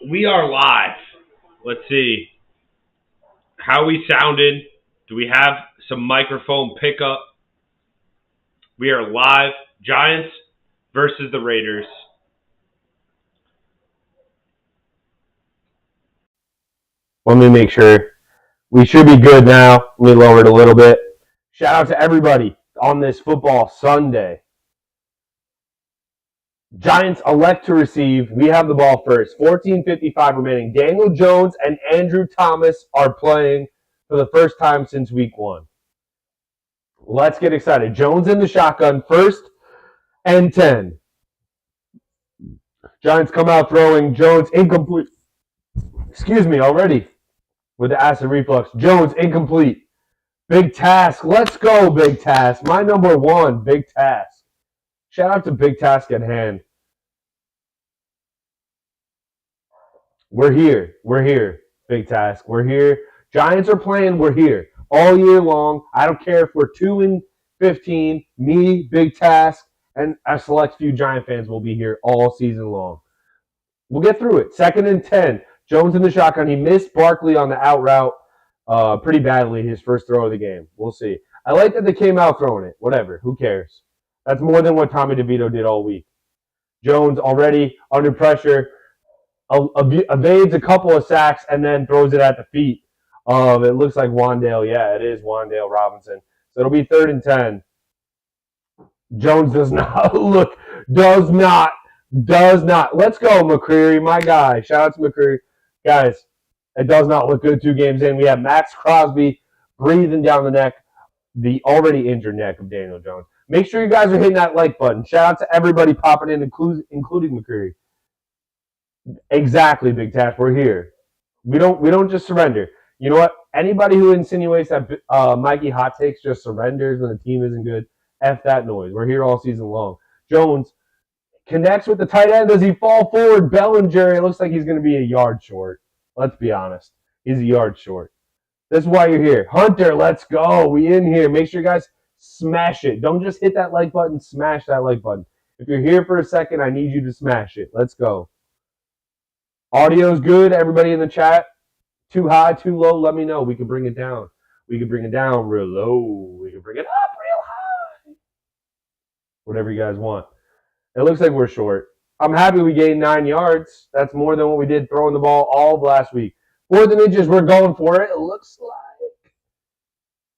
We are live. Let's see how we sounded. Do we have some microphone pickup? We are live. Giants versus the Raiders. Let me make sure. We should be good now. Let me lower it a little bit. Shout out to everybody on this football Sunday. Giants elect to receive. We have the ball first. 14:55 remaining. Daniel Jones and Andrew Thomas are playing for the first time since week 1. Let's get excited. Jones in the shotgun, 1st and 10. Giants come out throwing. Jones incomplete. Excuse me, already with the acid reflux. Jones incomplete. Big Task. Let's go, Big Task. My number one, Big Task. Shout out to Big Task at hand. We're here. We're here, Big Task. We're here. Giants are playing. We're here all year long. I don't care if we're 2-15. Me, Big Task, and a select few Giant fans will be here all season long. We'll get through it. 2nd and 10. Jones in the shotgun. He missed Barkley on the out route pretty badly, his first throw of the game. We'll see. I like that they came out throwing it. Whatever. Who cares? That's more than what Tommy DeVito did all week. Jones already under pressure, evades a couple of sacks, and then throws it at the feet of, it looks like Wandale. Yeah, it is Wandale Robinson. So it'll be 3rd and 10. Jones does not. Let's go, McCreary, my guy. Shout out to McCreary. Guys, it does not look good 2 games in. We have Max Crosby breathing down the neck, the already injured neck of Daniel Jones. Make sure you guys are hitting that like button. Shout out to everybody popping in, including McCreary. Exactly, Big Tash. We're here. We don't just surrender. You know what? Anybody who insinuates that Mikey hot takes just surrenders when the team isn't good, F that noise. We're here all season long. Jones connects with the tight end. Does he fall forward? Bellinger, it looks like he's going to be a yard short. Let's be honest. He's a yard short. That's why you're here. Hunter, let's go. We in here. Make sure you guys smash it. Don't just hit that like button. Smash that like button. If you're here for a second, I need you to smash it. Let's go. Audio's good. Everybody in the chat. Too high, too low, let me know. We can bring it down. We can bring it down real low. We can bring it up real high. Whatever you guys want. It looks like we're short. I'm happy we gained 9 yards. That's more than what we did throwing the ball all of last week. 4th and inches, we're going for it. It looks like.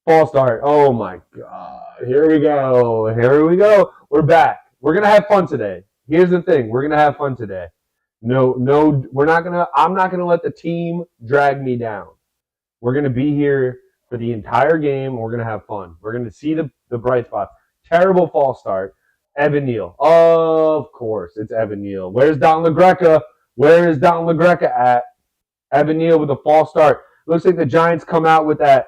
False start. Oh, my God. Here we go. Here we go. We're back. We're going to have fun today. Here's the thing. We're going to have fun today. No, we're not gonna. I'm not gonna let the team drag me down. We're gonna be here for the entire game. We're gonna have fun. We're gonna see the bright spots. Terrible false start. Evan Neal. Of course, it's Evan Neal. Where's Don LaGreca? Where is Don LaGreca at? Evan Neal with a false start. Looks like the Giants come out with that.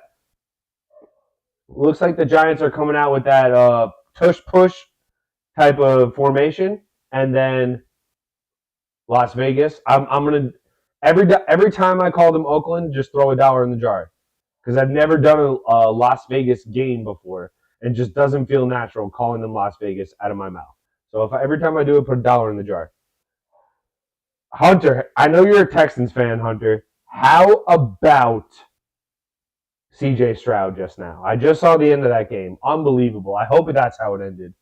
Looks like the Giants are coming out with that tush push type of formation, and then Las Vegas. I'm gonna every time I call them Oakland, just throw $1 in the jar, because I've never done a Las Vegas game before, and just doesn't feel natural calling them Las Vegas out of my mouth. So every time I do it, put $1 in the jar. Hunter, I know you're a Texans fan, Hunter. How about C.J. Stroud just now? I just saw the end of that game. Unbelievable. I hope that's how it ended.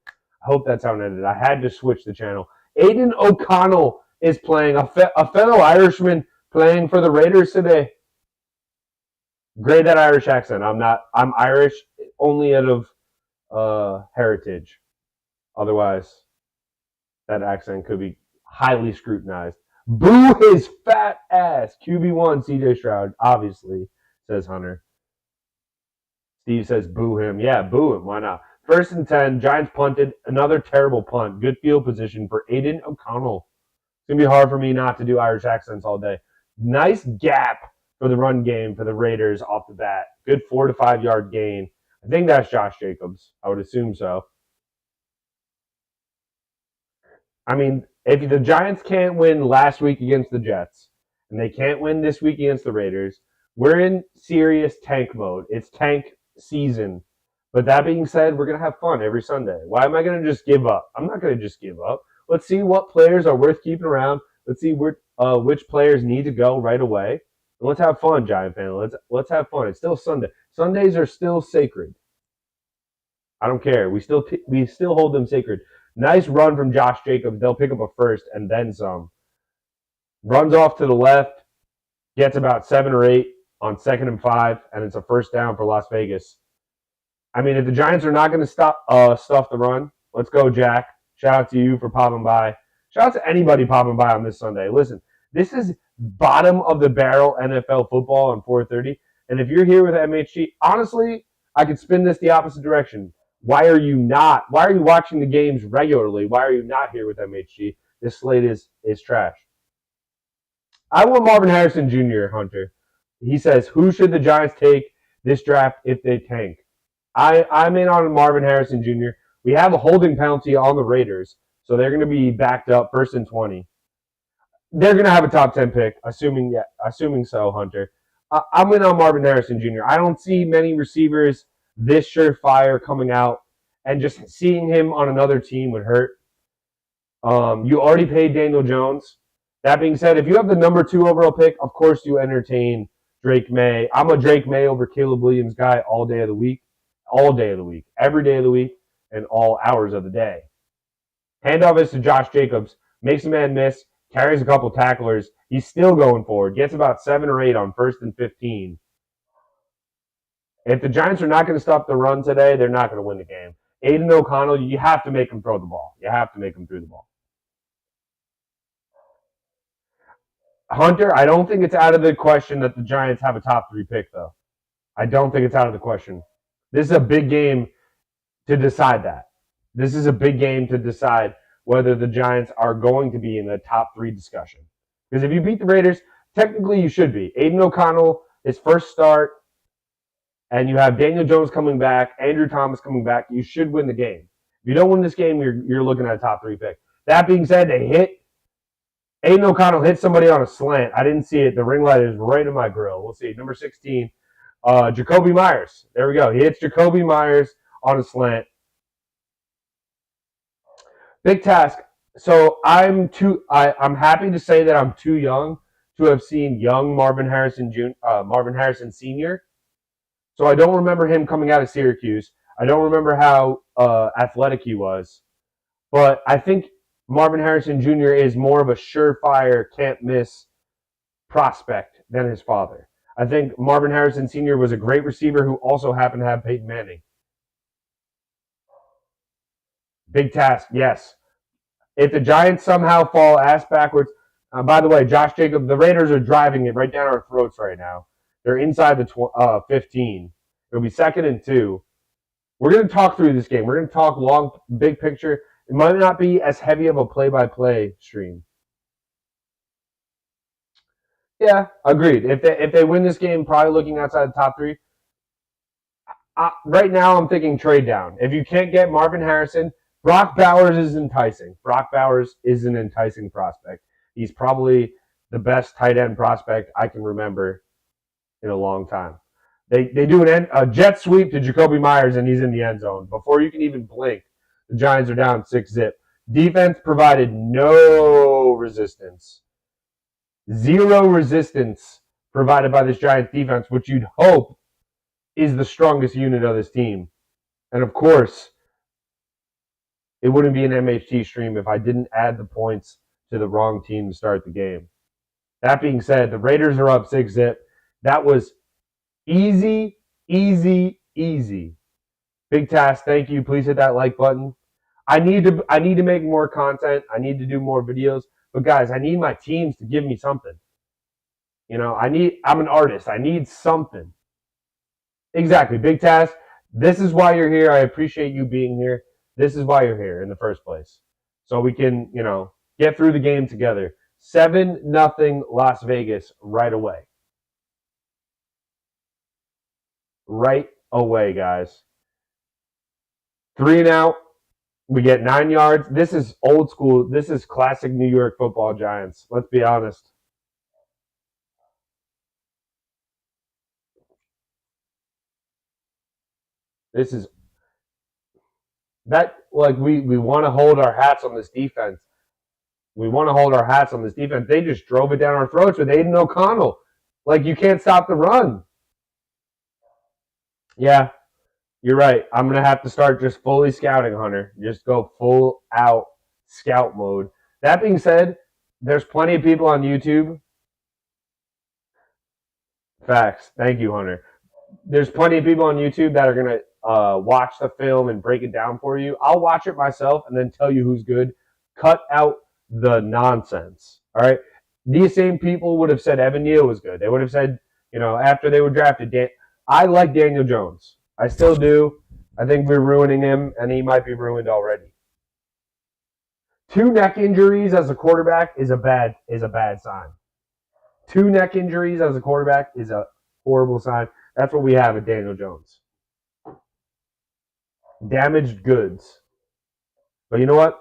I had to switch the channel. Aiden O'Connell is playing, a fellow Irishman playing for the Raiders today. Great that Irish accent. I'm Irish only out of heritage. Otherwise, that accent could be highly scrutinized. Boo his fat ass. QB1, CJ Stroud, obviously, says Hunter. Steve says boo him. Yeah, boo him. Why not? 1st and 10. Giants punted. Another terrible punt. Good field position for Aiden O'Connell. It's going to be hard for me not to do Irish accents all day. Nice gap for the run game for the Raiders off the bat. Good 4 to 5 yard gain. I think that's Josh Jacobs. I would assume so. I mean, if the Giants can't win last week against the Jets, and they can't win this week against the Raiders, we're in serious tank mode. It's tank season. But that being said, we're going to have fun every Sunday. Why am I going to just give up? I'm not going to just give up. Let's see what players are worth keeping around. Let's see which players need to go right away. And let's have fun, Giant fan. Let's have fun. It's still Sunday. Sundays are still sacred. I don't care. We still hold them sacred. Nice run from Josh Jacobs. They'll pick up a first and then some. Runs off to the left. Gets about 7 or 8 on 2nd and 5, and it's a first down for Las Vegas. I mean, if the Giants are not going to stuff the run, let's go, Jack. Shout out to you for popping by. Shout out to anybody popping by on this Sunday. Listen, this is bottom of the barrel NFL football on 4:30. And if you're here with MHT, honestly, I could spin this the opposite direction. Why are you watching the games regularly? Why are you not here with MHT? This slate is trash. I want Marvin Harrison Jr., Hunter. He says, who should the Giants take this draft if they tank? I'm in on Marvin Harrison Jr. We have a holding penalty on the Raiders, so they're going to be backed up first and 20. They're going to have a top 10 pick, assuming so, Hunter. I'm in on Marvin Harrison Jr. I don't see many receivers this surefire coming out, and just seeing him on another team would hurt. You already paid Daniel Jones. That being said, if you have the number 2 overall pick, of course you entertain Drake May. I'm a Drake May over Caleb Williams guy all day of the week, every day of the week, and all hours of the day. Handoff is to Josh Jacobs. Makes a man miss. Carries a couple tacklers. He's still going forward. Gets about 7 or 8 on 1st and 15. If the Giants are not going to stop the run today, they're not going to win the game. Aiden O'Connell, you have to make him throw the ball. You have to make him throw the ball. Hunter, I don't think it's out of the question that the Giants have a top 3 pick, though. I don't think it's out of the question. This is a big game to decide that. This is a big game to decide whether the Giants are going to be in the top 3 discussion. Because if you beat the Raiders, technically you should be. Aiden O'Connell, his first start, and you have Daniel Jones coming back, Andrew Thomas coming back, you should win the game. If you don't win this game, you're looking at a top 3 pick. That being said, Aiden O'Connell hit somebody on a slant. I didn't see it. The ring light is right in my grill. We'll see. Number 16, Jacoby Myers. There we go. He hits Jacoby Myers on a slant. Big task. So I'm happy to say that I'm too young to have seen young Marvin Harrison Sr. So I don't remember him coming out of Syracuse. I don't remember how athletic he was. But I think Marvin Harrison Jr. is more of a surefire, can't-miss prospect than his father. I think Marvin Harrison Sr. was a great receiver who also happened to have Peyton Manning. Big task, yes. If the Giants somehow fall ass backwards, by the way, Josh Jacobs, the Raiders are driving it right down our throats right now. They're inside the 15. It'll be 2nd and 2. We're going to talk through this game. We're going to talk long, big picture. It might not be as heavy of a play-by-play stream. Yeah, agreed. If they win this game, probably looking outside the top 3. Right now, I'm thinking trade down. If you can't get Marvin Harrison, Brock Bowers is enticing. Brock Bowers is an enticing prospect. He's probably the best tight end prospect I can remember in a long time. They do a jet sweep to Jacoby Myers, and he's in the end zone. Before you can even blink, the Giants are down 6-0. Defense provided no resistance. 0 resistance provided by this Giants defense, which you'd hope is the strongest unit of this team. And of course, it wouldn't be an MHT stream if I didn't add the points to the wrong team to start the game. That being said, the Raiders are up 6-0. That was easy. Big task. Thank you. Please hit that like button. I need to make more content. I need to do more videos. But guys, I need my teams to give me something. You know, I'm an artist. I need something. Exactly. Big task. This is why you're here. I appreciate you being here. This is why you're here in the first place. So we can, get through the game together. 7-0 Las Vegas right away. Right away, guys. 3 and out. We get 9 yards. This is old school. This is classic New York football Giants. Let's be honest. This is that we want to hold our hats on this defense. We want to hold our hats on this defense. They just drove it down our throats with Aiden O'Connell. You can't stop the run. Yeah, you're right. I'm going to have to start just fully scouting, Hunter. Just go full out scout mode. That being said, there's plenty of people on YouTube. Facts. Thank you, Hunter. There's plenty of people on YouTube that are going to watch the film and break it down for you. I'll watch it myself and then tell you who's good. Cut out the nonsense. All right? These same people would have said Evan Neal was good. They would have said, after they were drafted, I like Daniel Jones. I still do. I think we're ruining him, and he might be ruined already. 2 neck injuries as a quarterback is a bad sign. 2 neck injuries as a quarterback is a horrible sign. That's what we have at Daniel Jones. Damaged goods. But you know what?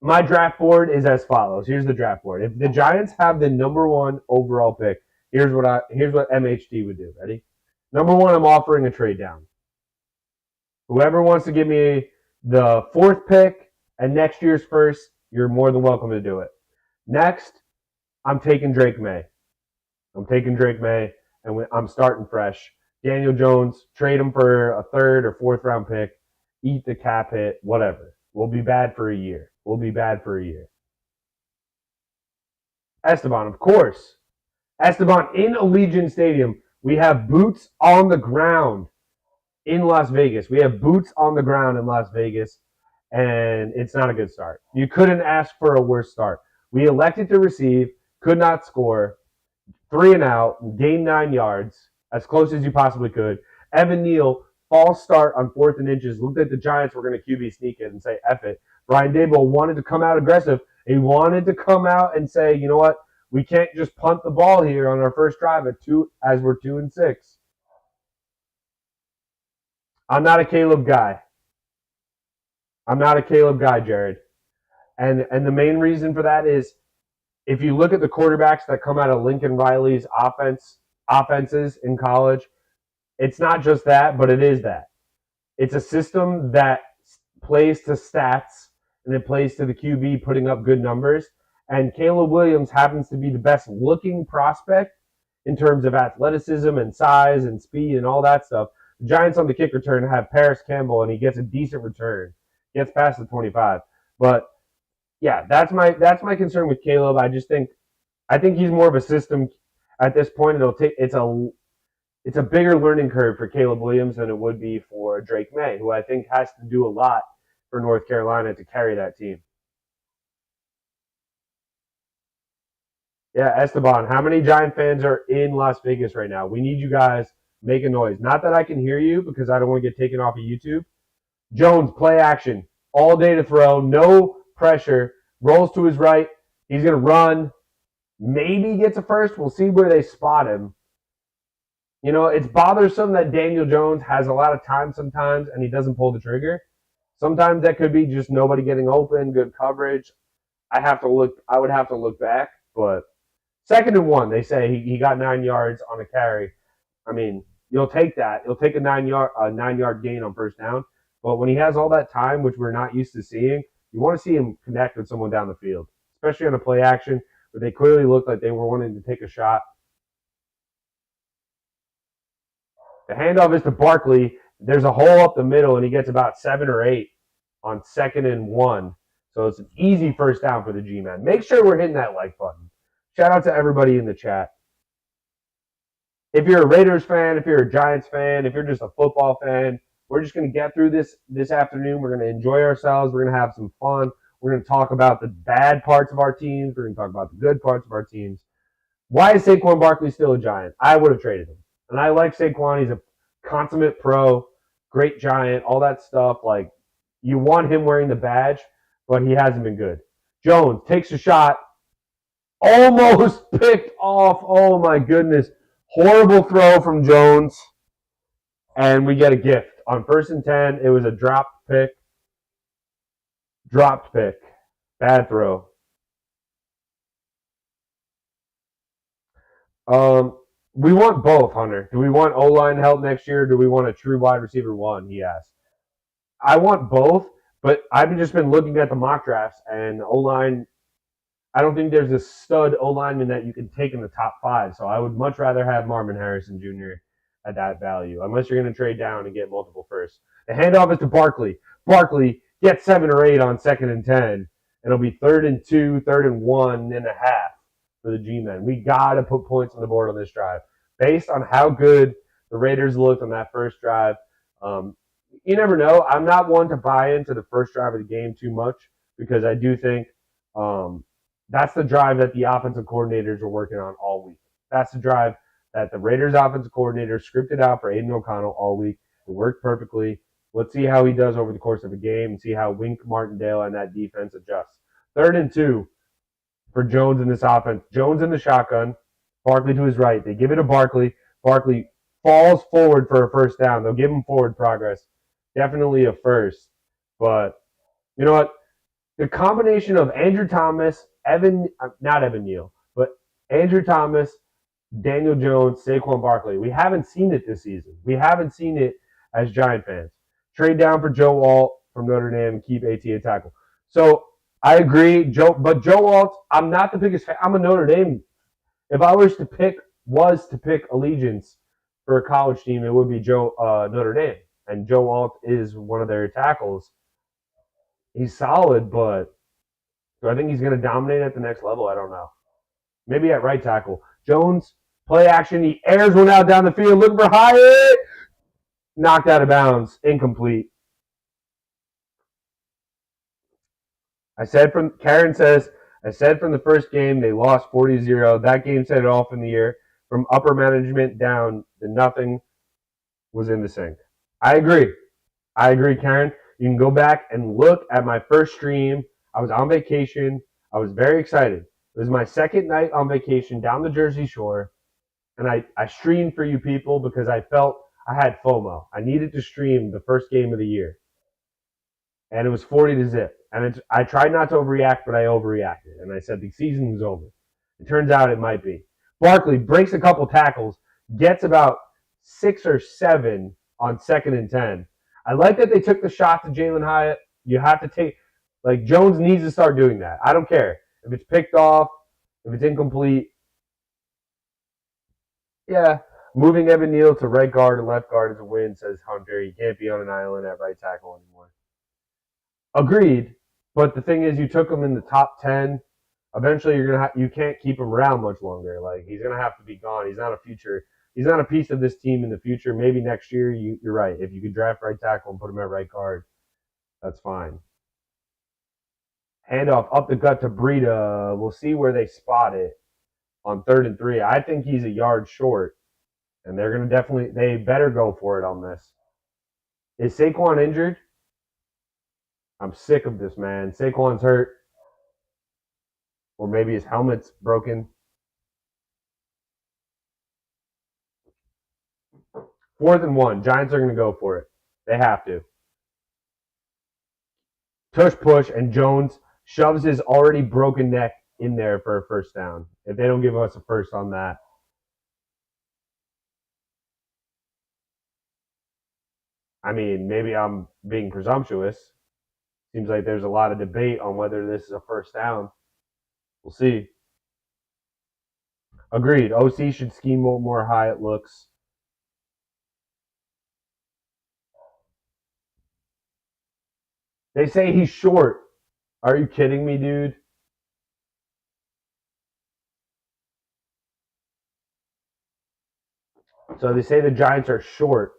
My draft board is as follows. Here's the draft board. If the Giants have the number 1 overall pick, here's what MHT would do. Ready? Number 1, I'm offering a trade down. Whoever wants to give me the 4th pick and next year's first, you're more than welcome to do it. Next, I'm taking Drake May. And I'm starting fresh. Daniel Jones, trade him for a 3rd or 4th round pick. Eat the cap hit, whatever. We'll be bad for a year. Esteban, of course. Esteban in Allegiant Stadium. We have boots on the ground in Las Vegas. And it's not a good start. You couldn't ask for a worse start. We elected to receive, could not score, 3 and out, gained 9 yards, as close as you possibly could. Evan Neal, false start on 4th and inches, looked like the Giants were going to QB sneak it and say, F it. Brian Daboll wanted to come out aggressive. He wanted to come out and say, you know what, we can't just punt the ball here on our first drive as we're 2-6. I'm not a Caleb guy, Jared. And the main reason for that is if you look at the quarterbacks that come out of Lincoln Riley's offenses in college, it's not just that, but it is that. It's a system that plays to stats and it plays to the QB putting up good numbers. And Caleb Williams happens to be the best looking prospect in terms of athleticism and size and speed and all that stuff. The Giants on the kick return have Paris Campbell, and he gets a decent return. Gets past the 25. But yeah, that's my concern with Caleb. I think he's more of a system at this point. It's a bigger learning curve for Caleb Williams than it would be for Drake May, who I think has to do a lot for North Carolina to carry that team. Yeah, Esteban, how many Giant fans are in Las Vegas right now? We need you guys making noise. Not that I can hear you because I don't want to get taken off of YouTube. Jones, play action. All day to throw. No pressure. Rolls to his right. He's going to run. Maybe gets a first. We'll see where they spot him. You know, it's bothersome that Daniel Jones has a lot of time sometimes and he doesn't pull the trigger. Sometimes that could be just nobody getting open, good coverage. I would have to look back, but 2nd and 1, they say he got 9 yards on a carry. I mean, you'll take that. You'll take a 9-yard gain on first down. But when he has all that time, which we're not used to seeing, you want to see him connect with someone down the field, especially on a play action where they clearly looked like they were wanting to take a shot. The handoff is to Barkley. There's a hole up the middle, and he gets about 7 or 8 on 2nd and 1. So it's an easy first down for the G-Man. Make sure we're hitting that like button. Shout out to everybody in the chat. If you're a Raiders fan, if you're a Giants fan, if you're just a football fan, we're just going to get through this afternoon. We're going to enjoy ourselves. We're going to have some fun. We're going to talk about the bad parts of our teams. We're going to talk about the good parts of our teams. Why is Saquon Barkley still a Giant? I would have traded him. And I like Saquon. He's a consummate pro, great Giant, all that stuff. Like, you want him wearing the badge, but he hasn't been good. Jones takes a shot. Almost picked off. Oh, my goodness. Horrible throw from Jones. And we get a gift. On 1st and 10, it was a dropped pick. Bad throw. We want both, Hunter. Do we want O-line help next year? Or do we want a true wide receiver 1? He asked. I want both, but I've just been looking at the mock drafts, and O-line, I don't think there's a stud O-lineman that you can take in the top 5. So I would much rather have Marvin Harrison Jr. at that value, unless you're going to trade down and get multiple firsts. The handoff is to Barkley. Barkley gets 7 or 8 on 2nd and 10. It'll be 3rd and 2, 3rd and 1.5 for the G-Men. We got to put points on the board on this drive. Based on how good the Raiders looked on that first drive, you never know. I'm not one to buy into the first drive of the game too much because I do think that's the drive that the offensive coordinators were working on all week. That's the drive that the Raiders offensive coordinator scripted out for Aiden O'Connell all week. It worked perfectly. Let's see how he does over the course of a game and see how Wink Martindale and that defense adjusts. 3rd and 2 for Jones in this offense. Jones in the shotgun. Barkley to his right. They give it to Barkley. Barkley falls forward for a first down. They'll give him forward progress. Definitely a first. But you know what? The combination of Andrew Thomas, not Evan Neal, but Andrew Thomas, Daniel Jones, Saquon Barkley. We haven't seen it this season. We haven't seen it as Giant fans. Trade down for Joe Alt from Notre Dame and keep AT a tackle. So I agree, but Joe Alt, I'm not the biggest fan. I'm a Notre Dame. If I was to pick allegiance for a college team, it would be Notre Dame. And Joe Alt is one of their tackles. He's solid, but do I think he's going to dominate at the next level? I don't know. Maybe at right tackle. Jones, play action. He airs one out down the field, looking for Hyatt. Knocked out of bounds. Incomplete. Karen says, I said from the first game they lost 40-0. That game set it off in the year. From upper management down to nothing was in the sink. I agree, Karen. You can go back and look at my first stream. I was on vacation. I was very excited. It was my second night on vacation down the Jersey Shore. And I streamed for you people because I felt I had FOMO. I needed to stream the first game of the year. And it was 40-0. And I tried not to overreact, but I overreacted. And I said the season was over. It turns out it might be. Barkley breaks a couple tackles, gets about 6 or 7 on 2nd and 10. I like that they took the shot to Jalen Hyatt. You have to take, Jones needs to start doing that. I don't care. If it's picked off, if it's incomplete. Yeah. Moving Evan Neal to right guard and left guard is a win, says Hunter. He can't be on an island at right tackle anymore. Agreed. But the thing is, you took him in the top 10. Eventually, you can't keep him around much longer. He's gonna have to be gone. He's not a future. He's not a piece of this team in the future. Maybe next year, you're right. If you could draft right tackle and put him at right guard, that's fine. Handoff up the gut to Breida. We'll see where they spot it on 3rd and 3. I think he's a yard short, and they're gonna they better go for it on this. Is Saquon injured? I'm sick of this, man. Saquon's hurt. Or maybe his helmet's broken. 4th and 1. Giants are going to go for it. They have to. Tush push, and Jones shoves his already broken neck in there for a first down. If they don't give us a first on that. I mean, maybe I'm being presumptuous. Seems like there's a lot of debate on whether this is a first down. We'll see. Agreed. OC should scheme more Hyatt looks. They say he's short. Are you kidding me, dude? So they say the Giants are short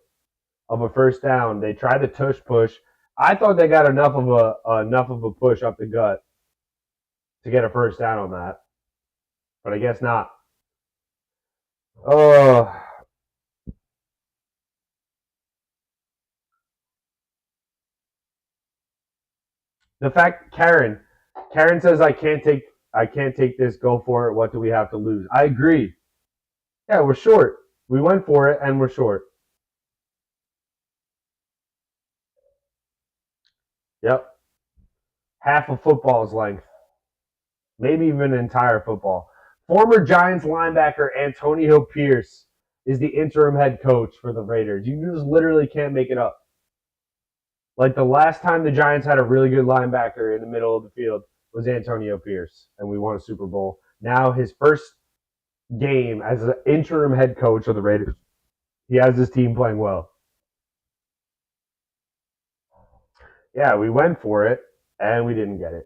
of a first down. They tried the tush push. I thought they got enough of a push up the gut to get a first down on that, but I guess not. Oh, the fact Karen says I can't take this. Go for it. What do we have to lose? I agree. Yeah, we're short. We went for it and we're short. Yep. Half of football's length. Maybe even an entire football. Former Giants linebacker Antonio Pierce is the interim head coach for the Raiders. You just literally can't make it up. The last time the Giants had a really good linebacker in the middle of the field was Antonio Pierce, and we won a Super Bowl. Now his first game as an interim head coach of the Raiders, he has his team playing well. Yeah, we went for it, and we didn't get it.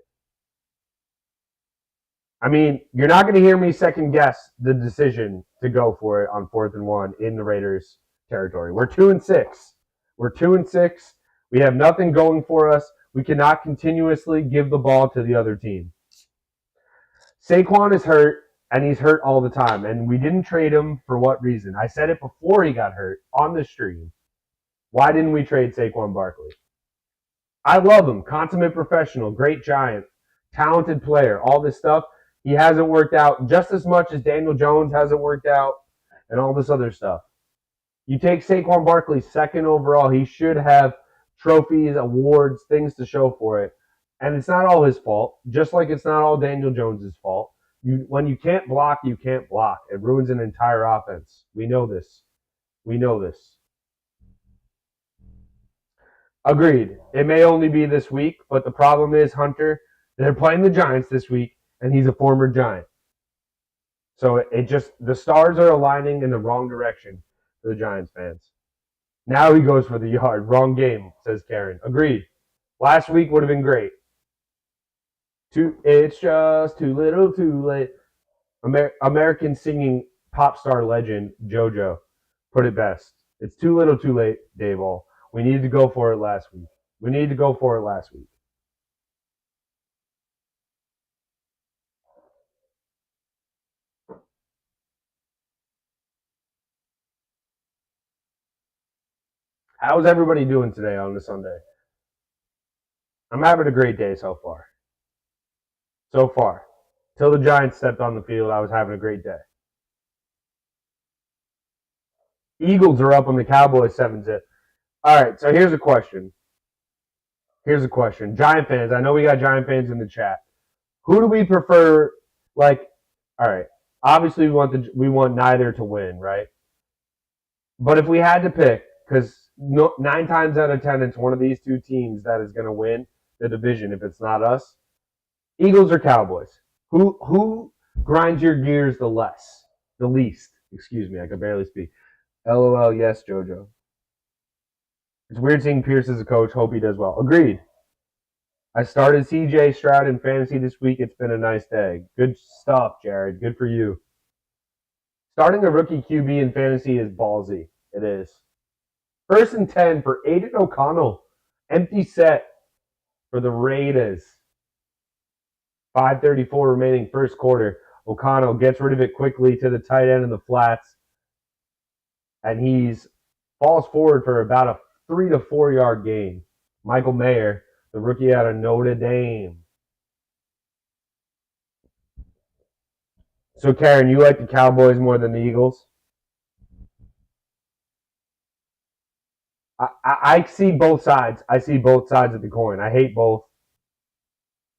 I mean, you're not going to hear me second guess the decision to go for it on 4th and 1 in the Raiders territory. We're 2-6. We're 2-6. We have nothing going for us. We cannot continuously give the ball to the other team. Saquon is hurt, and he's hurt all the time. And we didn't trade him for what reason? I said it before he got hurt on the stream. Why didn't we trade Saquon Barkley? I love him. Consummate professional, great Giant, talented player, all this stuff. He hasn't worked out just as much as Daniel Jones hasn't worked out and all this other stuff. You take Saquon Barkley second overall, he should have trophies, awards, things to show for it. And it's not all his fault, just like it's not all Daniel Jones' fault. When you can't block, you can't block. It ruins an entire offense. We know this. We know this. Agreed. It may only be this week, but the problem is, Hunter, they're playing the Giants this week, and he's a former Giant. So the stars are aligning in the wrong direction for the Giants fans. Now he goes for the yard. Wrong game, says Karen. Agreed. Last week would have been great. It's just too little, too late. American singing pop star legend JoJo put it best. It's too little, too late, Dave All. We needed to go for it last week. How's everybody doing today on this Sunday? I'm having a great day so far. Till the Giants stepped on the field, I was having a great day. Eagles are up on the Cowboys 7-0. All right, so here's a question. Giant fans, I know we got Giant fans in the chat. Who do we prefer? All right, obviously we want neither to win, right? But if we had to pick, because 9 times out of 10, it's one of these two teams that is going to win the division if it's not us. Eagles or Cowboys? Who grinds your gears the least? Excuse me, I can barely speak. LOL, yes, JoJo. It's weird seeing Pierce as a coach. Hope he does well. Agreed. I started CJ Stroud in fantasy this week. It's been a nice day. Good stuff, Jared. Good for you. Starting a rookie QB in fantasy is ballsy. It is. 1st and 10 for Aiden O'Connell. Empty set for the Raiders. 5:34 remaining first quarter. O'Connell gets rid of it quickly to the tight end in the flats. And he's falls forward for about a 3 to 4 yard gain. Michael Mayer, the rookie out of Notre Dame. So, Karen, you like the Cowboys more than the Eagles? I see both sides. I see both sides of the coin. I hate both.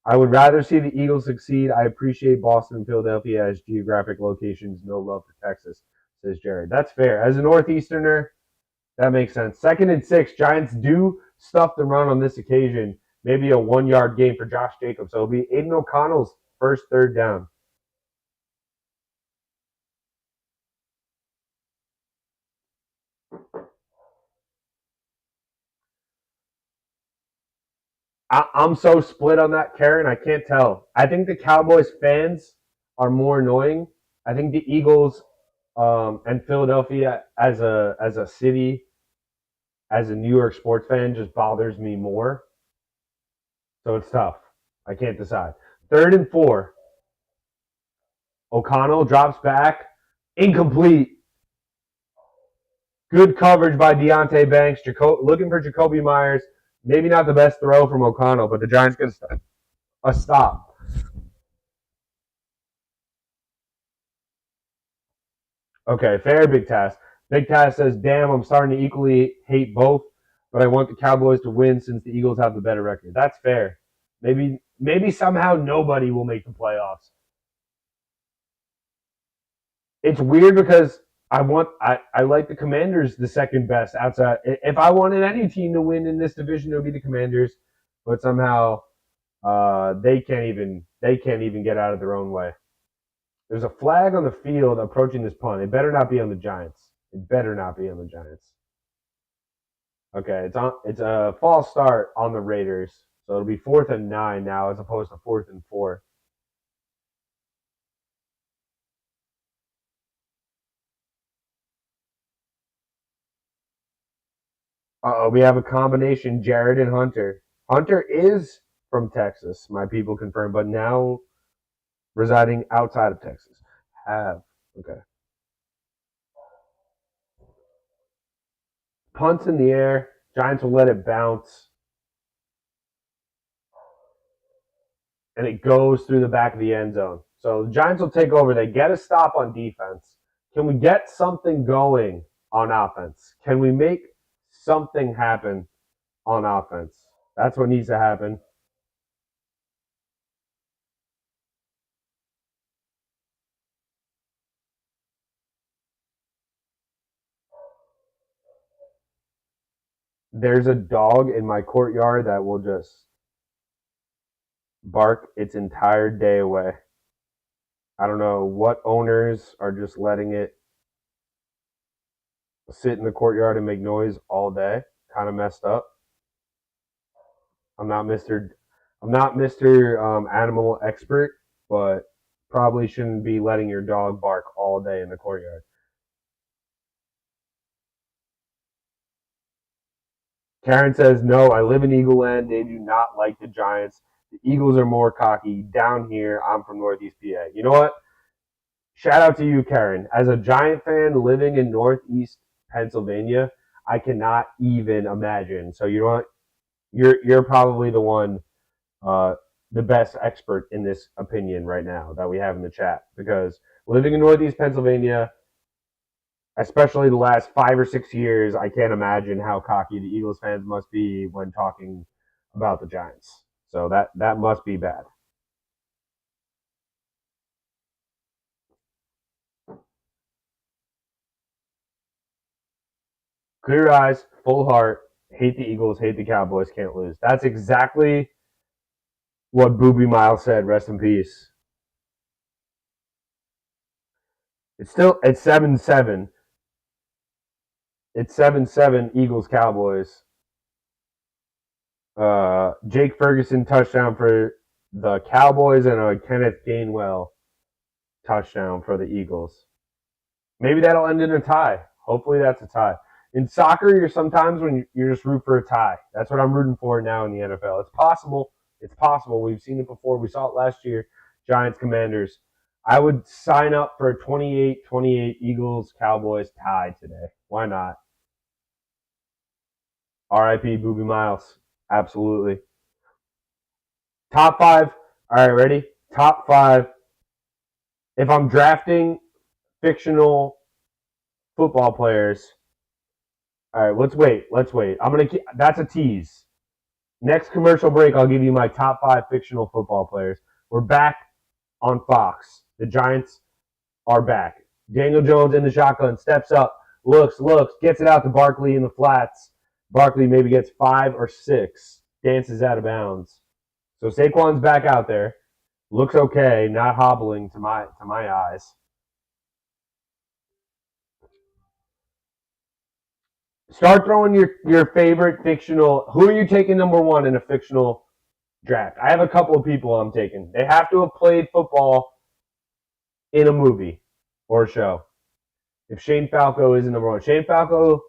I would rather see the Eagles succeed. I appreciate Boston and Philadelphia as geographic locations. No love for Texas, says Jared. That's fair. As a Northeasterner, that makes sense. 2nd and 6. Giants do stuff the run on this occasion. Maybe a 1 yard gain for Josh Jacobs. So it'll be Aiden O'Connell's first 3rd down. I'm so split on that, Karen. I can't tell. I think the Cowboys fans are more annoying. I think the Eagles and Philadelphia as a city, as a New York sports fan, just bothers me more. So it's tough. I can't decide. 3rd and 4. O'Connell drops back. Incomplete. Good coverage by Deontay Banks. Looking for Jacoby Myers. Maybe not the best throw from O'Connell, but the Giants get a stop. Okay, fair, Big Task. Big Task says, damn, I'm starting to equally hate both, but I want the Cowboys to win since the Eagles have the better record. That's fair. Maybe somehow nobody will make the playoffs. It's weird because I like the Commanders the second best outside. If I wanted any team to win in this division, it would be the Commanders, but somehow they can't even get out of their own way. There's a flag on the field approaching this punt. It better not be on the Giants. Okay, it's a false start on the Raiders, so it'll be 4th and 9 now as opposed to 4th and 4. We have a combination, Jared and Hunter. Hunter is from Texas, my people confirm, but now residing outside of Texas. Okay. Punts in the air. Giants will let it bounce. And it goes through the back of the end zone. So the Giants will take over. They get a stop on defense. Can we get something going on offense? Can we make something happen on offense? That's what needs to happen. There's a dog in my courtyard that will just bark its entire day away. I don't know what owners are just letting it sit in the courtyard and make noise all day. Kind of messed up. I'm not Mr. Animal expert, but probably shouldn't be letting your dog bark all day in the courtyard. Karen says, no, I live in Eagle Land. They do not like the Giants. The Eagles are more cocky. Down here, I'm from Northeast PA. You know what? Shout out to you, Karen. As a Giant fan living in Northeast Pennsylvania, I cannot even imagine. So you know what? You're probably the one, the best expert in this opinion right now that we have in the chat, because living in Northeast Pennsylvania, especially the last 5 or 6 years, I can't imagine how cocky the Eagles fans must be when talking about the Giants. So that must be bad. Clear eyes, full heart, hate the Eagles, hate the Cowboys, can't lose. That's exactly what Booby Miles said. Rest in peace. It's 7-7. It's 7-7 Eagles Cowboys. Jake Ferguson touchdown for the Cowboys and a Kenneth Gainwell touchdown for the Eagles. Maybe that'll end in a tie. Hopefully that's a tie. In soccer, you're sometimes when you're just root for a tie. That's what I'm rooting for now in the NFL. It's possible. It's possible. We've seen it before. We saw it last year. Giants, Commanders. I would sign up for a 28-28 Eagles, Cowboys tie today. Why not? RIP Booby Miles. Absolutely. Top 5. All right, ready? Top 5. If I'm drafting fictional football players, all right, let's wait. That's a tease. Next commercial break, I'll give you my top 5 fictional football players. We're back on Fox. The Giants are back. Daniel Jones in the shotgun, steps up, looks, gets it out to Barkley in the flats. Barkley maybe gets 5 or 6, dances out of bounds. So Saquon's back out there. Looks okay, not hobbling to my eyes. Start throwing your favorite fictional. Who are you taking number 1 in a fictional draft? I have a couple of people I'm taking. They have to have played football in a movie or a show. If Shane Falco isn't number 1. Shane Falco,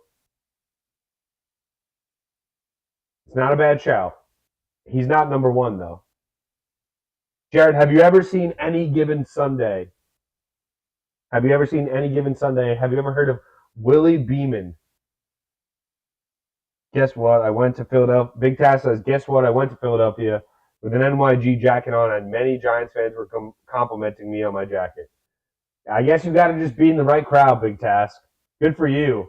it's not a bad shout. He's not number 1, though. Jared, have you ever seen Any Given Sunday? Have you ever heard of Willie Beeman? Guess what? I went to Philadelphia. Big Tass says, guess what? I went to Philadelphia with an NYG jacket on, and many Giants fans were complimenting me on my jacket. I guess you got to just be in the right crowd, Big Task. Good for you.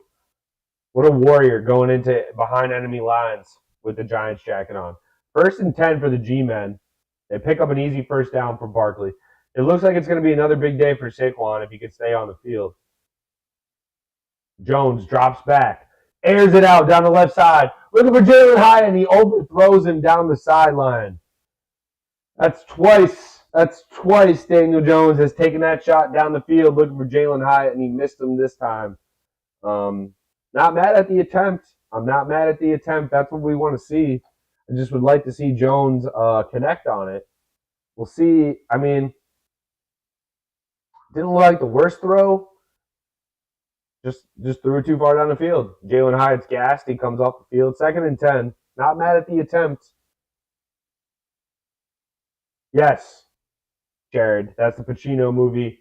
What a warrior going into behind enemy lines with the Giants jacket on. 1st and 10 for the G-men. They pick up an easy first down for Barkley. It looks like it's going to be another big day for Saquon if he can stay on the field. Jones drops back, airs it out down the left side. Looking for Jalen Hyatt, and he overthrows him down the sideline. That's twice Daniel Jones has taken that shot down the field looking for Jalen Hyatt, and he missed him this time. Not mad at the attempt. I'm not mad at the attempt. That's what we want to see. I just would like to see Jones connect on it. We'll see. I mean, didn't look like the worst throw. Just threw it too far down the field. Jalen Hyatt's gassed. He comes off the field. 2nd and 10. Not mad at the attempt. Yes, Jared. That's the Pacino movie.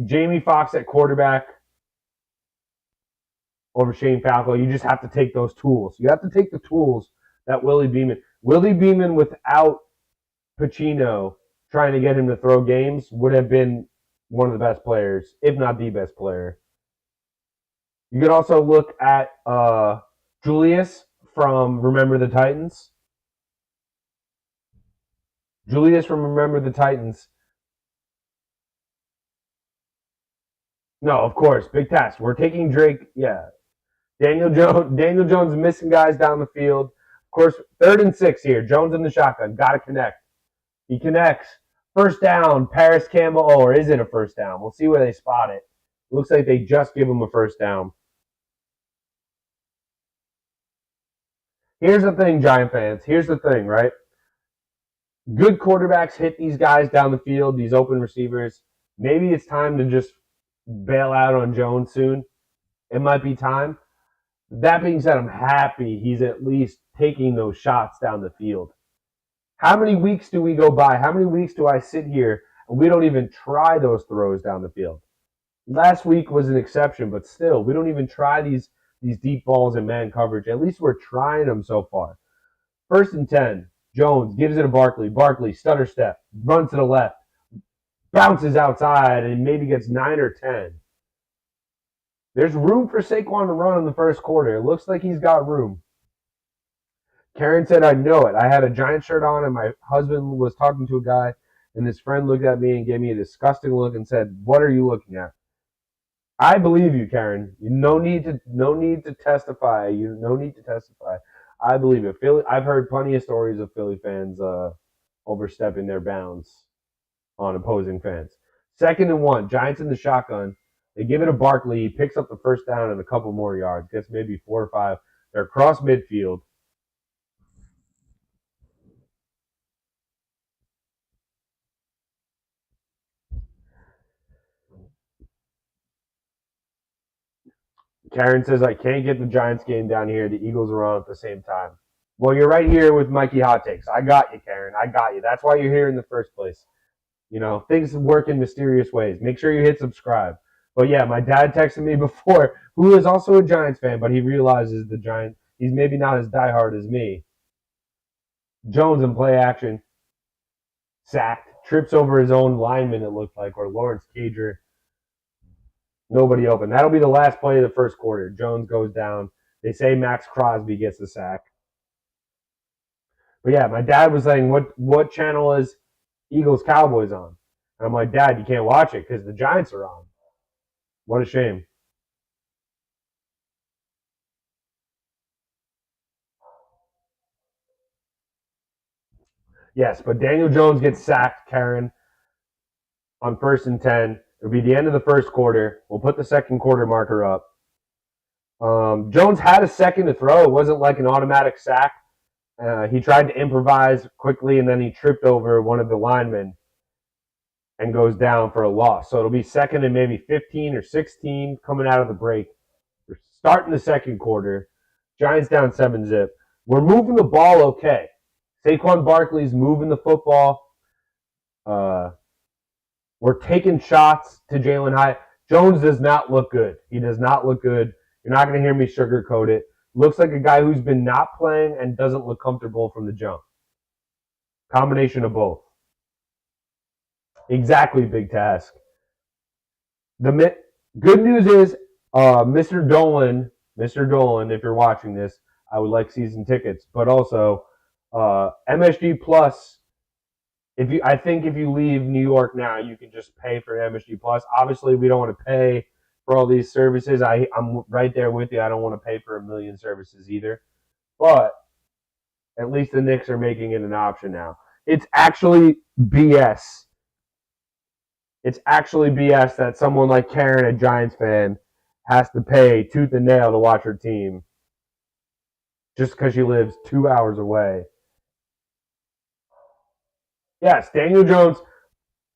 Jamie Foxx at quarterback. over Shane Falco. You just have to take those tools. You have to take the tools that Willie Beeman without Pacino trying to get him to throw games would have been one of the best players, if not the best player. You could also look at Julius from Remember the Titans. Julius from Remember the Titans. No, of course, big task. We're taking Drake. Yeah, Daniel Jones missing guys down the field. Of course, 3rd and 6 here. Jones in the shotgun. Got to connect. He connects. First down. Paris Campbell. Oh, or is it a first down? We'll see where they spot it. Looks like they just give him a first down. Here's the thing, Giant fans. Here's the thing, right? Good quarterbacks hit these guys down the field, these open receivers. Maybe it's time to just bail out on Jones soon. It might be time. That being said, I'm happy he's at least taking those shots down the field. How many weeks do we go by? How many weeks do I sit here and we don't even try those throws down the field? Last week was an exception, but still, we don't even try these deep balls in man coverage. At least we're trying them so far. 1st and 10. Jones gives it to Barkley. Barkley, stutter step, runs to the left, bounces outside, and maybe gets 9 or 10. There's room for Saquon to run in the first quarter. It looks like he's got room. Karen said, I know it. I had a Giant shirt on, and my husband was talking to a guy, and his friend looked at me and gave me a disgusting look and said, what are you looking at? I believe you, Karen. No need to testify. No need to testify. I believe it. I've heard plenty of stories of Philly fans overstepping their bounds on opposing fans. 2nd and 1. Giants in the shotgun. They give it to Barkley. He picks up the first down and a couple more yards. Gets maybe 4 or 5. They're across midfield. Karen says, I can't get the Giants game down here. The Eagles are on at the same time. Well, you're right here with Mikey Hot Takes. I got you, Karen. I got you. That's why you're here in the first place. You know, things work in mysterious ways. Make sure you hit subscribe. But yeah, my dad texted me before, who is also a Giants fan, but he realizes the Giants, he's maybe not as diehard as me. Jones in play action. Sacked. Trips over his own lineman, it looked like, or Lawrence Cager. Nobody open. That'll be the last play of the first quarter. Jones goes down. They say Max Crosby gets the sack. But yeah, my dad was saying, what channel is Eagles Cowboys on? And I'm like, Dad, you can't watch it because the Giants are on. What a shame. Yes, but Daniel Jones gets sacked, Karen, on 1st and 10. It'll be the end of the first quarter. We'll put the second quarter marker up. Jones had a second to throw. It wasn't like an automatic sack. He tried to improvise quickly, and then he tripped over one of the linemen and goes down for a loss. So it'll be 2nd and maybe 15 or 16 coming out of the break. We're starting the second quarter. Giants down 7-0. We're moving the ball okay. Saquon Barkley's moving the football. We're taking shots to Jalen Hyatt. Jones does not look good. He does not look good. You're not going to hear me sugarcoat it. Looks like a guy who's been not playing and doesn't look comfortable from the jump. Combination of both. Exactly, big task. The good news is, Mr. Dolan, if you're watching this, I would like season tickets. But also, MHT Plus. I think if you leave New York now, you can just pay for MHT Plus. Obviously, we don't want to pay for all these services. I'm right there with you. I don't want to pay for a million services either. But at least the Knicks are making it an option now. It's actually BS. It's actually BS that someone like Karen, a Giants fan, has to pay tooth and nail to watch her team just because she lives 2 hours away. Yes, Daniel Jones,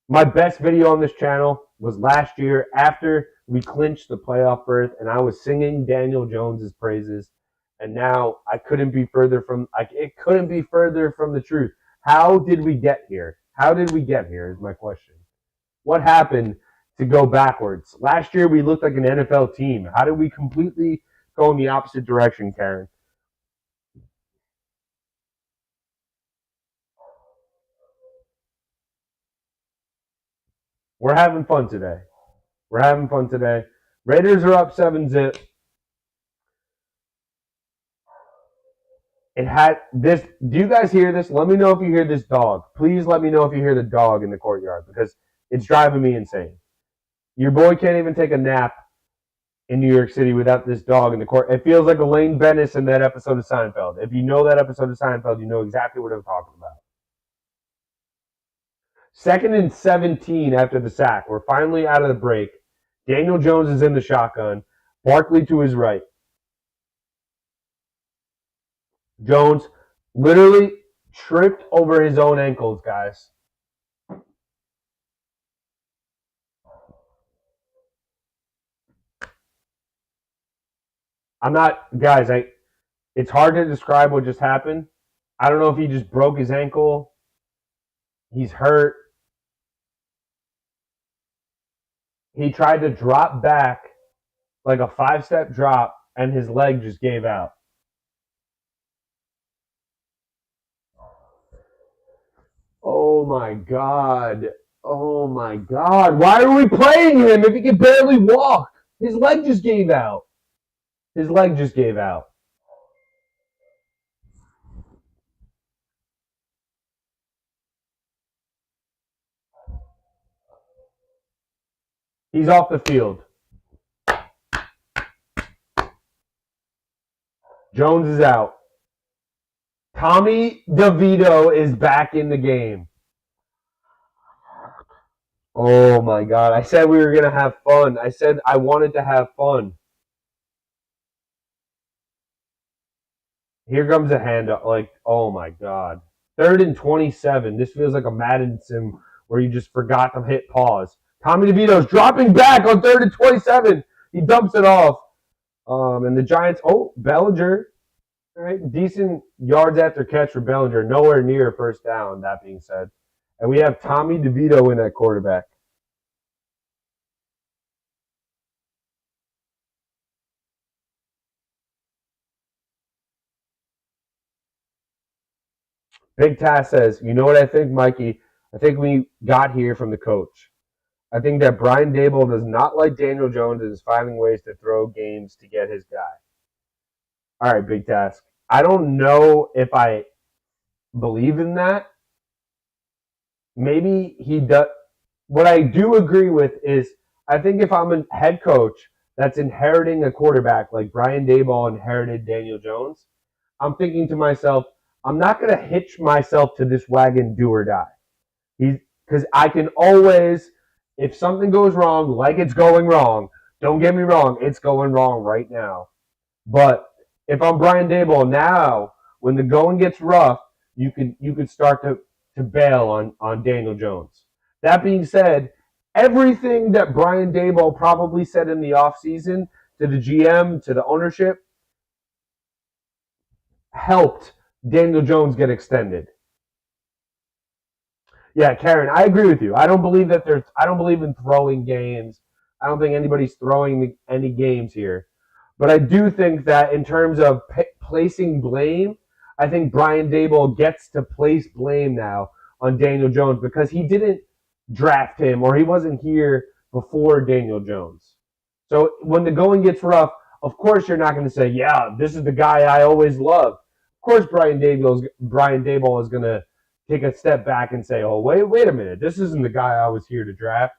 my best video on this channel was last year after we clinched the playoff berth, and I was singing Daniel Jones's praises, and now it couldn't be further from the truth. How did we get here? How did we get here is my question. What happened to go backwards? Last year we looked like an NFL team. How did we completely going the opposite direction, Karen. We're having fun today. Raiders are up 7-zip. It had this. Do you guys hear this? Let me know if you hear this dog. Please let me know if you hear the dog in the courtyard because it's driving me insane. Your boy can't even take a nap in New York City without this dog in the court. It feels like Elaine Bennis in that episode of Seinfeld. If you know that episode of Seinfeld, you know exactly what I'm talking about. 2nd and 17 after the sack. We're finally out of the break. Daniel Jones is in the shotgun. Barkley to his right. Jones literally tripped over his own ankles, guys. It's hard to describe what just happened. I don't know if he just broke his ankle. He's hurt. He tried to drop back like a 5-step drop, and his leg just gave out. Oh my God. Why are we playing him if he can barely walk? His leg just gave out. He's off the field. Jones is out. Tommy DeVito is back in the game. Oh my God. I said we were going to have fun. I said I wanted to have fun. Here comes a handoff. Like, oh my God. 3rd and 27. This feels like a Madden sim where you just forgot to hit pause. Tommy DeVito's dropping back on 3rd and 27. He dumps it off. And the Giants, Bellinger. All right, decent yards after catch for Bellinger. Nowhere near a first down, that being said. And we have Tommy DeVito in at quarterback. Big Tass says, you know what I think, Mikey? I think we got here from the coach. I think that Brian Daboll does not like Daniel Jones and is finding ways to throw games to get his guy. All right, Big Task. I don't know if I believe in that. Maybe he does. What I do agree with is I think if I'm a head coach that's inheriting a quarterback like Brian Daboll inherited Daniel Jones, I'm thinking to myself, I'm not going to hitch myself to this wagon, do or die. Because I can always, if something goes wrong, like it's going wrong, don't get me wrong, it's going wrong right now. But if I'm Brian Daboll now, when the going gets rough, you could start to bail on Daniel Jones. That being said, everything that Brian Daboll probably said in the offseason to the GM, to the ownership, helped Daniel Jones get extended. Yeah, Karen, I agree with you. I don't believe in throwing games. I don't think anybody's throwing any games here. But I do think that in terms of placing blame, I think Brian Daboll gets to place blame now on Daniel Jones because he didn't draft him or he wasn't here before Daniel Jones. So when the going gets rough, of course you're not going to say, yeah, this is the guy I always loved. Of course Brian Daboll is going to take a step back and say, oh, wait a minute. This isn't the guy I was here to draft.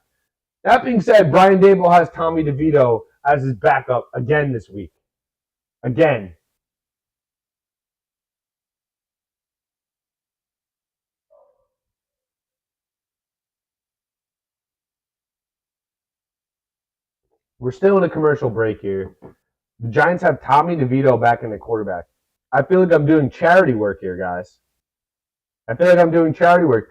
That being said, Brian Daboll has Tommy DeVito as his backup again this week. Again. We're still in a commercial break here. The Giants have Tommy DeVito back in the quarterback. I feel like I'm doing charity work here, guys. I feel like I'm doing charity work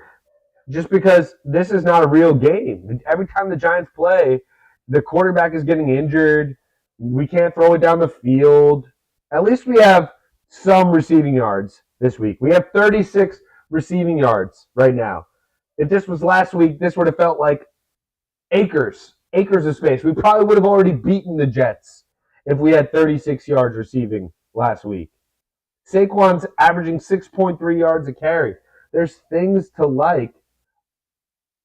just because this is not a real game. Every time the Giants play, the quarterback is getting injured. We can't throw it down the field. At least we have some receiving yards this week. We have 36 receiving yards right now. If this was last week, this would have felt like acres of space. We probably would have already beaten the Jets if we had 36 yards receiving last week. Saquon's averaging 6.3 yards a carry. There's things to like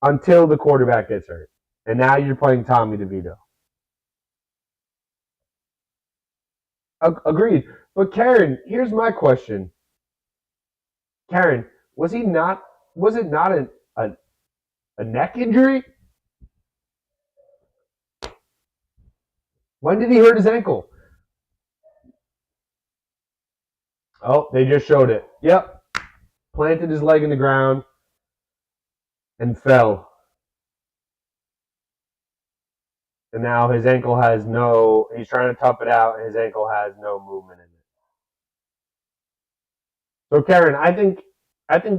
until the quarterback gets hurt. And now you're playing Tommy DeVito. Agreed. But Karen, here's my question. Karen, was it not a neck injury? When did he hurt his ankle? Oh, they just showed it. Yep. Planted his leg in the ground and fell. And now his ankle has he's trying to tough it out, and his ankle has no movement in it. So Karen, I think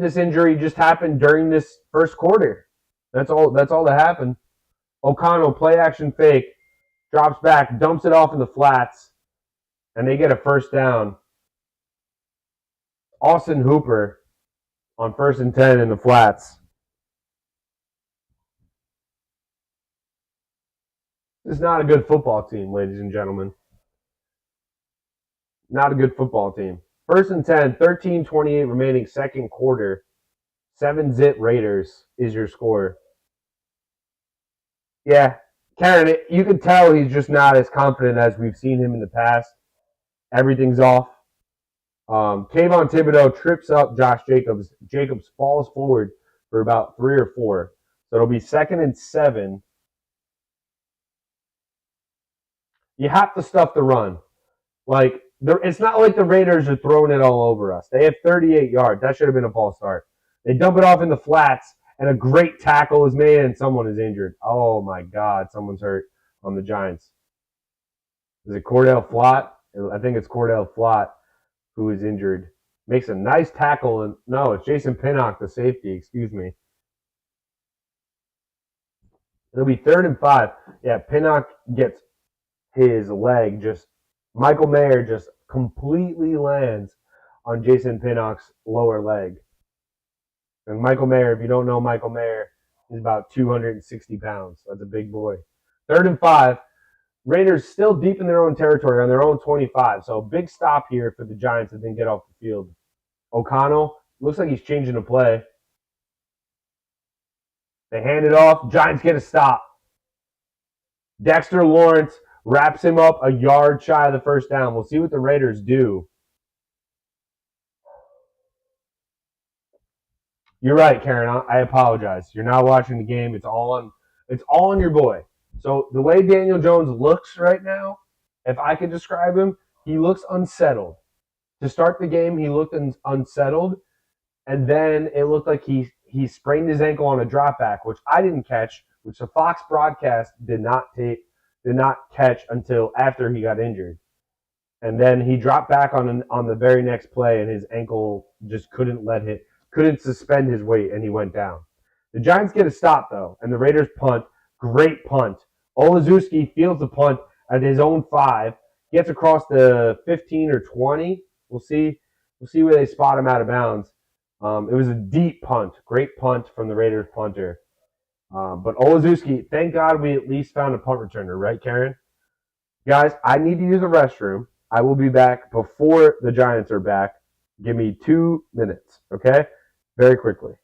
this injury just happened during this first quarter. That's all that happened. O'Connell, play action fake, drops back, dumps it off in the flats, and they get a first down. Austin Hooper on 1st and 10 in the flats. This is not a good football team, ladies and gentlemen. Not a good football team. 1st and 10, 13:28 remaining, second quarter. 7-zip Raiders is your score. Yeah, Karen, you can tell he's just not as confident as we've seen him in the past. Everything's off. Kayvon Thibodeau trips up Josh Jacobs. Jacobs falls forward for about 3 or 4. So it'll be 2nd and 7. You have to stuff the run. It's not like the Raiders are throwing it all over us. They have 38 yards. That should have been a false start. They dump it off in the flats, and a great tackle is made, and someone is injured. Oh, my God. Someone's hurt on the Giants. Is it Cordell Flott? I think it's Cordell Flott who is injured. Makes a nice tackle. And no, it's Jason Pinnock, the safety. Excuse me. It'll be 3rd and 5. Yeah, Pinnock gets his leg Michael Mayer just completely lands on Jason Pinnock's lower leg. And Michael Mayer, if you don't know Michael Mayer, is about 260 pounds. That's a big boy. 3rd and 5. Raiders still deep in their own territory on their own 25. So big stop here for the Giants that didn't get off the field. O'Connell, looks like he's changing the play. They hand it off. Giants get a stop. Dexter Lawrence wraps him up a yard shy of the first down. We'll see what the Raiders do. You're right, Karen. I apologize. You're not watching the game. It's all on your boy. So the way Daniel Jones looks right now, if I could describe him, he looks unsettled. To start the game, he looked unsettled, and then it looked like he sprained his ankle on a drop back, which I didn't catch, which the Fox broadcast did not catch until after he got injured. And then he dropped back on the very next play, and his ankle just couldn't suspend his weight, and he went down. The Giants get a stop, though, and the Raiders punt. Great punt. Olszewski fields the punt at his own 5. Gets across the 15 or 20. We'll see where they spot him out of bounds. It was a deep punt. Great punt from the Raiders punter. But Olszewski, thank God we at least found a punt returner, right, Karen? Guys, I need to use the restroom. I will be back before the Giants are back. Give me 2 minutes, okay? Very quickly.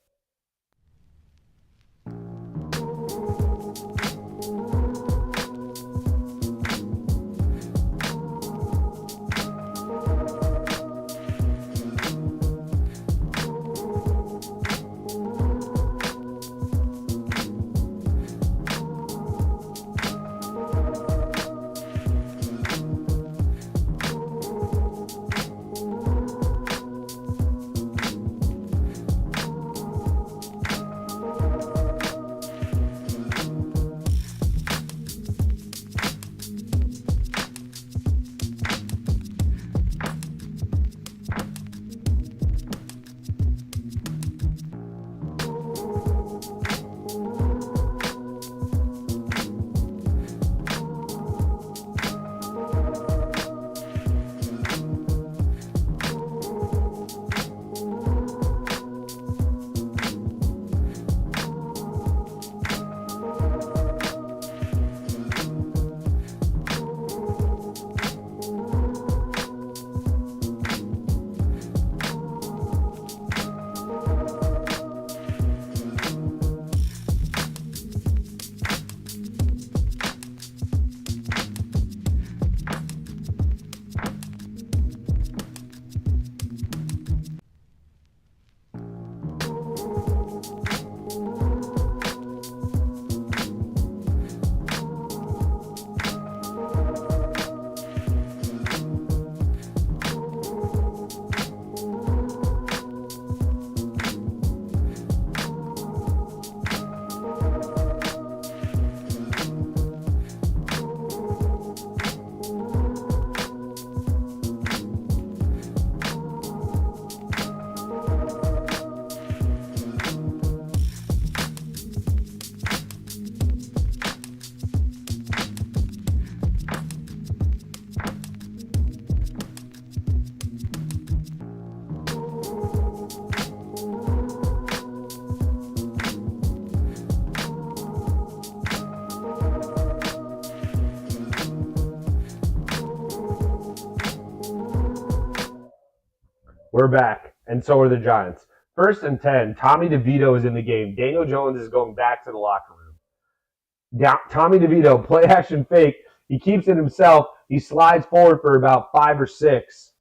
We're back, and so are the Giants. 1st and 10. Tommy DeVito is in the game. Daniel Jones is going back to the locker room. Tommy DeVito, play action fake. He keeps it himself. He slides forward for about 5 or 6.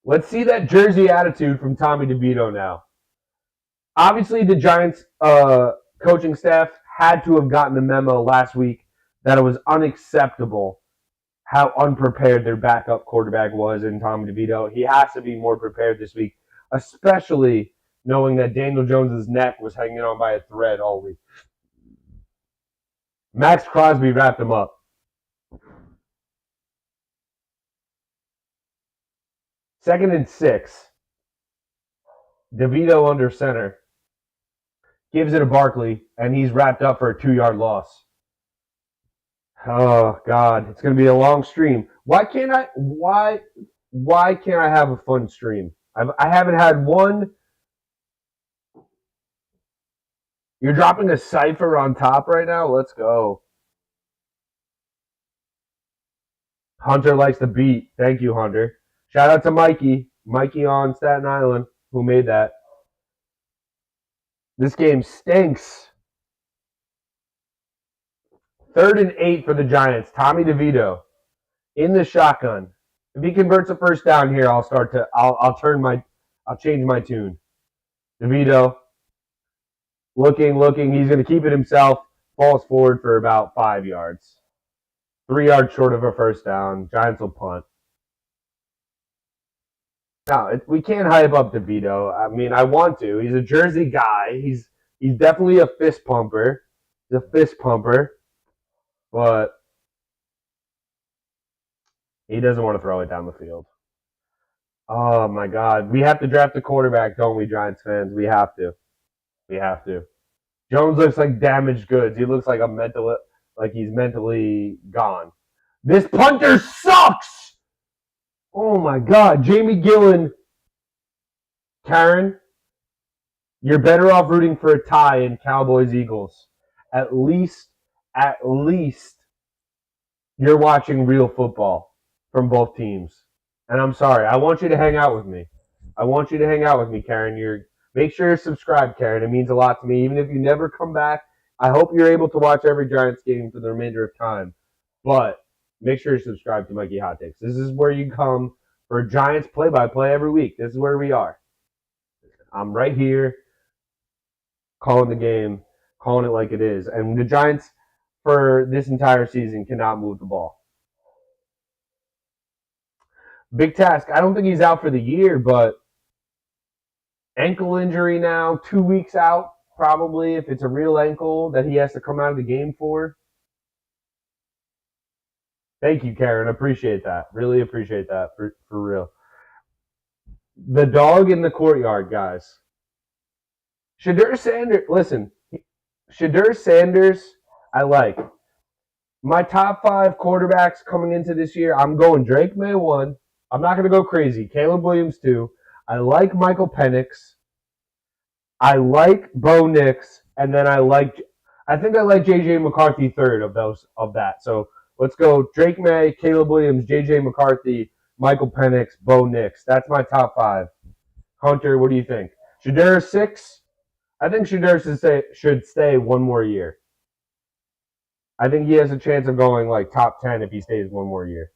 Let's see that jersey attitude from Tommy DeVito now. Obviously, the Giants coaching staff had to have gotten the memo last week that it was unacceptable how unprepared their backup quarterback was in Tommy DeVito. He has to be more prepared this week, especially knowing that Daniel Jones' neck was hanging on by a thread all week. Max Crosby wrapped him up. Second and 6. DeVito under center. Gives it to Barkley, and he's wrapped up for a 2-yard loss. Oh God, it's gonna be a long stream. Why can't I have a fun stream? I haven't had one. You're dropping a cipher on top right now? Let's go. Hunter likes the beat. Thank you, Hunter. Shout out to Mikey. Mikey on Staten Island, who made that. This game stinks. 3rd and 8 for the Giants. Tommy DeVito in the shotgun. If he converts a first down here, I'll change my tune. DeVito looking. He's going to keep it himself. Falls forward for about 5 yards. 3 yards short of a first down. Giants will punt. No, we can't hype up DeVito. I mean, I want to. He's a Jersey guy. He's definitely a fist pumper. He's a fist pumper. But he doesn't want to throw it down the field. Oh, my God. We have to draft a quarterback, don't we, Giants fans? We have to. Jones looks like damaged goods. He looks like he's mentally gone. This punter sucks! Oh, my God. Jamie Gillen. Karen, you're better off rooting for a tie in Cowboys-Eagles. At least you're watching real football from both teams. And I'm sorry. I want you to hang out with me. Karen. Make sure you're subscribed, Karen. It means a lot to me. Even if you never come back, I hope you're able to watch every Giants game for the remainder of time. But make sure you're subscribed to Mikey Hot Takes. This is where you come for Giants play-by-play every week. This is where we are. I'm right here calling the game, calling it like it is. And the Giants, for this entire season, cannot move the ball. Big task. I don't think he's out for the year, but ankle injury now, 2 weeks out, probably, if it's a real ankle that he has to come out of the game for. Thank you, Karen. Appreciate that. Really appreciate that, for real. The dog in the courtyard, guys. Shadur Sanders, I like. My top 5 quarterbacks coming into this year, I'm going Drake May 1. I'm not going to go crazy. Caleb Williams 2. I like Michael Penix. I like Bo Nix. And then I think I like J.J. McCarthy 3rd of that. So let's go Drake May, Caleb Williams, J.J. McCarthy, Michael Penix, Bo Nix. That's my top 5. Hunter, what do you think? Shadur 6? I think Shadur should stay one more year. I think he has a chance of going like top 10 if he stays one more year.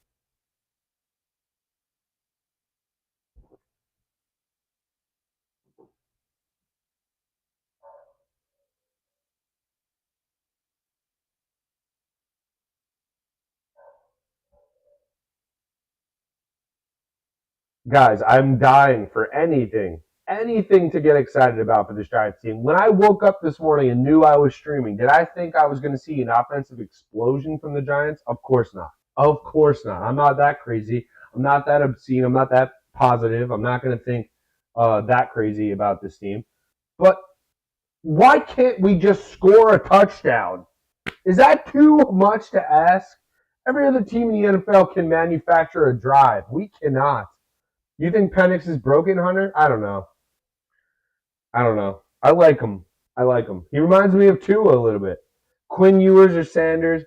Guys, I'm dying for anything to get excited about for this Giants team. When I woke up this morning and knew I was streaming, did I think I was going to see an offensive explosion from the Giants? Of course not. I'm not that crazy. I'm not that obscene. I'm not that positive. I'm not going to think that crazy about this team. But why can't we just score a touchdown? Is that too much to ask? Every other team in the NFL can manufacture a drive. We cannot. You think Penix is broken, Hunter? I don't know. I like him. He reminds me of Tua a little bit. Quinn Ewers or Sanders?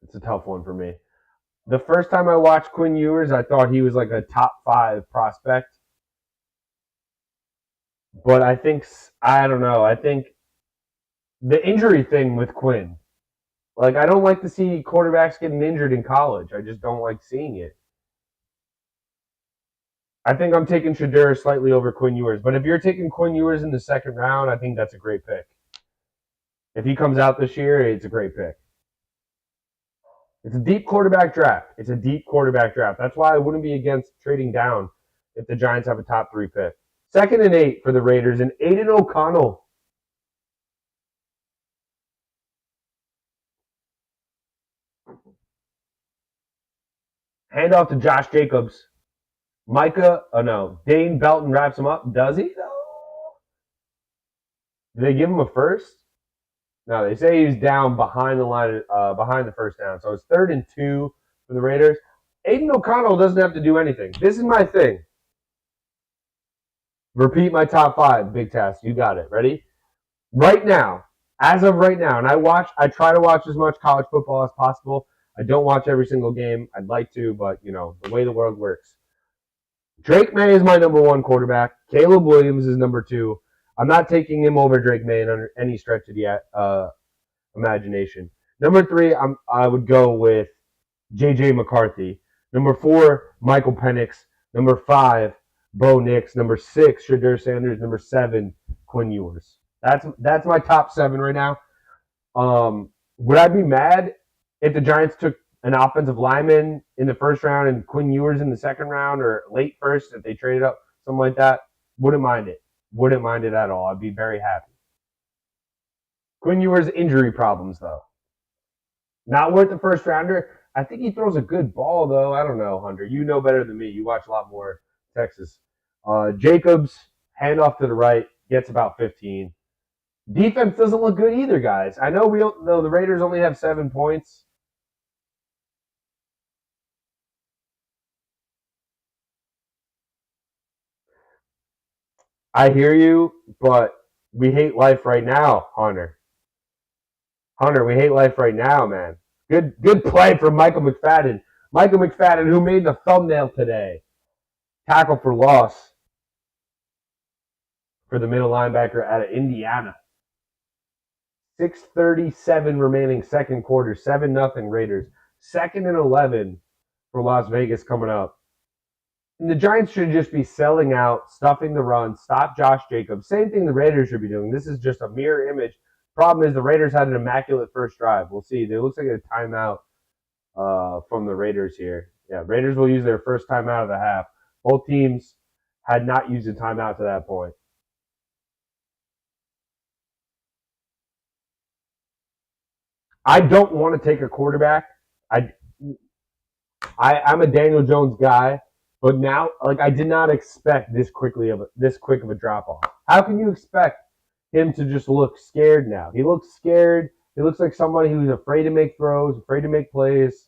It's a tough one for me. The first time I watched Quinn Ewers, I thought he was like a top 5 prospect. But I don't know. I think the injury thing with Quinn, like, I don't like to see quarterbacks getting injured in college. I just don't like seeing it. I think I'm taking Shedeur slightly over Quinn Ewers. But if you're taking Quinn Ewers in the second round, I think that's a great pick. If he comes out this year, it's a great pick. It's a deep quarterback draft. It's a deep quarterback draft. That's why I wouldn't be against trading down if the Giants have a top 3 pick. 2nd and 8 for the Raiders, and Aiden O'Connell. Hand off to Josh Jacobs. Dane Belton wraps him up. Does he, though? Did they give him a first? No, they say he's down behind the line, behind the first down. So it's 3rd and 2 for the Raiders. Aiden O'Connell doesn't have to do anything. This is my thing. Repeat my top 5, Big Task. You got it. Ready? Right now, as of right now, and I try to watch as much college football as possible. I don't watch every single game. I'd like to, but, the way the world works. Drake May is my number 1 quarterback. Caleb Williams is number 2. I'm not taking him over Drake May under any stretch of the imagination. Number 3, I would go with J.J. McCarthy. Number 4, Michael Penix. Number 5, Bo Nix. Number 6, Shedeur Sanders. Number 7, Quinn Ewers. That's my top 7 right now. Would I be mad if the Giants took an offensive lineman in the first round and Quinn Ewers in the second round, or late first if they traded up, something like that? Wouldn't mind it. Wouldn't mind it at all. I'd be very happy. Quinn Ewers' injury problems, though. Not worth the first rounder. I think he throws a good ball, though. I don't know, Hunter. You know better than me. You watch a lot more Texas. Jacobs, handoff to the right, gets about 15. Defense doesn't look good either, guys. I know the Raiders only have 7 points. I hear you, but we hate life right now, Hunter. Hunter, we hate life right now, man. Good play from Michael McFadden. Michael McFadden, who made the thumbnail today. Tackle for loss for the middle linebacker out of Indiana. 6:37 remaining second quarter. 7-0 Raiders. 2nd and 11 for Las Vegas coming up. And the Giants should just be selling out, stuffing the run, stop Josh Jacobs. Same thing the Raiders should be doing. This is just a mirror image. Problem is the Raiders had an immaculate first drive. We'll see. There looks like a timeout from the Raiders here. Yeah, Raiders will use their first timeout of the half. Both teams had not used a timeout to that point. I don't want to take a quarterback. I'm a Daniel Jones guy, but now, I did not expect this quick of a drop off. How can you expect him to just look scared now? He looks scared. He looks like somebody who's afraid to make throws, afraid to make plays.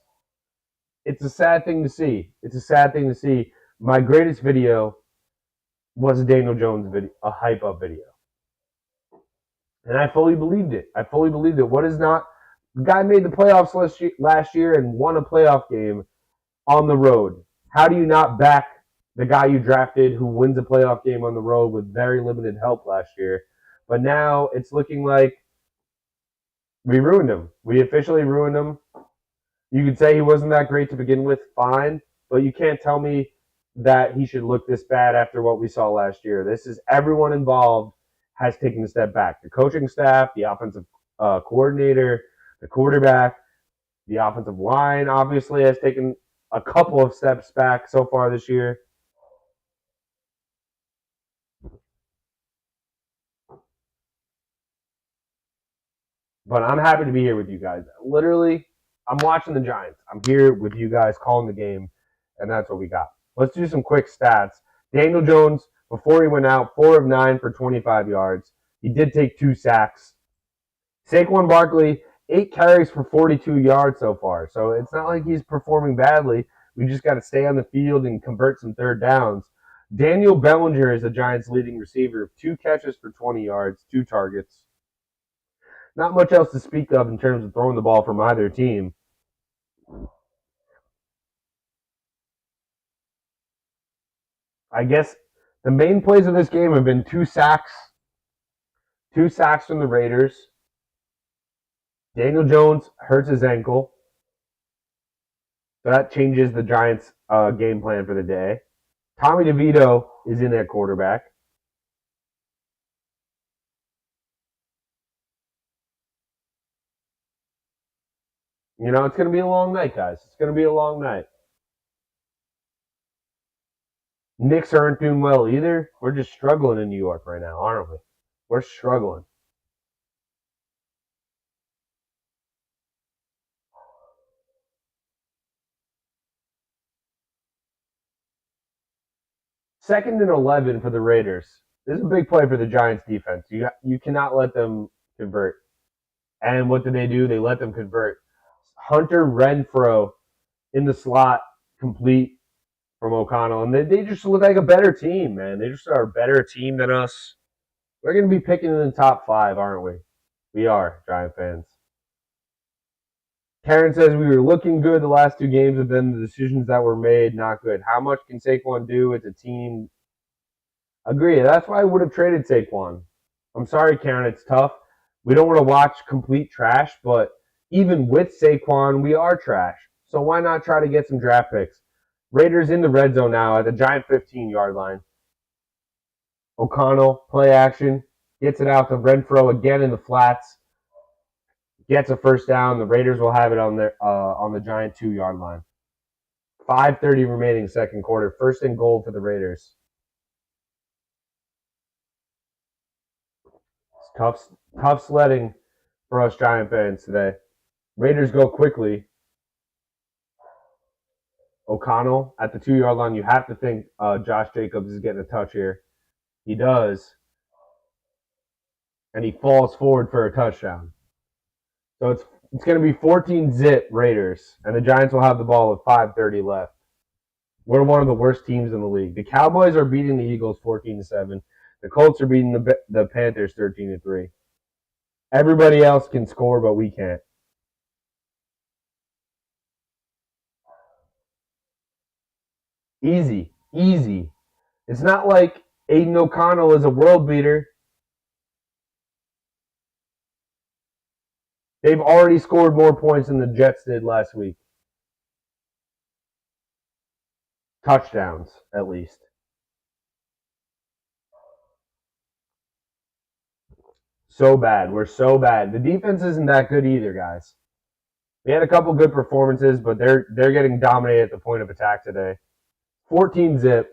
It's a sad thing to see. It's a sad thing to see. My greatest video was a Daniel Jones video, a hype up video. And I fully believed it. What is not? The guy made the playoffs last year and won a playoff game on the road. How do you not back the guy you drafted who wins a playoff game on the road with very limited help last year? But now it's looking like we ruined him. We officially ruined him. You could say he wasn't that great to begin with, fine, but you can't tell me that he should look this bad after what we saw last year. This is everyone involved has taken a step back. The coaching staff, the offensive coordinator, the quarterback, the offensive line obviously has taken a couple of steps back so far this year. But I'm happy to be here with you guys. Literally, I'm watching the Giants. I'm here with you guys calling the game, and that's what we got. Let's do some quick stats. Daniel Jones, before he went out, 4 of 9 for 25 yards. He did take 2 sacks. Saquon Barkley, 8 carries for 42 yards so far. So it's not like he's performing badly. We just got to stay on the field and convert some third downs. Daniel Bellinger is the Giants' leading receiver. 2 catches for 20 yards, 2 targets. Not much else to speak of in terms of throwing the ball from either team. I guess the main plays of this game have been 2 sacks. 2 sacks from the Raiders. Daniel Jones hurts his ankle. So that changes the Giants' game plan for the day. Tommy DeVito is in at quarterback. You know, it's going to be a long night, guys. It's going to be a long night. Knicks aren't doing well either. We're just struggling in New York right now, aren't we? We're struggling. Second and 11 for the Raiders. This is a big play for the Giants defense. You cannot let them convert. And what do? They let them convert. Hunter Renfrow in the slot, complete from O'Connell. And they just look like a better team, man. They just are a better team than us. We're going to be picking in the top 5, aren't we? We are, Giant fans. Karen says we were looking good the last 2 games, but then the decisions that were made, not good. How much can Saquon do? It's a team. Agree. That's why I would have traded Saquon. I'm sorry, Karen. It's tough. We don't want to watch complete trash, but even with Saquon, we are trash. So why not try to get some draft picks? Raiders in the red zone now at the Giant 15-yard line. O'Connell, play action, gets it out to Renfrow again in the flats. Gets a first down. The Raiders will have it on the Giant 2-yard line. 5:30 remaining second quarter. First and goal for the Raiders. It's tough sledding for us Giant fans today. Raiders go quickly. O'Connell at the 2-yard line. You have to think Josh Jacobs is getting a touch here. He does. And he falls forward for a touchdown. So it's going to be 14-zip Raiders, and the Giants will have the ball with 5:30 left. We're one of the worst teams in the league. The Cowboys are beating the Eagles 14-7. The Colts are beating the Panthers 13-3. Everybody else can score, but we can't. Easy. It's not like Aiden O'Connell is a world beater. They've already scored more points than the Jets did last week. Touchdowns, at least. So bad. We're so bad. The defense isn't that good either, guys. We had a couple good performances, but they're getting dominated at the point of attack today. 14-zip.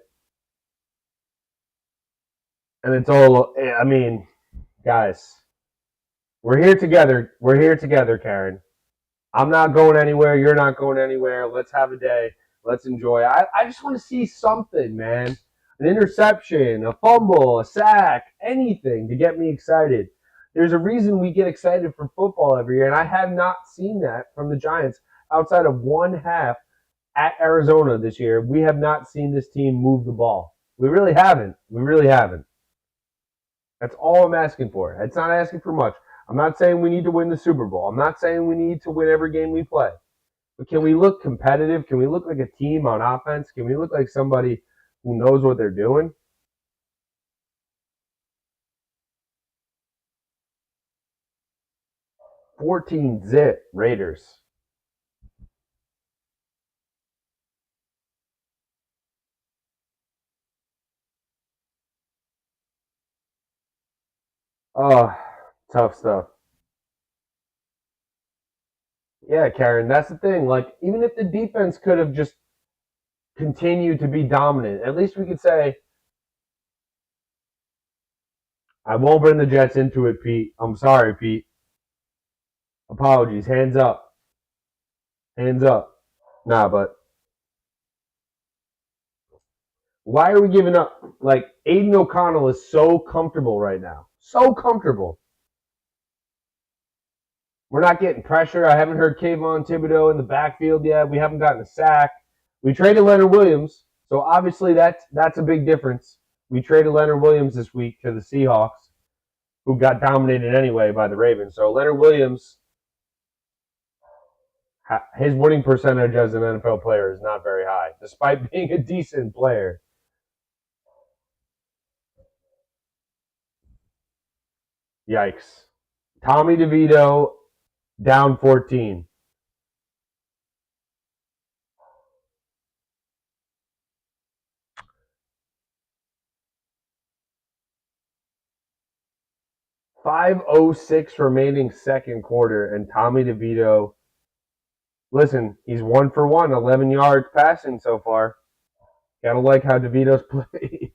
And it's all, I mean, guys, we're here together. We're here together, Karen. I'm not going anywhere. You're not going anywhere. Let's have a day. Let's enjoy. I just want to see something, man. An interception, a fumble, a sack, anything to get me excited. There's a reason we get excited for football every year, and I have not seen that from the Giants outside of one half at Arizona this year. We have not seen this team move the ball. We really haven't. That's all I'm asking for. It's not asking for much. I'm not saying we need to win the Super Bowl. I'm not saying we need to win every game we play. But can we look competitive? Can we look like a team on offense? Can we look like somebody who knows what they're doing? $14-zip Raiders. Oh, tough stuff. Yeah, Karen, that's the thing. Like, even if the defense could have just continued to be dominant, at least we could say, I won't bring the Jets into it, Pete. I'm sorry, Pete. Apologies. Hands up. Hands up. Nah, but why are we giving up? Like, Aiden O'Connell is so comfortable right now. So comfortable. We're not getting pressure. I haven't heard Kayvon Thibodeau in the backfield yet. We haven't gotten a sack. We traded Leonard Williams, so obviously that's a big difference. We traded Leonard Williams this week to the Seahawks, who got dominated anyway by the Ravens. So Leonard Williams, his winning percentage as an NFL player is not very high, despite being a decent player. Yikes. Tommy DeVito down 14. .506 remaining second quarter, and Tommy DeVito, listen, he's 1 for 1, 11 yards passing so far. Gotta like how DeVito's played.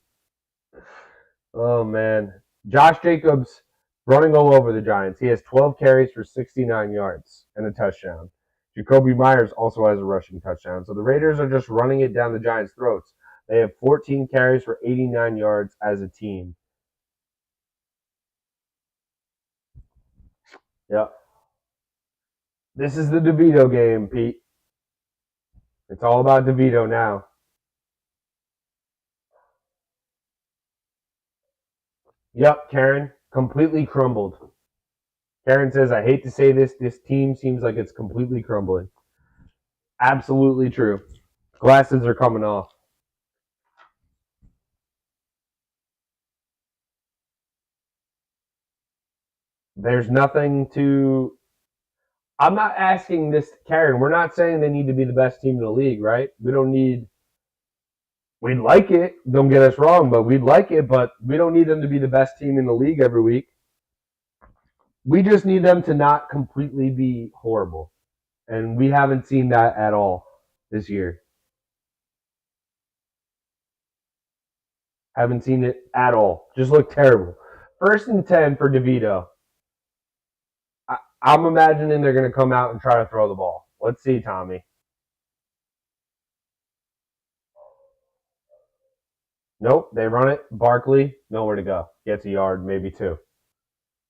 Oh, man. Josh Jacobs running all over the Giants. He has 12 carries for 69 yards and a touchdown. Jacoby Myers also has a rushing touchdown. So the Raiders are just running it down the Giants' throats. They have 14 carries for 89 yards as a team. Yep. This is the DeVito game, Pete. It's all about DeVito now. Yep, Karen, completely crumbled. Karen says, I hate to say this team seems like it's completely crumbling. Absolutely true. Glasses are coming off. There's nothing to... I'm not asking this, Karen, we're not saying they need to be the best team in the league, right? We don't need... We'd like it, don't get us wrong, but we'd like it, but we don't need them to be the best team in the league every week. We just need them to not completely be horrible. And we haven't seen that at all this year. Haven't seen it at all. Just look terrible. 1st and 10 for DeVito. I'm imagining they're going to come out and try to throw the ball. Let's see, Tommy. Nope, they run it. Barkley, nowhere to go. Gets a yard, maybe 2.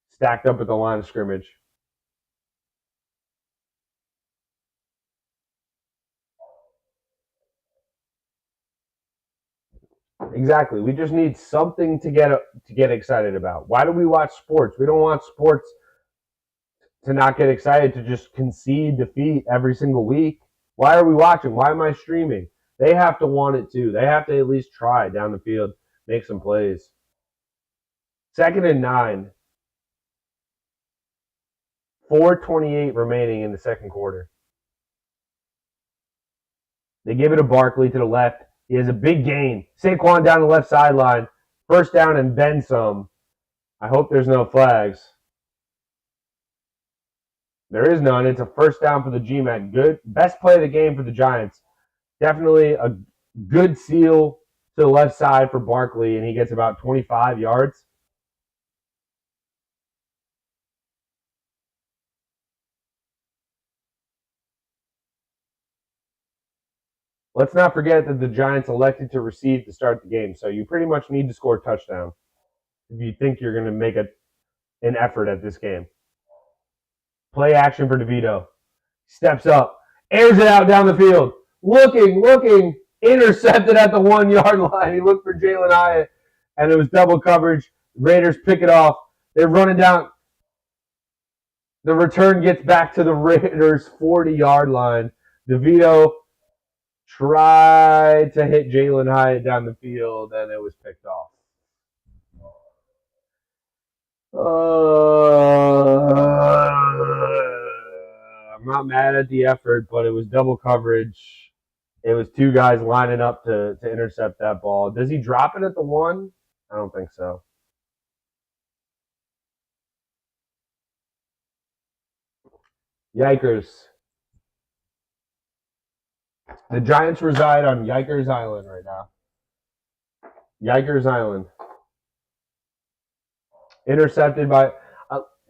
Stacked up at the line of scrimmage. Exactly. We just need something to get excited about. Why do we watch sports? We don't watch sports to not get excited, to just concede defeat every single week. Why are we watching? Why am I streaming? They have to want it too. They have to at least try down the field, make some plays. 2nd and 9. 4:28 remaining in the second quarter. They give it to Barkley to the left. He has a big gain. Saquon down the left sideline. 1st down and then some. I hope there's no flags. There is none. It's a 1st down for the G-Men. Good. Best play of the game for the Giants. Definitely a good seal to the left side for Barkley, and he gets about 25 yards. Let's not forget that the Giants elected to receive to start the game, so you pretty much need to score a touchdown if you think you're going to make an effort at this game. Play action for DeVito. Steps up, airs it out down the field. Looking, intercepted at the 1-yard line. He looked for Jalen Hyatt, and it was double coverage. Raiders pick it off. They're running down. The return gets back to the Raiders' 40-yard line. DeVito tried to hit Jalen Hyatt down the field, and it was picked off. I'm not mad at the effort, but it was double coverage. It was 2 guys lining up to intercept that ball. Does he drop it at the 1? I don't think so. Yikers. The Giants reside on Yikers Island right now. Yikers Island. Intercepted by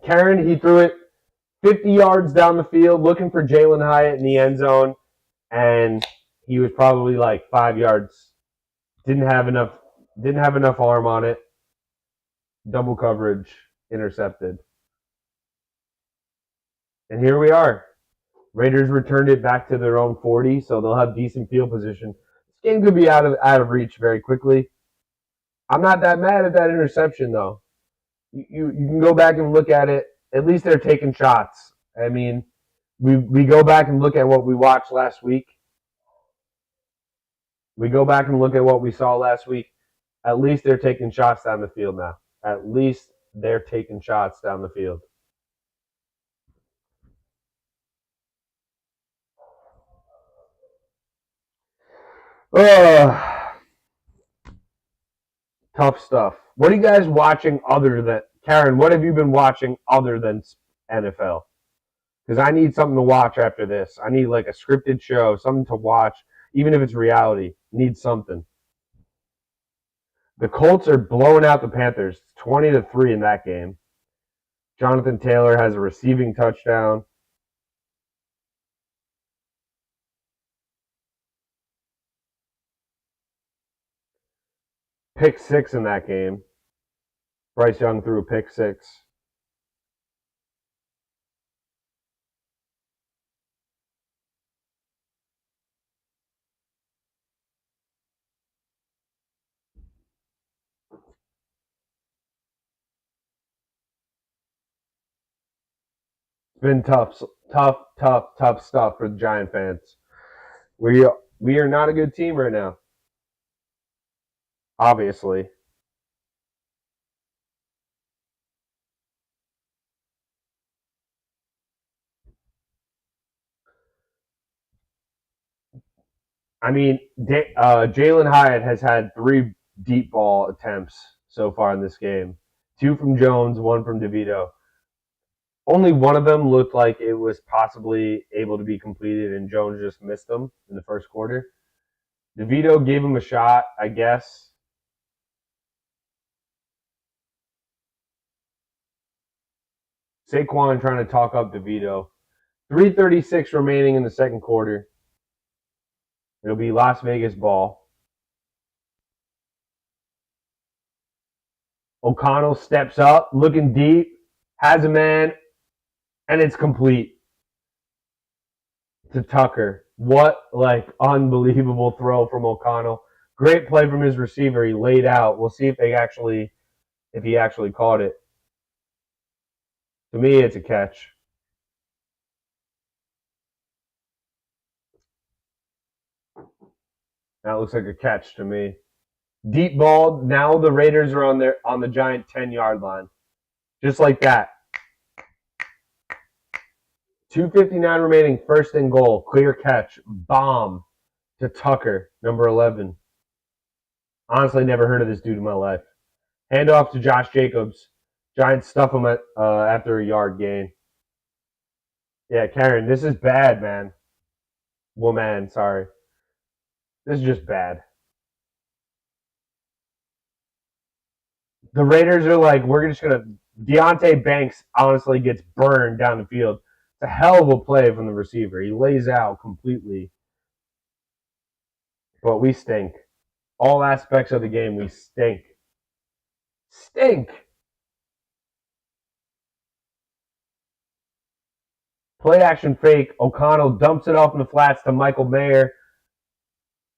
Karen. He threw it 50 yards down the field looking for Jalen Hyatt in the end zone, and he was probably like 5 yards. Didn't have enough arm on it. Double coverage, intercepted. And here we are. Raiders returned it back to their own 40, so they'll have decent field position. This game could be out of reach very quickly. I'm not that mad at that interception, though. You can go back and look at it. At least they're taking shots. I mean, we go back and look at what we watched last week. We go back and look at what we saw last week. At least they're taking shots down the field now. At least they're taking shots down the field. Tough stuff. What are you guys watching other than Karen? What have you been watching other than NFL? Because I need something to watch after this. I need like a scripted show, something to watch, even if it's reality. Need something. The Colts are blowing out the Panthers, 20-3 in that game. Jonathan Taylor has a receiving touchdown. Pick 6 in that game. Bryce Young threw a pick 6. It's been tough stuff for the Giant fans. We are not a good team right now. Obviously. I mean, Jalen Hyatt has had 3 deep ball attempts so far in this game. 2 from Jones, 1 from DeVito. Only one of them looked like it was possibly able to be completed, and Jones just missed them in the first quarter. DeVito gave him a shot, I guess. Saquon trying to talk up DeVito. 3:36 remaining in the second quarter. It'll be Las Vegas ball. O'Connell steps up, looking deep, has a man, and it's complete to Tucker. What unbelievable throw from O'Connell. Great play from his receiver. He laid out. We'll see if he actually caught it. To me, it's a catch. That looks like a catch to me. Deep ball. Now the Raiders are on the Giant 10-yard line. Just like that. 2:59 remaining, first and goal. Clear catch. Bomb to Tucker, number 11. Honestly, never heard of this dude in my life. Hand off to Josh Jacobs. Giants stuff him after a yard gain. Yeah, Karen, this is bad, man. Woman, sorry. This is just bad. The Raiders are like, we're just going to... Deontay Banks honestly gets burned down the field. It's a hell of a play from the receiver. He lays out completely. But we stink. All aspects of the game, we stink. Stink! Play action fake. O'Connell dumps it off in the flats to Michael Mayer,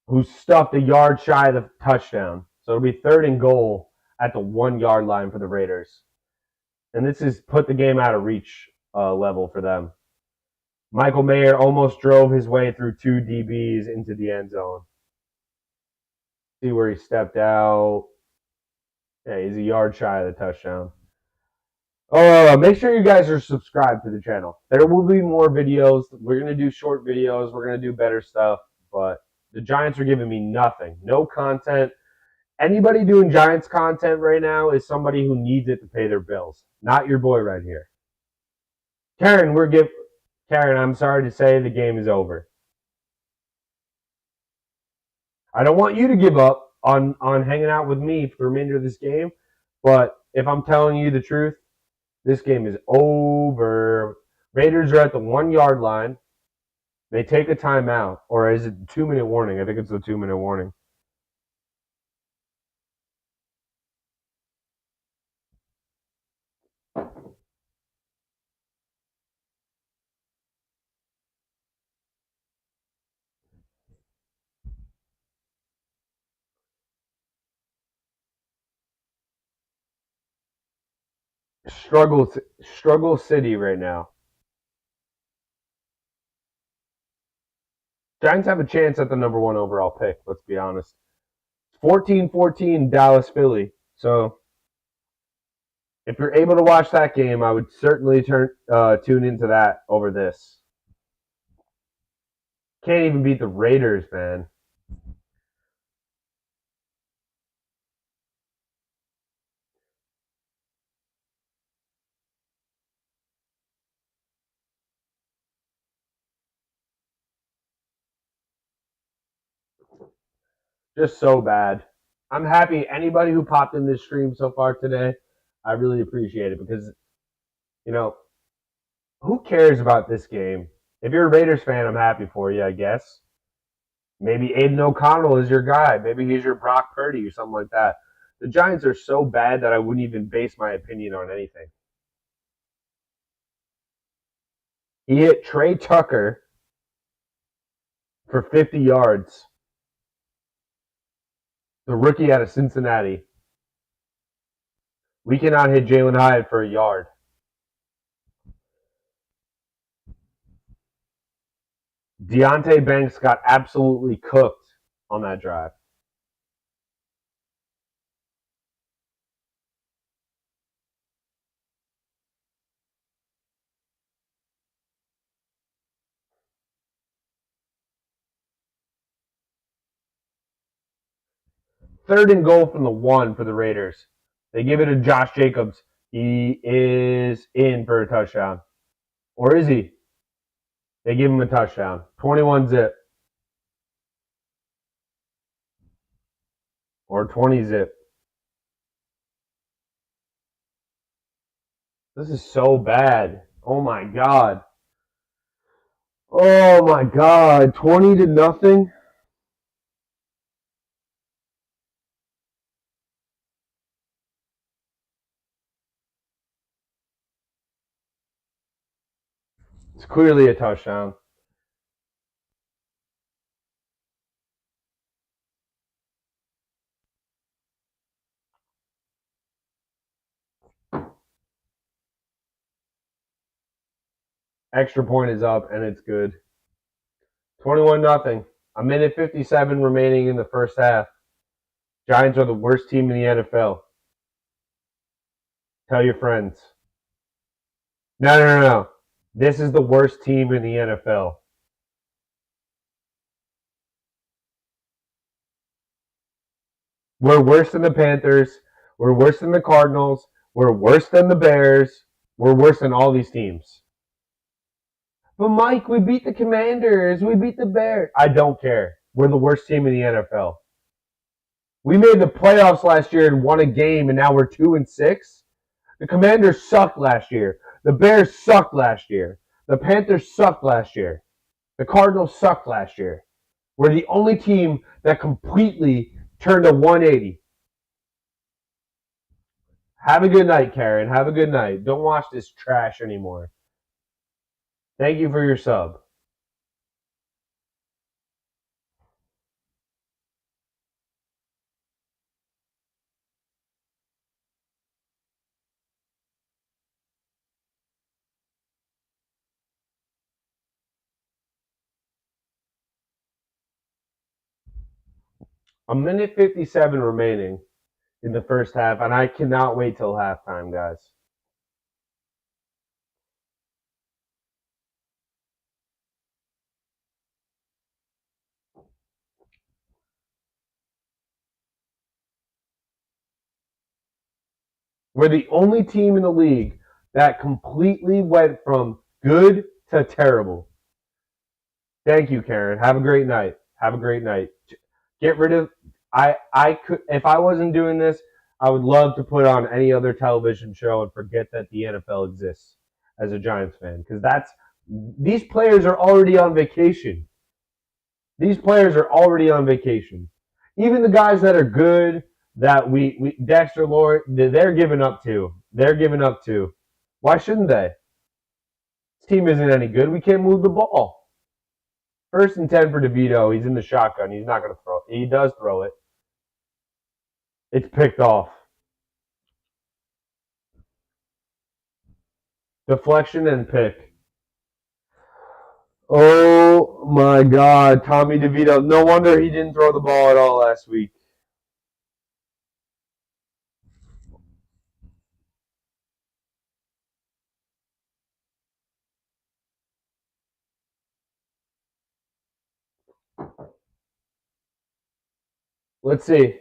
who stuffed a yard shy of the touchdown. So it'll be third and goal at the 1-yard line for the Raiders. And this has put the game out of reach level for them. Michael Mayer almost drove his way through 2 DBs into the end zone. See where he stepped out. Yeah, he's a yard shy of the touchdown. Make sure you guys are subscribed to the channel. There will be more videos. We're going to do short videos. We're going to do better stuff. But the Giants are giving me nothing. No content. Anybody doing Giants content right now is somebody who needs it to pay their bills. Not your boy right here. Karen, I'm sorry to say the game is over. I don't want you to give up on hanging out with me for the remainder of this game. But if I'm telling you the truth, this game is over. Raiders are at the 1-yard line. They take a timeout. Or is it 2-minute warning? I think it's the 2-minute warning. Struggle City right now. Giants have a chance at the number 1 overall pick, let's be honest. 14-14 Dallas Philly. So If you're able to watch that game, I would certainly tune into that over this. Can't even beat the Raiders, man. Just so bad. I'm happy. Anybody who popped in this stream so far today, I really appreciate it because, you know, who cares about this game? If you're a Raiders fan, I'm happy for you, I guess. Maybe Aiden O'Connell is your guy. Maybe he's your Brock Purdy or something like that. The Giants are so bad that I wouldn't even base my opinion on anything. He hit Trey Tucker for 50 yards. The rookie out of Cincinnati. We cannot hit Jalen Hyatt for a yard. Deontay Banks got absolutely cooked on that drive. Third and goal from the 1 for the Raiders. They give it to Josh Jacobs. He is in for a touchdown. Or is he? They give him a touchdown. 21 zip. Or 20 zip. This is so bad. Oh my god. Oh my god. 20-0. It's clearly a touchdown. Extra point is up, and it's good. 21-0. A minute 57 remaining in the first half. Giants are the worst team in the NFL. Tell your friends. No. This is the worst team in the NFL. We're worse than the Panthers. We're worse than the Cardinals. We're worse than the Bears. We're worse than all these teams. But Mike, we beat the Commanders. We beat the Bears. I don't care. We're the worst team in the NFL. We made the playoffs last year and won a game, and now we're 2-6. The Commanders sucked last year. The Bears sucked last year. The Panthers sucked last year. The Cardinals sucked last year. We're the only team that completely turned a 180. Have a good night, Karen. Have a good night. Don't watch this trash anymore. Thank you for your sub. A minute 57 remaining in the first half, and I cannot wait till halftime, guys. We're the only team in the league that completely went from good to terrible. Thank you, Karen. Have a great night. Have a great night. Get rid of I could if I wasn't doing this, I would love to put on any other television show and forget that the NFL exists as a Giants fan because these players are already on vacation. These players are already on vacation. Even the guys that are good that we Dexter Lord, they're giving up to. They're giving up to. Why shouldn't they? This team isn't any good. We can't move the ball. 1st and 10 for DeVito. He's in the shotgun. He's not going to throw it. He does throw it. It's picked off. Deflection and pick. Oh my God, Tommy DeVito. No wonder he didn't throw the ball at all last week. Let's see.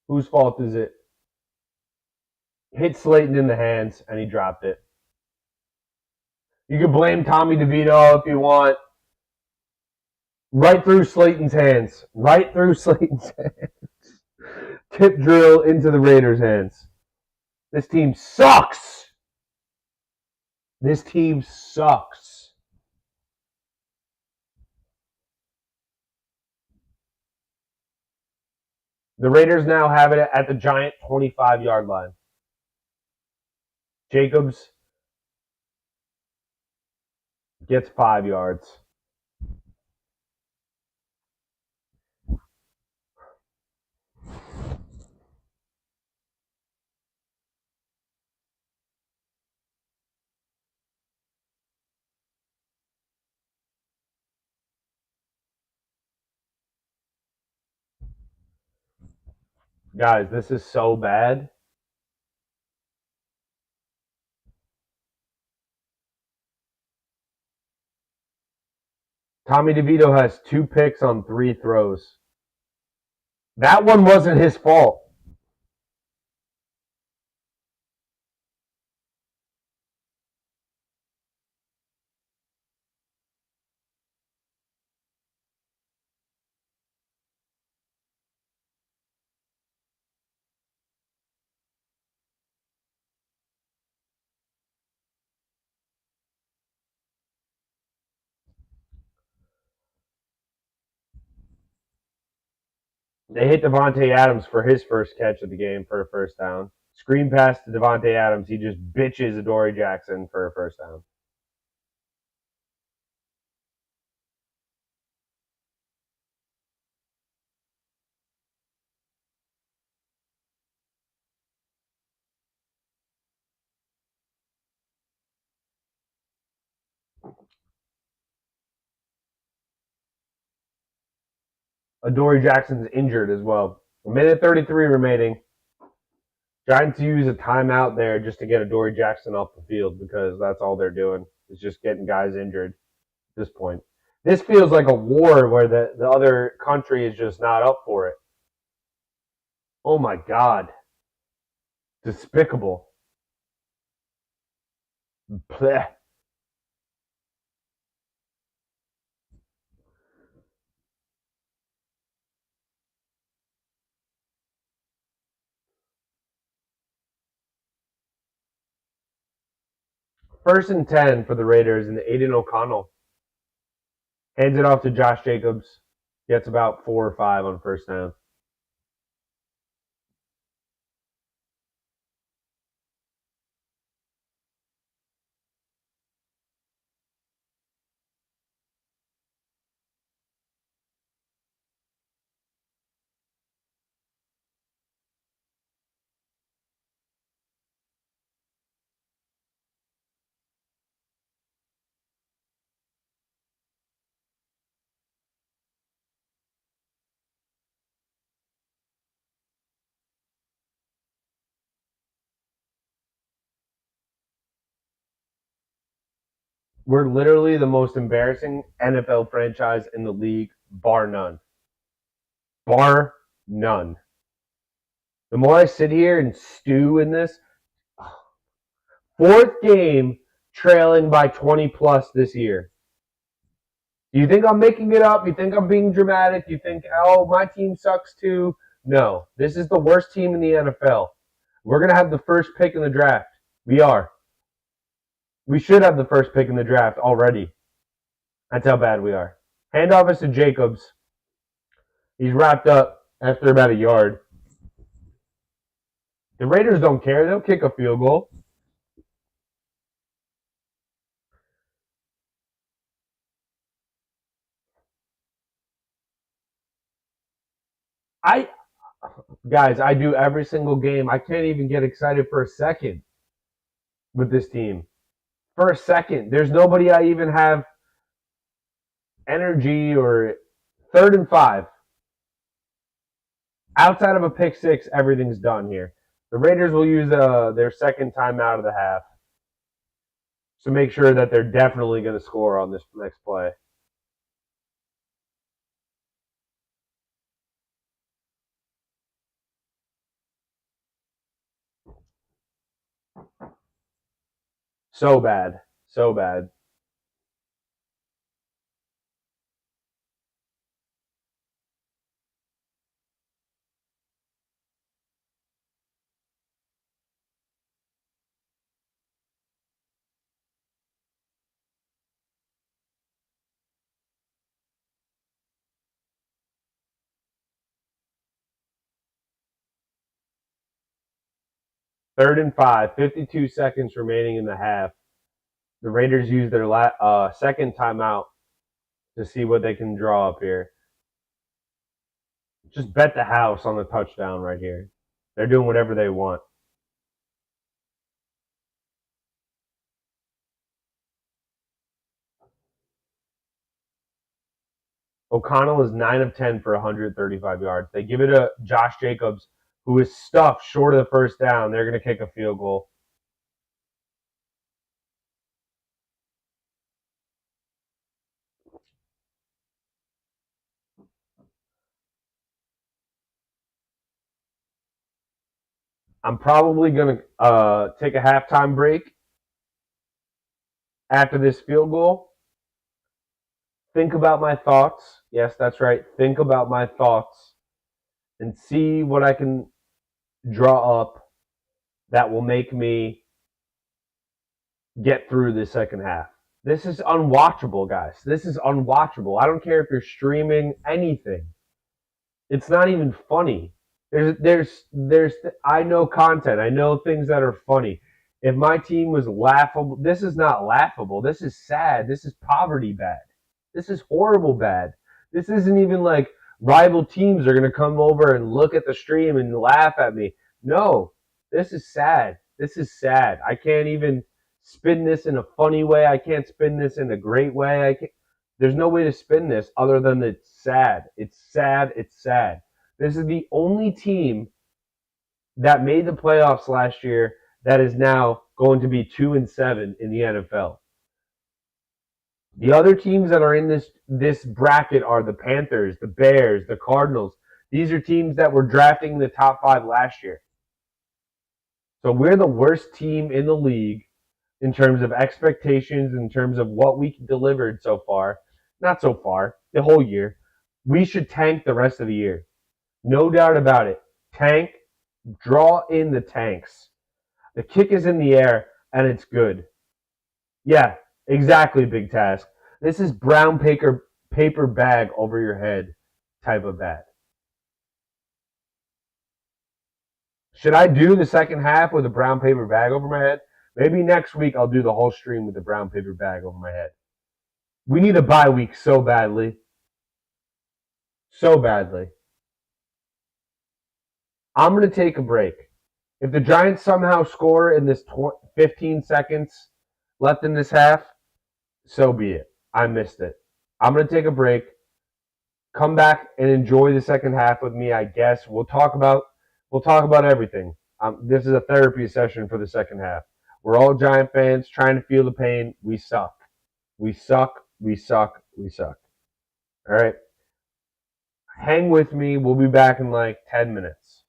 Whose fault is it? Hit Slayton in the hands, and he dropped it. You can blame Tommy DeVito if you want. Right through Slayton's hands. Right through Slayton's hands. Tip drill into the Raiders' hands. This team sucks. This team sucks. The Raiders now have it at the Giant 25-yard line. Jacobs gets 5 yards. Guys, this is so bad. Tommy DeVito has 2 picks on 3 throws. That one wasn't his fault. They hit Devontae Adams for his first catch of the game for a first down. Screen pass to Devontae Adams. He just bitches Adoree Jackson for a first down. Adoree Jackson's injured as well. 1:33 remaining. Giants use a timeout there just to get Adoree Jackson off the field because that's all they're doing is just getting guys injured at this point. This feels like a war where the other country is just not up for it. Oh my God. Despicable. Blech. First and 10 for the Raiders and Aiden O'Connell. Hands it off to Josh Jacobs. Gets about 4 or 5 on first down. We're literally the most embarrassing NFL franchise in the league, bar none. Bar none. The more I sit here and stew in this, 4th game trailing by 20 plus this year. Do you think I'm making it up? You think I'm being dramatic? You think, oh, my team sucks too? No, this is the worst team in the NFL. We're going to have the first pick in the draft. We are. We should have the first pick in the draft already. That's how bad we are. Handoff is to Jacobs. He's wrapped up after about a yard. The Raiders don't care. They'll kick a field goal. Guys, I do every single game. I can't even get excited for a second with this team. For a second. There's nobody I even have energy or 3rd and 5. Outside of a pick 6, everything's done here. The Raiders will use their second timeout of the half to make sure that they're definitely going to score on this next play. So bad. So bad. Third and 5, 52 seconds remaining in the half. The Raiders use their second timeout to see what they can draw up here. Just bet the house on the touchdown right here. They're doing whatever they want. O'Connell is 9 of 10 for 135 yards. They give it to Josh Jacobs, who is stuffed short of the first down. They're going to kick a field goal. I'm probably going to take a halftime break after this field goal. Think about my thoughts. Yes, that's right. Think about my thoughts and see what I can draw up that will make me get through the second half. This is unwatchable, guys. This is unwatchable. I don't care if you're streaming anything. It's not even funny. There's I know content. I know things that are funny. If my team was laughable, this is not laughable. This is sad. This is poverty bad. This is horrible bad. This isn't even like rival teams are going to come over and look at the stream and laugh at me. No, this is sad. This is sad. I can't even spin this in a funny way. I can't spin this in a great way. There's no way to spin this other than it's sad. It's sad. It's sad. This is the only team that made the playoffs last year that is now going to be 2-7 in the NFL. The other teams that are in this bracket are the Panthers, the Bears, the Cardinals. These are teams that were drafting in the top 5 last year. So we're the worst team in the league in terms of expectations, in terms of what we delivered so far. Not so far, the whole year. We should tank the rest of the year. No doubt about it. Tank, draw in the tanks. The kick is in the air, and it's good. Yeah, exactly, Big Task. This is brown paper bag over your head type of bad. Should I do the second half with a brown paper bag over my head? Maybe next week I'll do the whole stream with the brown paper bag over my head. We need a bye week so badly. So badly. I'm going to take a break. If the Giants somehow score in this 15 seconds left in this half, so be it. I missed it. I'm going to take a break. Come back and enjoy the second half with me, I guess. We'll talk about everything. This is a therapy session for the second half. We're all Giant fans trying to feel the pain. We suck. We suck. We suck. We suck. All right. Hang with me. We'll be back in like 10 minutes.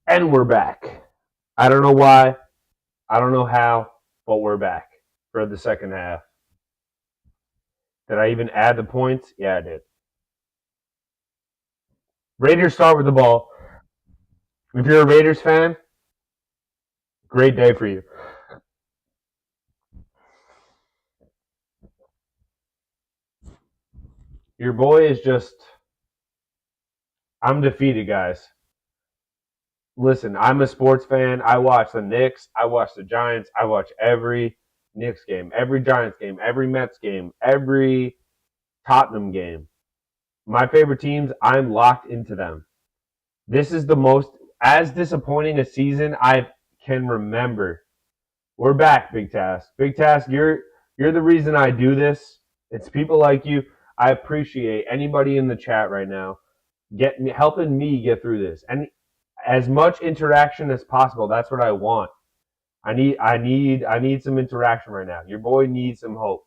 And we're back. I don't know why. I don't know how, but we're back for the second half. Did I even add the points? Yeah, I did. Raiders start with the ball. If you're a Raiders fan, great day for you. Your boy is just. I'm defeated, guys. Listen, I'm a sports fan. I watch the Knicks. I watch the Giants. I watch every Knicks game, every Giants game, every Mets game, every Tottenham game. My favorite teams, I'm locked into them. This is the most as disappointing a season I can remember. We're back, Big Task. Big Task, you're the reason I do this. It's people like you. I appreciate anybody in the chat right now helping me get through this. And as much interaction as possible. That's what I want. I need some interaction right now. Your boy needs some hope.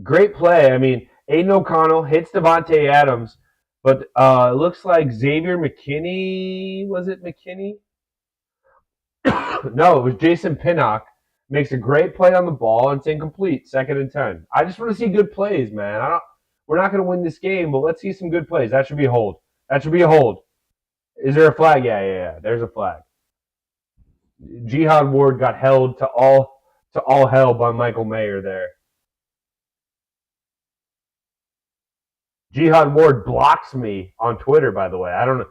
Great play. I mean, Aiden O'Connell hits Devontae Adams, but it looks like Xavier McKinney. Was it McKinney? No, it was Jason Pinnock. Makes a great play on the ball and it's incomplete. 2nd and 10. I just want to see good plays, man. We're not going to win this game, but let's see some good plays. That should be a hold. That should be a hold. Is there a flag? Yeah. There's a flag. Jihad Ward got held to all hell by Michael Mayer there. Jihad Ward blocks me on Twitter, by the way. I don't know.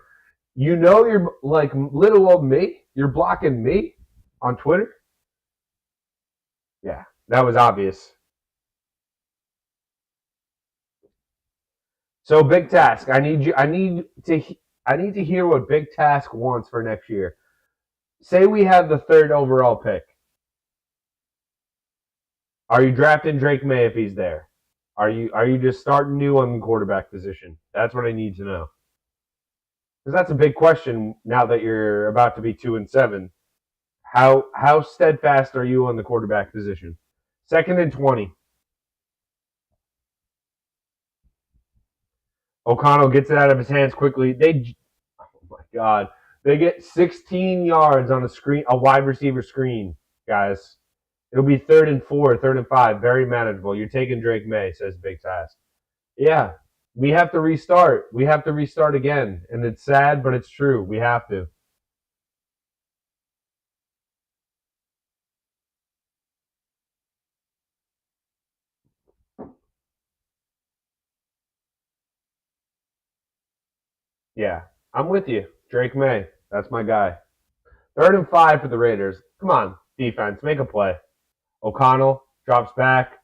You know you're like little old me? You're blocking me on Twitter? Yeah, that was obvious. So Big Task, I need to hear what Big Task wants for next year. Say we have the 3rd overall pick. Are you drafting Drake May if he's there? Are you just starting new on the quarterback position? That's what I need to know. Because that's a big question now that you're about to be 2-7. How steadfast are you on the quarterback position? 2nd and 20. O'Connell gets it out of his hands quickly. Oh my God, they get 16 yards on a wide receiver screen, guys. It'll be 3rd and 4, 3rd and 5, very manageable. You're taking Drake May, says Big Task. Yeah, we have to restart. We have to restart again, and it's sad, but it's true. We have to. Yeah, I'm with you. Drake May, that's my guy. 3rd and 5 for the Raiders. Come on, defense, make a play. O'Connell drops back,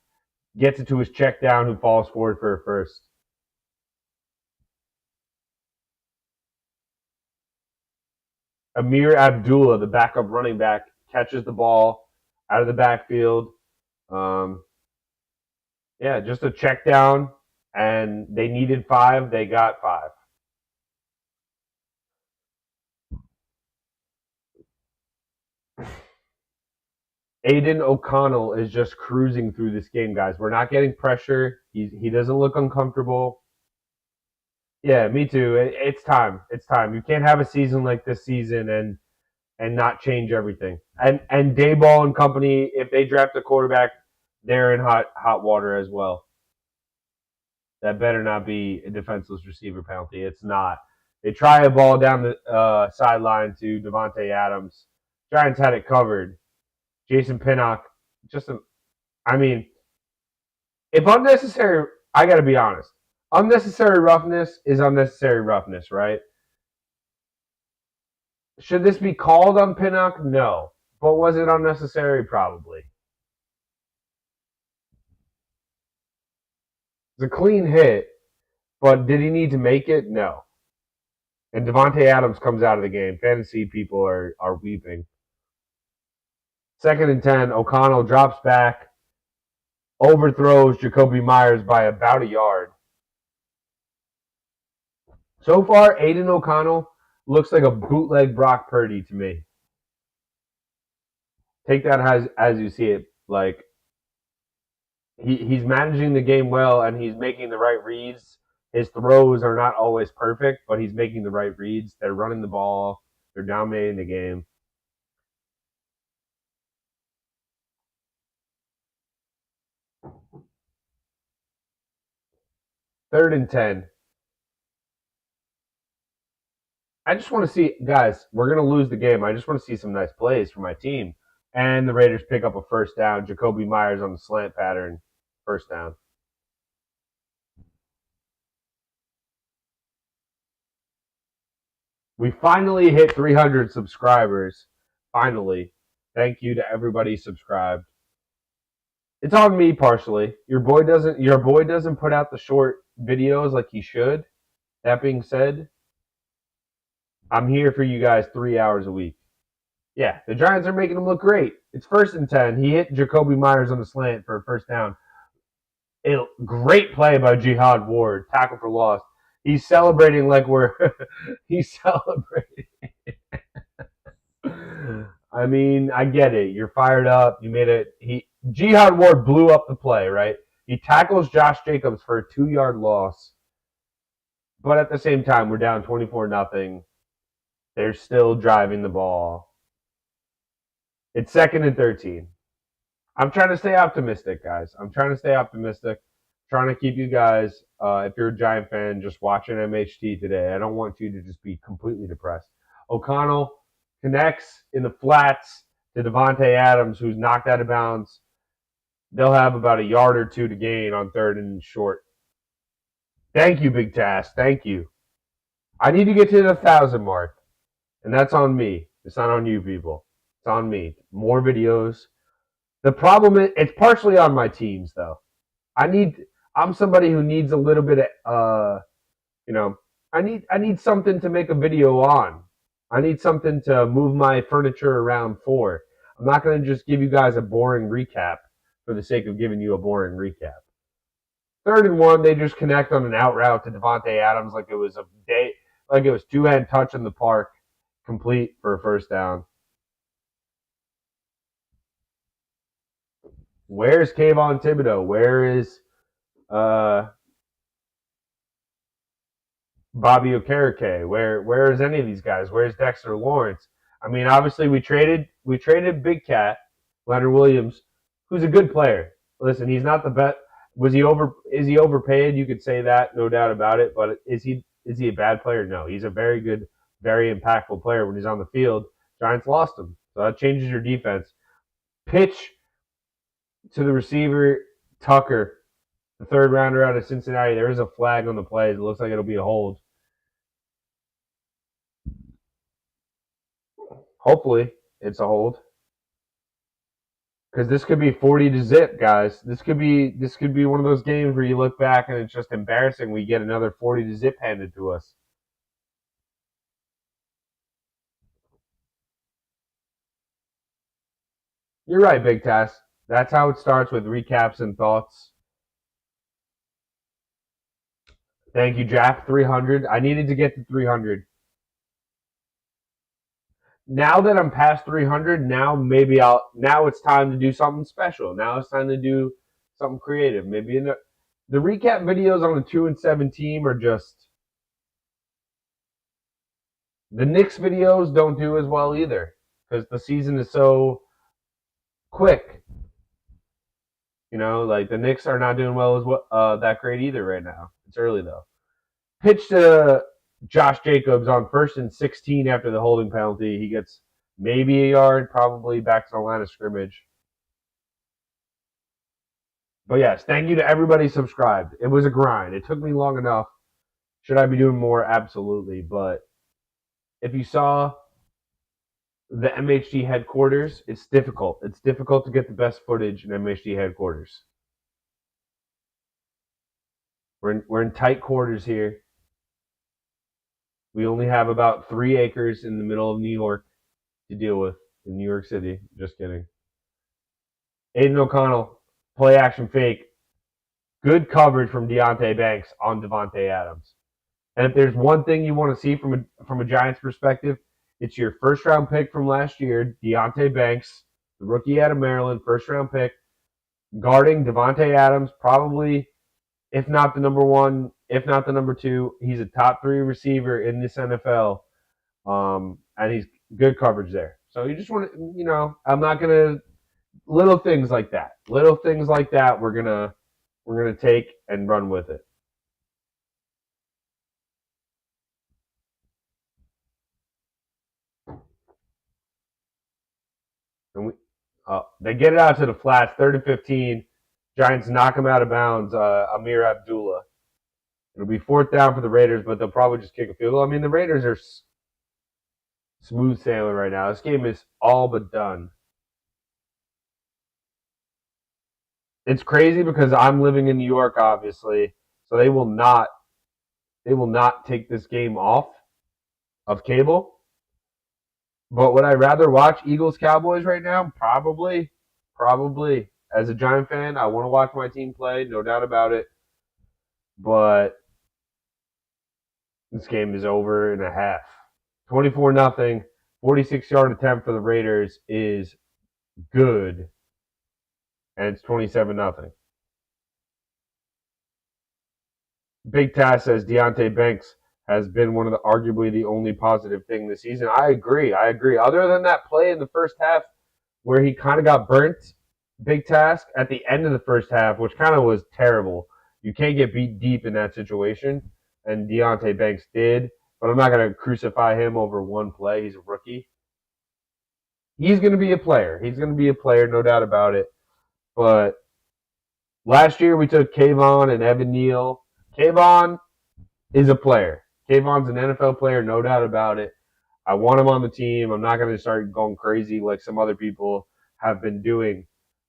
gets it to his check down, who falls forward for a first. Amir Abdullah, the backup running back, catches the ball out of the backfield. Just a check down, and they needed 5. They got 5. Aiden O'Connell is just cruising through this game, guys. We're not getting pressure. He doesn't look uncomfortable. Yeah, me too. It's time. It's time. You can't have a season like this season and not change everything. And Dayball and company, if they draft a quarterback, they're in hot water as well. That better not be a defenseless receiver penalty. It's not. They try a ball down the sideline to Devontae Adams. Giants had it covered. Jason Pinnock, if unnecessary, I got to be honest. Unnecessary roughness is unnecessary roughness, right? Should this be called on Pinnock? No. But was it unnecessary? Probably. It's a clean hit, but did he need to make it? No. And Devontae Adams comes out of the game. Fantasy people are weeping. 2nd and 10, O'Connell drops back, overthrows Jacoby Myers by about a yard. So far, Aiden O'Connell looks like a bootleg Brock Purdy to me. Take that as you see it. Like he's managing the game well and he's making the right reads His throws are not always perfect, but he's making the right reads. They're running the ball. They're dominating the game. Third and 10. I just want to see, guys, we're going to lose the game. I just want to see some nice plays for my team. And the Raiders pick up a first down. Jacoby Myers on the slant pattern. First down. We finally hit 300 subscribers. Finally. Thank you to everybody subscribed. It's on me partially. Your boy doesn't put out the short videos like he should. That being said, I'm here for you guys 3 hours a week. Yeah, the Giants are making him look great. It's first and 10. He hit Jacoby Myers on the slant for a first down. A great play by Jihad Ward. Tackle for loss. He's celebrating like he's celebrating. I mean, I get it. You're fired up. You made it. Jihad Ward blew up the play, right? He tackles Josh Jacobs for a 2-yard loss. But at the same time, we're down 24-0. They're still driving the ball. It's 2nd and 13. I'm trying to stay optimistic, guys. I'm trying to stay optimistic. Trying to keep you guys, if you're a Giant fan, just watching MHT today. I don't want you to just be completely depressed. O'Connell connects in the flats to Davante Adams, who's knocked out of bounds. They'll have about a yard or two to gain on 3rd and short. Thank you, Big Task. Thank you. I need to get to the 1,000 mark, and that's on me. It's not on you people. It's on me. More videos. The problem is, it's partially on my teams, though. I'm somebody who needs a little bit of, I need something to make a video on. I need something to move my furniture around for. I'm not going to just give you guys a boring recap for the sake of giving you a boring recap. 3rd and 1, they just connect on an out route to Davante Adams like it was two-hand touch in the park, complete for a first down. Where's Kayvon Thibodeau? Where is Bobby Okereke? Where is any of these guys? Where's Dexter Lawrence? I mean, obviously we traded Big Cat, Leonard Williams, who's a good player. Listen, he's not the best. Is he overpaid? You could say that, no doubt about it. But is he a bad player? No, he's a very good, very impactful player when he's on the field. Giants lost him, so that changes your defense. Pitch to the receiver, Tucker, the 3rd rounder out of Cincinnati. There is a flag on the play. It looks like it'll be a hold. Hopefully, it's a hold. Because this could be 40-0, guys. This could be one of those games where you look back and it's just embarrassing. We get another 40-0 handed to us. You're right, Big Task. That's how it starts, with recaps and thoughts. Thank you, Jack. 300. I needed to get to 300. Now that I'm past 300, now it's time to do something special. Now it's time to do something creative. Maybe the recap videos on the 2-7 team are just, the Knicks videos don't do as well either because the season is so quick. Like the Knicks are not doing well as that great either right now. It's early though. Pitch to Josh Jacobs on 1st and 16 after the holding penalty. He gets maybe a yard, probably back to the line of scrimmage. But yes, thank you to everybody subscribed. It was a grind. It took me long enough. Should I be doing more? Absolutely. But if you saw the MHT headquarters, it's difficult. It's difficult to get the best footage in MHT headquarters. We're in tight quarters here. We only have about 3 acres in the middle of New York to deal with in New York City. Just kidding. Aiden O'Connell, play action fake. Good coverage from Deonte Banks on Davante Adams. And if there's one thing you want to see from a Giants perspective, it's your 1st-round pick from last year, Deonte Banks, the rookie out of Maryland, 1st-round pick, guarding Davante Adams, probably, if not the number 1 if not the number 2. He's a top 3 receiver in this NFL, and he's good coverage there. So you just want to, I'm not gonna little things like that. Little things like that. We're gonna take and run with it. And they get it out to the flats, 3rd and 15. Giants knock him out of bounds. Amir Abdullah. It'll be 4th down for the Raiders, but they'll probably just kick a field goal. I mean, the Raiders are smooth sailing right now. This game is all but done. It's crazy because I'm living in New York, obviously, so they will not take this game off of cable. But would I rather watch Eagles Cowboys right now? Probably. As a Giant fan, I want to watch my team play, no doubt about it. But this game is over in a half. 24-0, 46-yard attempt for the Raiders is good, and it's 27-0. Big Tass says Deonte Banks has been one of arguably the only positive thing this season. I agree. Other than that play in the first half where he kind of got burnt, Big Task, at the end of the first half, which kind of was terrible. You can't get beat deep in that situation, and Deonte Banks did, but I'm not going to crucify him over one play. He's a rookie. He's going to be a player. No doubt about it. But last year we took Kayvon and Evan Neal. Kayvon is a player. Kayvon's an NFL player, no doubt about it. I want him on the team. I'm not going to start going crazy like some other people have been doing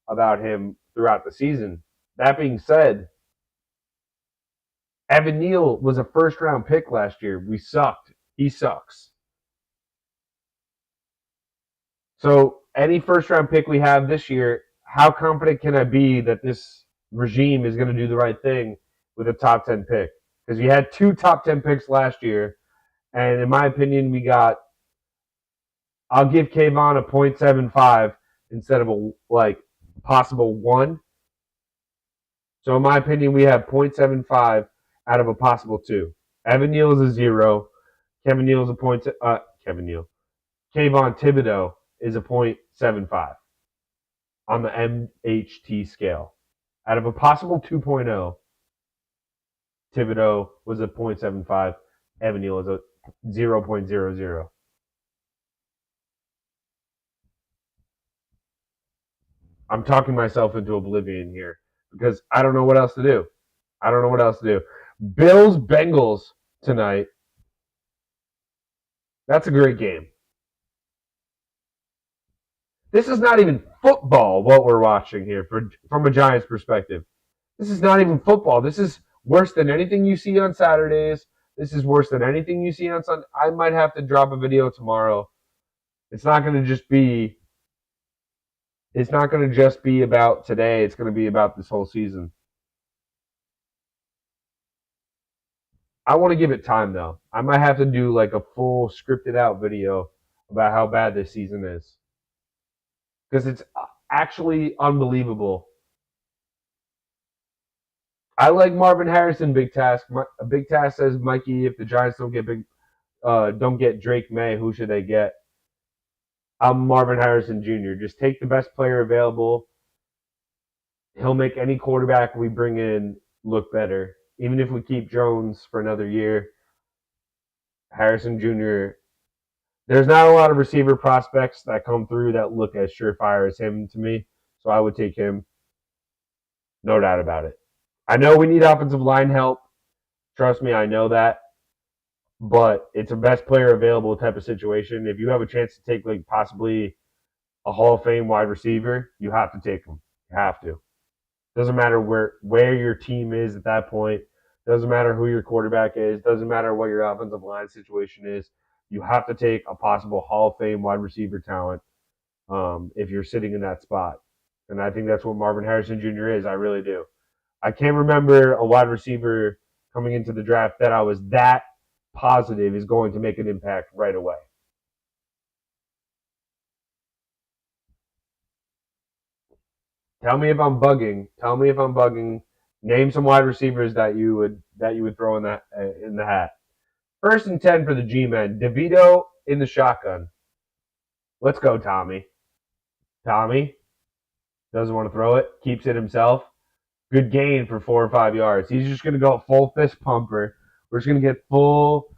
about him throughout the season. That being said, Evan Neal was a first-round pick last year. We sucked. He sucks. So any first-round pick we have this year, how confident can I be that this regime is going to do the right thing with a top 10 pick? Because you had 2 top 10 picks last year, and in my opinion, I'll give Kayvon a 0.75 instead of a possible 1. So in my opinion, we have 0.75 out of a possible 2. Evan Neal is a 0. Kevin Neal is a Kayvon Thibodeau is a 0.75 on the MHT scale. Out of a possible 2.0, Thibodeau was a 0.75. Evan Neal is a 0.00. I'm talking myself into oblivion here because I don't know what else to do. Bills Bengals tonight. That's a great game. This is not even football, what we're watching here from a Giants perspective. This is not even football. This is worse than anything you see on Saturdays. This is worse than anything you see on Sunday. I might have to drop a video tomorrow. It's not going to just be about today. It's going to be about this whole season. I want to give it time, though. I might have to do like a full scripted out video about how bad this season is. Because it's actually unbelievable. I like Marvin Harrison, Big Task. Big Task says, Mikey, if the Giants don't get Drake May, who should they get? I'm Marvin Harrison Jr. Just take the best player available. He'll make any quarterback we bring in look better. Even if we keep Jones for another year, Harrison Jr., there's not a lot of receiver prospects that come through that look as surefire as him to me, so I would take him. No doubt about it. I know we need offensive line help. Trust me, I know that. But it's a best player available type of situation. If you have a chance to take possibly a Hall of Fame wide receiver, you have to take him. You have to. Doesn't matter where your team is at that point. Doesn't matter who your quarterback is. Doesn't matter what your offensive line situation is. You have to take a possible Hall of Fame wide receiver talent if you're sitting in that spot. And I think that's what Marvin Harrison Jr. is. I really do. I can't remember a wide receiver coming into the draft that I was that positive is going to make an impact right away. Tell me if I'm bugging. Name some wide receivers that you would throw in the hat. 1st and 10 for the G-men. DeVito in the shotgun. Let's go, Tommy. Tommy doesn't want to throw it. Keeps it himself. Good gain for 4 or 5 yards. He's just going to go full fist pumper. We're just going to get full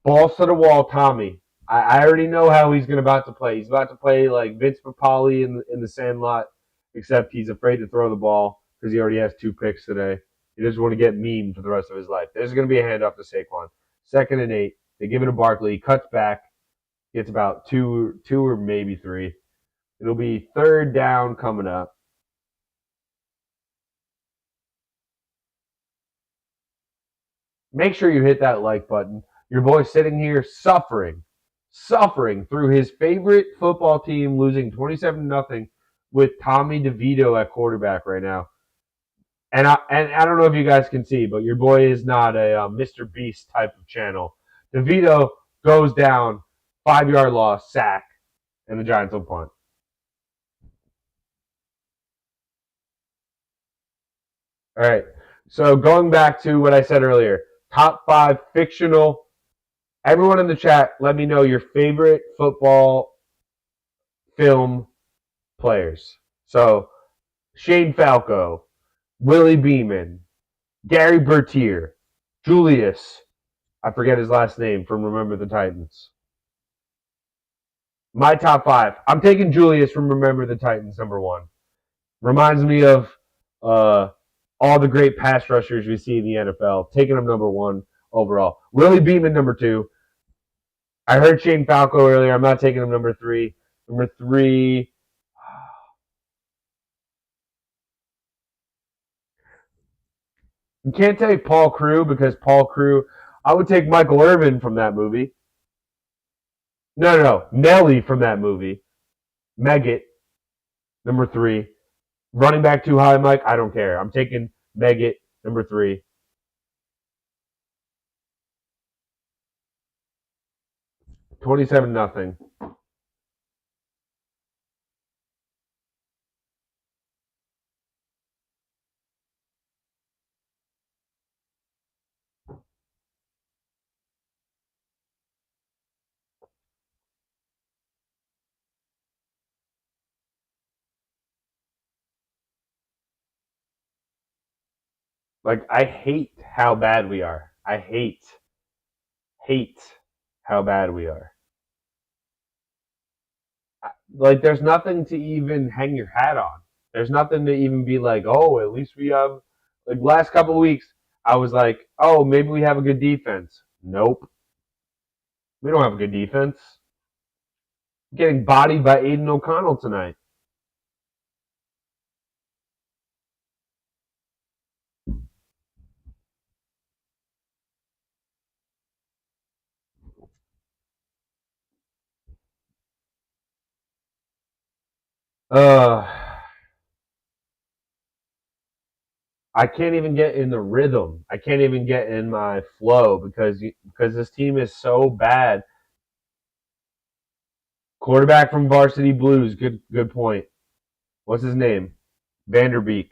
balls to the wall, Tommy. I already know how he's about to play. He's about to play like Vince Papali in the Sandlot, except he's afraid to throw the ball because he already has 2 picks today. He doesn't want to get memed for the rest of his life. There's going to be a handoff to Saquon. 2nd and 8. They give it to Barkley. He cuts back. Gets about two or maybe 3. It'll be 3rd down coming up. Make sure you hit that like button. Your boy's sitting here suffering through his favorite football team losing 27-0 with Tommy DeVito at quarterback right now. And I don't know if you guys can see, but your boy is not a Mr. Beast type of channel. DeVito goes down, 5-yard loss, sack, and the Giants will punt. All right. So going back to what I said earlier, top 5 fictional. Everyone in the chat, let me know your favorite football film players. So Shane Falco, Willie Beeman, Gary Bertier, Julius, I forget his last name from Remember the Titans. My top 5. I'm taking Julius from Remember the Titans, number 1. Reminds me of all the great pass rushers we see in the NFL. Taking him number 1 overall. Willie Beeman, number 2. I heard Shane Falco earlier. I'm not taking him number 3. Number 3. You can't take Paul Crewe because Paul Crewe. I would take Michael Irvin from that movie. No. Nelly from that movie. Meggett, number 3. Running back too high, Mike. I don't care. I'm taking Meggett, number 3. $27-0. Like, I hate how bad we are. I hate how bad we are. Like, there's nothing to even hang your hat on. There's nothing to even be like, oh, at least we have. Like, last couple of weeks, I was like, oh, maybe we have a good defense. Nope. We don't have a good defense. Getting bodied by Aiden O'Connell tonight. I can't even get in the rhythm. I can't even get in my flow because this team is so bad. Quarterback from Varsity Blues. Good point. What's his name? Vanderbeek.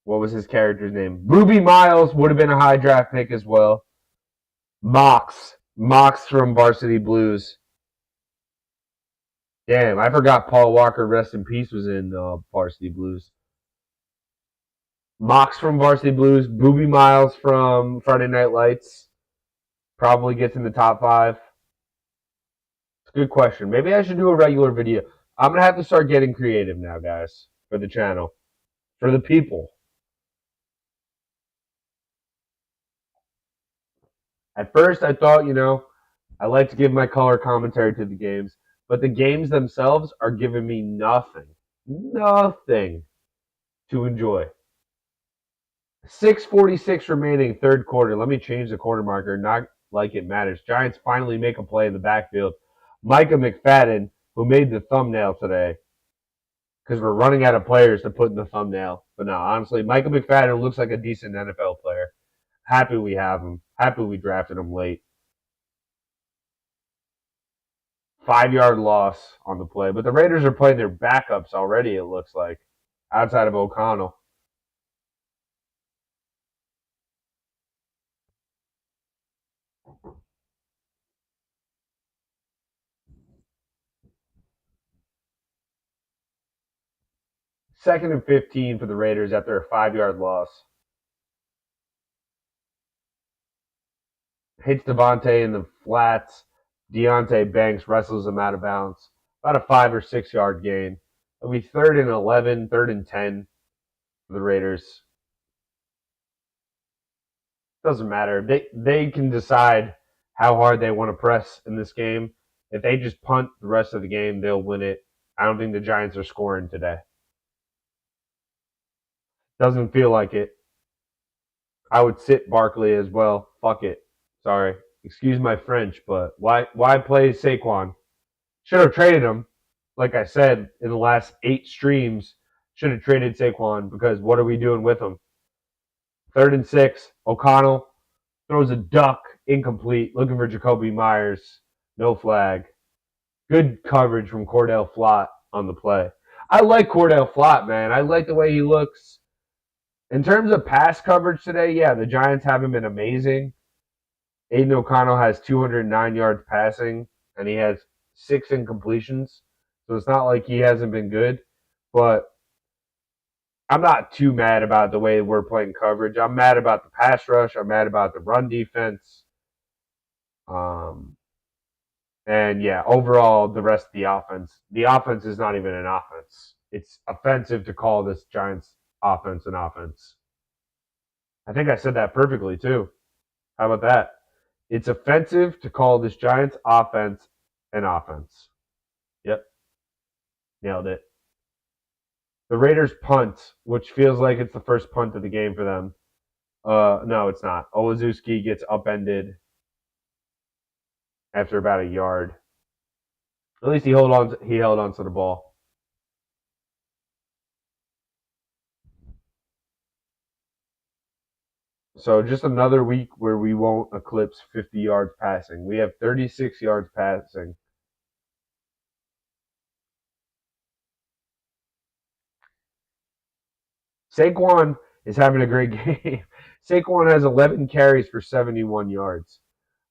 What was his character's name? Booby Miles would have been a high draft pick as well. Mox from Varsity Blues. Damn, I forgot Paul Walker, rest in peace, was in Varsity Blues. Mox from Varsity Blues. Booby Miles from Friday Night Lights. Probably gets in the top 5. It's a good question. Maybe I should do a regular video. I'm going to have to start getting creative now, guys, for the channel. For the people. At first, I thought, I like to give my color commentary to the games, but the games themselves are giving me nothing to enjoy. 6:46 remaining, 3rd quarter. Let me change the quarter marker, not like it matters. Giants finally make a play in the backfield. Micah McFadden, who made the thumbnail today, because we're running out of players to put in the thumbnail. But no, honestly, Micah McFadden looks like a decent NFL player. Happy we have him. Happy we drafted him late. 5-yard loss on the play. But the Raiders are playing their backups already, it looks like. outside of O'Connell. Second and 15 for the Raiders after a 5-yard loss. Hits Devontae in the flats. Deontay Banks wrestles him out of bounds. About a 5 or 6 yard gain. It'll be 3rd and 11, 3rd and 10 for the Raiders. Doesn't matter. They can decide how hard they want to press in this game. If they just punt the rest of the game, they'll win it. I don't think the Giants are scoring today. Doesn't feel like it. I would sit Barkley as well. Fuck it. Sorry. Excuse my French, but why play Saquon? Should have traded him. Like I said, in the last 8 streams, should have traded Saquon because what are we doing with him? 3rd and 6. O'Connell throws a duck, incomplete, looking for Jacoby Myers. No flag. Good coverage from Cordell Flott on the play. I like Cordell Flott, man. I like the way he looks. In terms of pass coverage today, yeah, the Giants haven't been amazing. Aiden O'Connell has 209 yards passing, and he has 6 incompletions. So it's not like he hasn't been good. But I'm not too mad about the way we're playing coverage. I'm mad about the pass rush. I'm mad about the run defense. And yeah, overall, the rest of the offense. The offense is not even an offense. It's offensive to call this Giants offense an offense. I think I said that perfectly too. How about that? It's offensive to call this Giants offense an offense. Yep. Nailed it. The Raiders punt, which feels like it's the first punt of the game for them. No, it's not. Olszewski gets upended after about a yard. At least he held on to the ball. So just another week where we won't eclipse 50 yards passing. We have 36 yards passing. Saquon is having a great game. Saquon has 11 carries for 71 yards.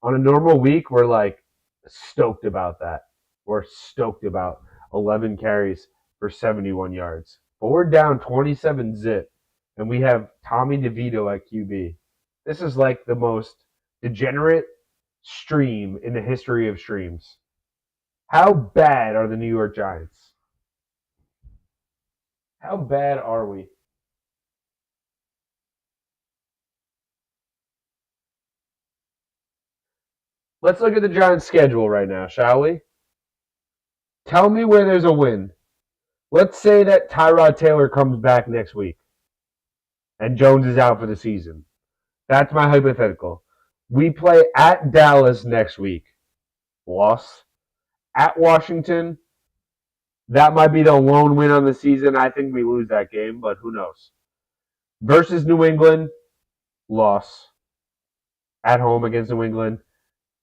On a normal week, we're like stoked about that. We're stoked about 11 carries for 71 yards. But we're down 27 zip, and we have Tommy DeVito at QB. This is like the most degenerate stream in the history of streams. How bad are the New York Giants? How bad are we? Let's look at the Giants' schedule right now, shall we? Tell me where there's a win. Let's say that Tyrod Taylor comes back next week and Jones is out for the season. That's my hypothetical. We play at Dallas next week. Loss. At Washington. That might be the lone win on the season. I think we lose that game, but who knows? Versus New England. Loss. At home against New England.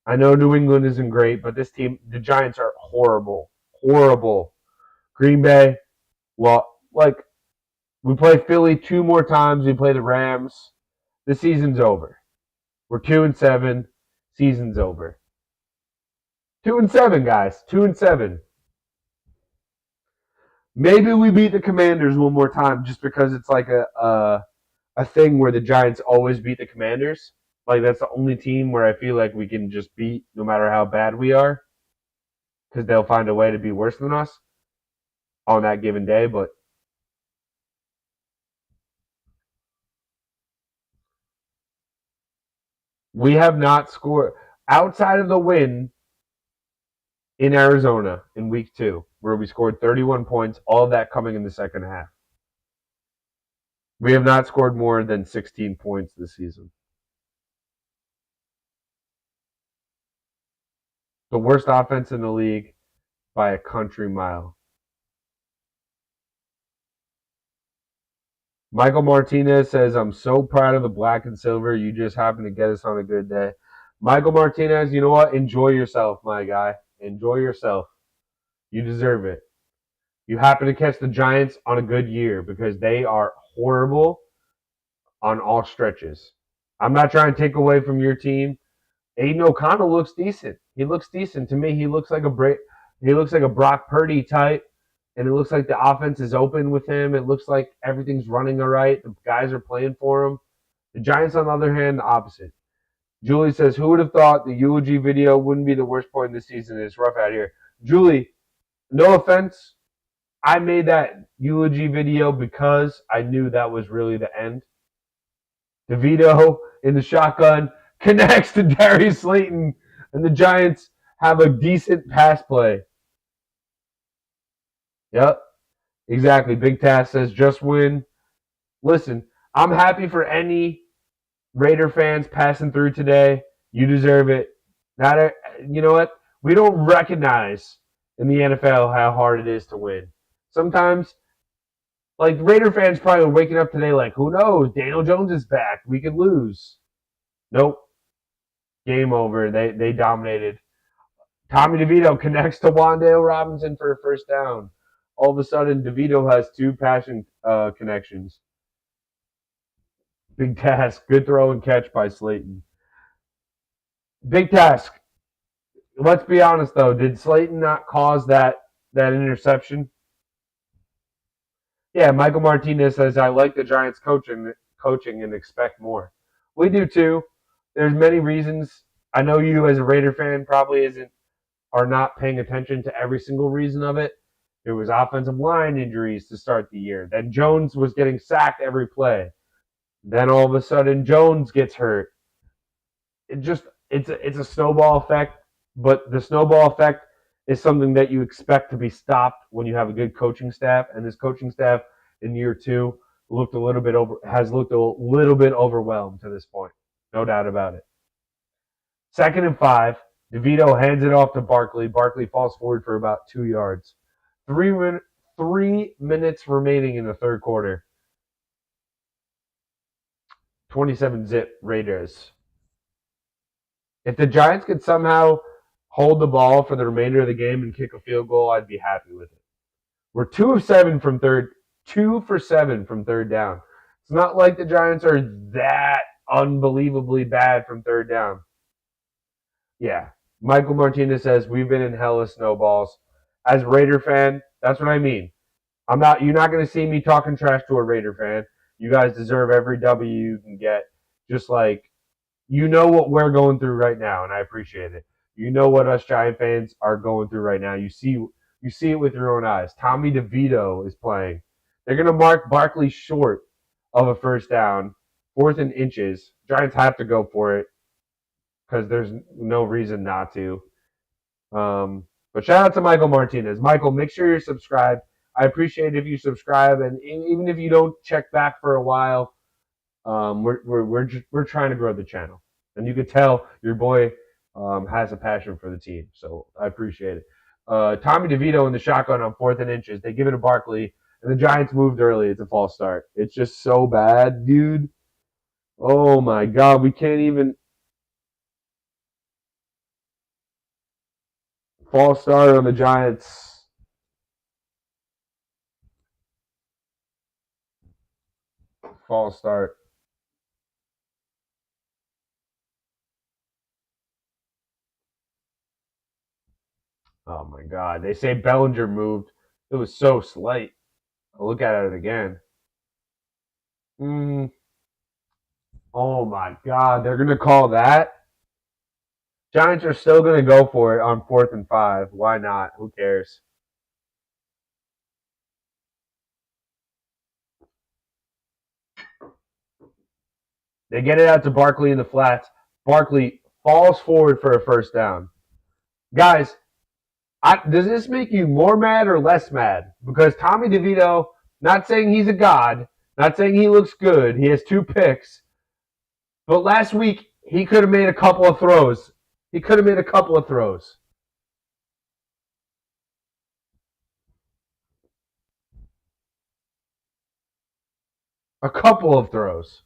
I know New England isn't great, but this team, the Giants are horrible. Horrible. Green Bay. Well, like, we play Philly 2 more times. We play the Rams. The season's over. We're 2-7. Season's over. 2-7, guys. 2-7. Maybe we beat the Commanders one more time just because it's like a thing where the Giants always beat the Commanders. Like, that's the only team where I feel like we can just beat no matter how bad we are because they'll find a way to be worse than us on that given day. But we have not scored outside of the win in Arizona in week 2, where we scored 31 points, all of that coming in the second half. We have not scored more than 16 points this season. The worst offense in the league by a country mile. Michael Martinez says, I'm so proud of the black and silver. You just happen to get us on a good day. Michael Martinez, you know what? Enjoy yourself, my guy. Enjoy yourself. You deserve it. You happen to catch the Giants on a good year because they are horrible on all stretches. I'm not trying to take away from your team. Aiden O'Connell looks decent. He looks decent to me. He looks like a Brock Purdy type, and it looks like the offense is open with him. It looks like everything's running all right. The guys are playing for him. The Giants, on the other hand, the opposite. Julie says, "Who would have thought the eulogy video wouldn't be the worst point in the season? It's rough out here." Julie, no offense, I made that eulogy video because I knew that was really the end. DeVito in the shotgun connects to Darius Slayton, and the Giants have a decent pass play. Yep, exactly. Big Task says, "Just win." Listen, I'm happy for any Raider fans passing through today. You deserve it. Not a, you know what? We don't recognize in the NFL how hard it is to win. Sometimes, like Raider fans probably waking up today like, who knows? Daniel Jones is back. We could lose. Nope. Game over. They dominated. Tommy DeVito connects to Wan'Dale Robinson for a first down. All of a sudden, DeVito has two passing connections. Big Task. Good throw and catch by Slayton. Big Task. Let's be honest, though. Did Slayton not cause that interception? Yeah, Michael Martinez says, "I like the Giants coaching and expect more." We do too. There's many reasons. I know you as a Raider fan probably are not paying attention to every single reason of it. There was offensive line injuries to start the year. Then Jones was getting sacked every play. Then all of a sudden Jones gets hurt. It's a snowball effect, but the snowball effect is something that you expect to be stopped when you have a good coaching staff, and this coaching staff in year 2 has looked a little bit overwhelmed to this point. No doubt about it. 2nd and 5. DeVito hands it off to Barkley. Barkley falls forward for about 2 yards. 3 minutes remaining in the third quarter. 27-zip Raiders. If the Giants could somehow hold the ball for the remainder of the game and kick a field goal, I'd be happy with it. We're 2 for 7 from third down. It's not like the Giants are that unbelievably bad from third down. Yeah. Michael Martinez says, "We've been in hella snowballs." As a Raider fan, that's what I mean. You're not going to see me talking trash to a Raider fan. You guys deserve every W you can get. Just like, you know what we're going through right now, and I appreciate it. You know what us Giant fans are going through right now. You see it with your own eyes. Tommy DeVito is playing. They're going to mark Barkley short of a first down, 4th and inches. Giants have to go for it because there's no reason not to. But shout out to Michael Martinez. Michael, make sure you're subscribed. I appreciate if you subscribe, and even if you don't check back for a while, we're trying to grow the channel, and you can tell your boy has a passion for the team. So I appreciate it. Tommy DeVito in the shotgun on 4th and inches. They give it to Barkley, and the Giants moved early. It's a false start. It's just so bad, dude. Oh my God, we can't even. False start on the Giants. False start. Oh my God. They say Bellinger moved. It was so slight. I'll look at it again. Oh my God. They're going to call that? Giants are still going to go for it on 4th and 5. Why not? Who cares? They get it out to Barkley in the flats. Barkley falls forward for a first down. Guys, does this make you more mad or less mad? Because Tommy DeVito, not saying he's a god, not saying he looks good. He has 2 picks. But last week, he could have made a couple of throws. A couple of throws.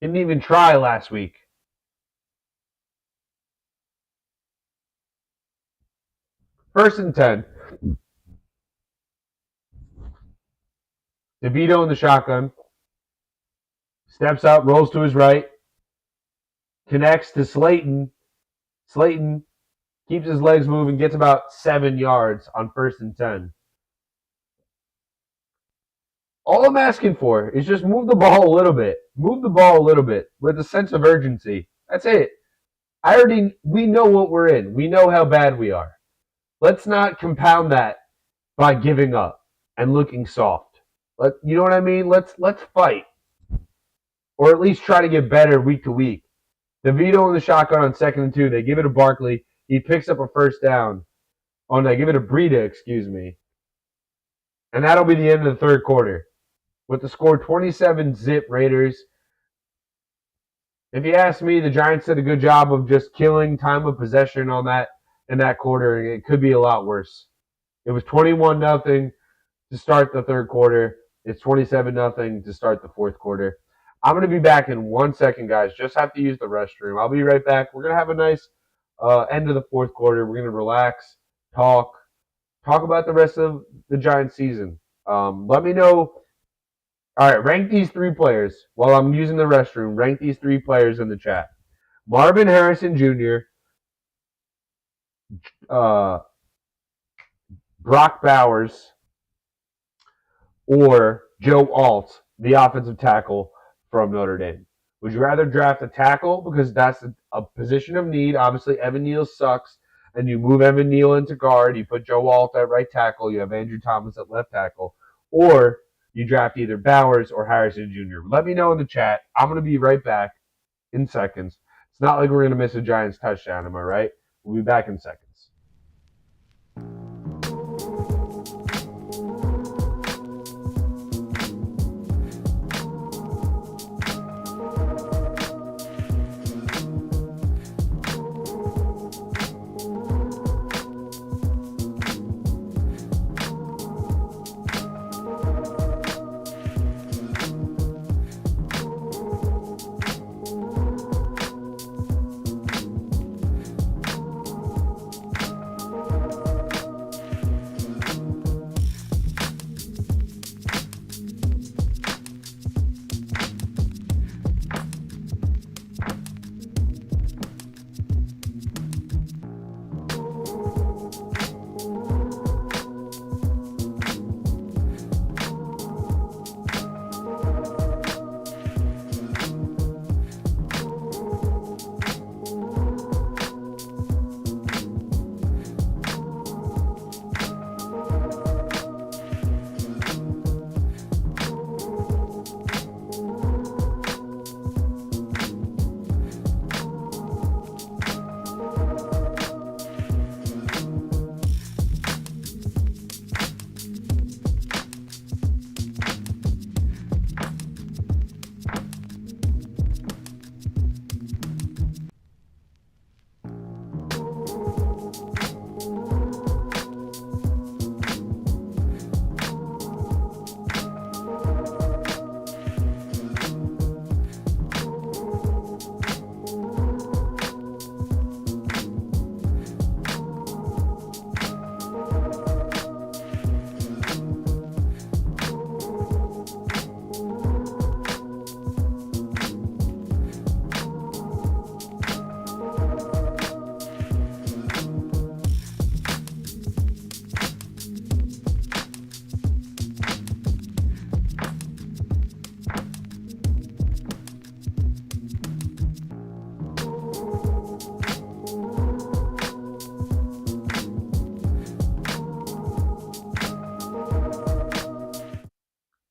Didn't even try last week. First and 10. DeVito in the shotgun. Steps up, rolls to his right. Connects to Slayton. Slayton keeps his legs moving, gets about 7 yards on 1st and 10. All I'm asking for is just move the ball a little bit. Move the ball a little bit with a sense of urgency. That's it. We know what we're in. We know how bad we are. Let's not compound that by giving up and looking soft. You know what I mean? Let's fight. Or at least try to get better week to week. DeVito in the shotgun on 2nd and 2. They give it to Barkley. He picks up a 1st down. Oh, no, they give it to Breida, excuse me. And that'll be the end of the 3rd quarter. With the score 27-zip Raiders. If you ask me, the Giants did a good job of just killing time of possession on that in that quarter. It could be a lot worse. It was 21-0 to start the 3rd quarter. It's 27-0 to start the 4th quarter. I'm going to be back in 1 second, guys. Just have to use the restroom. I'll be right back. We're going to have a nice end of the 4th quarter. We're going to relax, talk about the rest of the Giants season. Let me know. All right, rank these 3 players. While I'm using the restroom, rank these 3 players in the chat. Marvin Harrison Jr., Brock Bowers, or Joe Alt, the offensive tackle from Notre Dame. Would you rather draft a tackle because that's a position of need? Obviously, Evan Neal sucks, and you move Evan Neal into guard. You put Joe Alt at right tackle. You have Andrew Thomas at left tackle. Or you draft either Bowers or Harrison Jr. Let me know in the chat. I'm going to be right back in seconds. It's not like we're going to miss a Giants touchdown, am I right? We'll be back in seconds.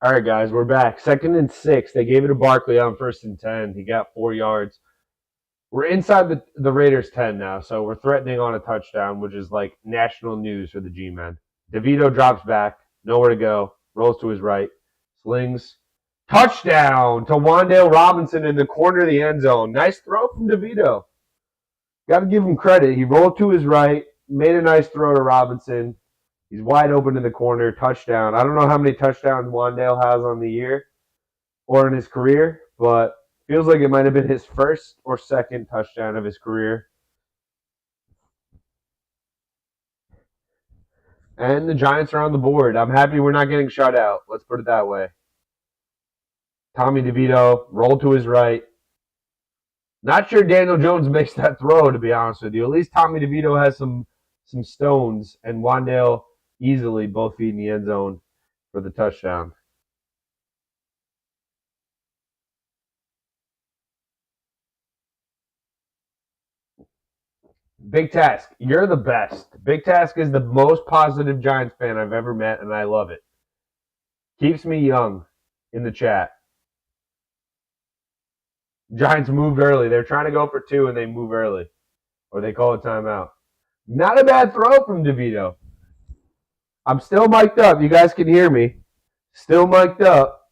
All right, guys, we're back. 2nd and 6. They gave it to Barkley on 1st and 10. He got 4 yards. We're inside the Raiders' 10 now, so we're threatening on a touchdown, which is like national news for the G-men. DeVito drops back. Nowhere to go. Rolls to his right. Slings. Touchdown to Wan'Dale Robinson in the corner of the end zone. Nice throw from DeVito. Got to give him credit. He rolled to his right, made a nice throw to Robinson. He's wide open in the corner. Touchdown. I don't know how many touchdowns Wan'Dale has on the year or in his career, but feels like it might have been his 1st or 2nd touchdown of his career. And the Giants are on the board. I'm happy we're not getting shut out. Let's put it that way. Tommy DeVito, roll to his right. Not sure Daniel Jones makes that throw, to be honest with you. At least Tommy DeVito has some stones, and Wandale easily both feet in the end zone for the touchdown. Big Task, you're the best. Big Task is the most positive Giants fan I've ever met, and I love it. Keeps me young in the chat. Giants moved early. They're trying to go for 2, and they move early. Or they call a timeout. Not a bad throw from DeVito. I'm still mic'd up. You guys can hear me. Still mic'd up.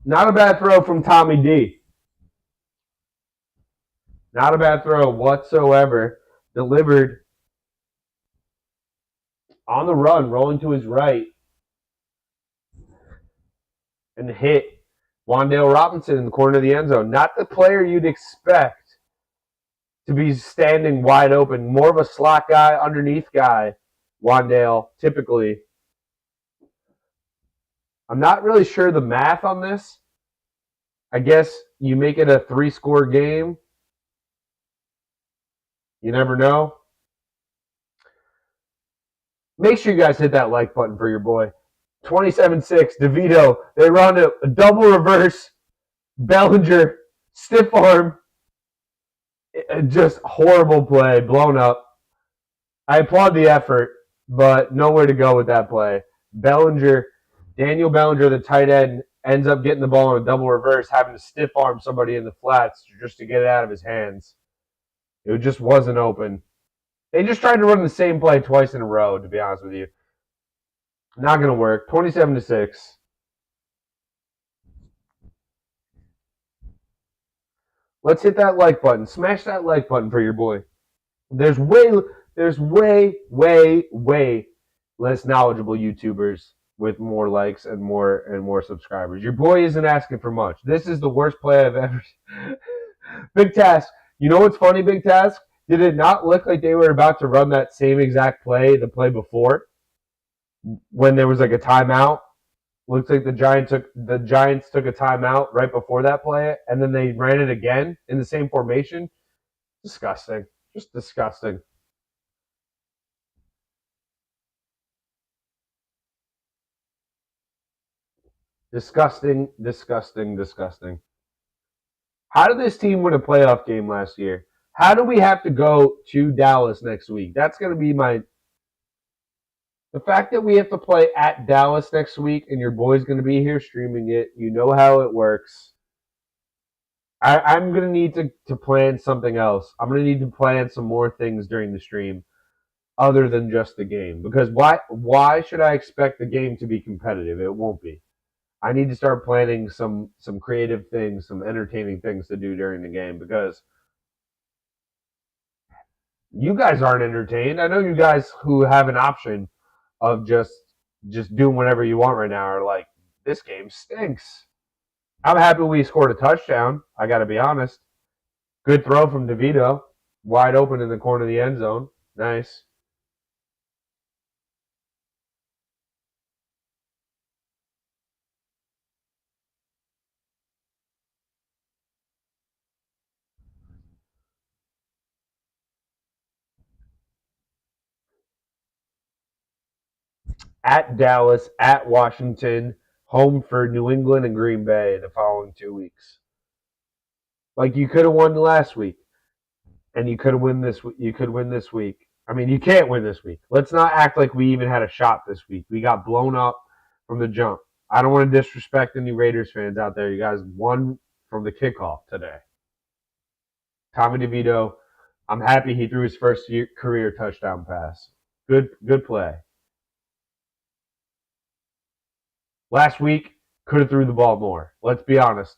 Not a bad throw from Tommy D. Not a bad throw whatsoever. Delivered on the run, rolling to his right, and hit Wandale Robinson in the corner of the end zone. Not the player you'd expect to be standing wide open. More of a slot guy, underneath guy, Wandale, typically. I'm not really sure the math on this. I guess you make it a 3-score game. You never know. Make sure you guys hit that like button for your boy. 27-6, DeVito. They run a double reverse. Bellinger, stiff arm. Just horrible play, blown up. I applaud the effort, but nowhere to go with that play. Daniel Bellinger, the tight end, ends up getting the ball in a double reverse, having to stiff arm somebody in the flats just to get it out of his hands. It just wasn't open. They just tried to run the same play twice in a row, to be honest with you. Not going to work. 27-6. Let's hit that like button. Smash that like button for your boy. There's way less knowledgeable YouTubers with more likes and more subscribers. Your boy isn't asking for much. This is the worst play I've ever seen. Big Task. You know what's funny, Big Task? Did it not look like they were about to run that same exact play the play before? When there was like a timeout? Looks like the Giants took a timeout right before that play, and then they ran it again in the same formation. Disgusting. Just disgusting. Disgusting. How did this team win a playoff game last year? How do we have to go to Dallas next week? That's going to be the fact that we have to play at Dallas next week and your boy's going to be here streaming it. You know how it works. I'm going to need to plan something else. I'm going to need to plan some more things during the stream other than just the game. Because why should I expect the game to be competitive? It won't be. I need to start planning some creative things, some entertaining things to do during the game because you guys aren't entertained. I know you guys who have an option of just doing whatever you want right now are like, this game stinks. I'm happy we scored a touchdown. I got to be honest. Good throw from DeVito, wide open in the corner of the end zone. Nice. At Dallas, at Washington, home for New England and Green Bay the following 2 weeks. Like you could have won last week, and you could win this. You could win this week. I mean, you can't win this week. Let's not act like we even had a shot this week. We got blown up from the jump. I don't want to disrespect any Raiders fans out there. You guys won from the kickoff today. Tommy DeVito, I'm happy he threw his first career touchdown pass. Good play. Last week, could have threw the ball more. Let's be honest.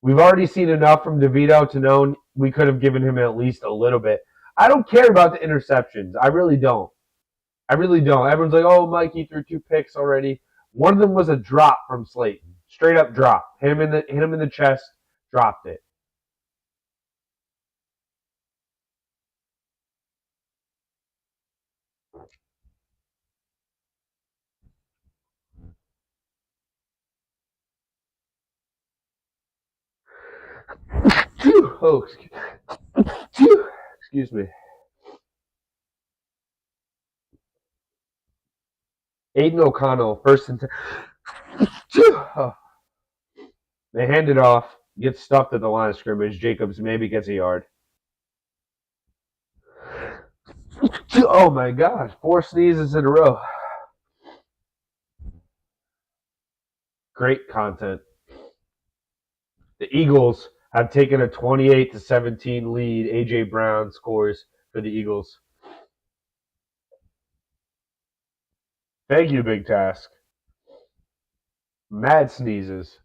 We've already seen enough from DeVito to know we could have given him at least a little bit. I don't care about the interceptions. I really don't. Everyone's like, oh, Mikey threw 2 picks already. One of them was a drop from Slayton. Straight up drop. Hit him in the chest, dropped it. Oh, excuse me. Aiden O'Connell, first and 10. Oh. They hand it off. Gets stuffed at the line of scrimmage. Jacobs maybe gets a yard. Oh my gosh, 4 sneezes in a row. Great content. The Eagles have taken a 28-17 lead. A.J. Brown scores for the Eagles. Thank you, Big Task. Mad sneezes.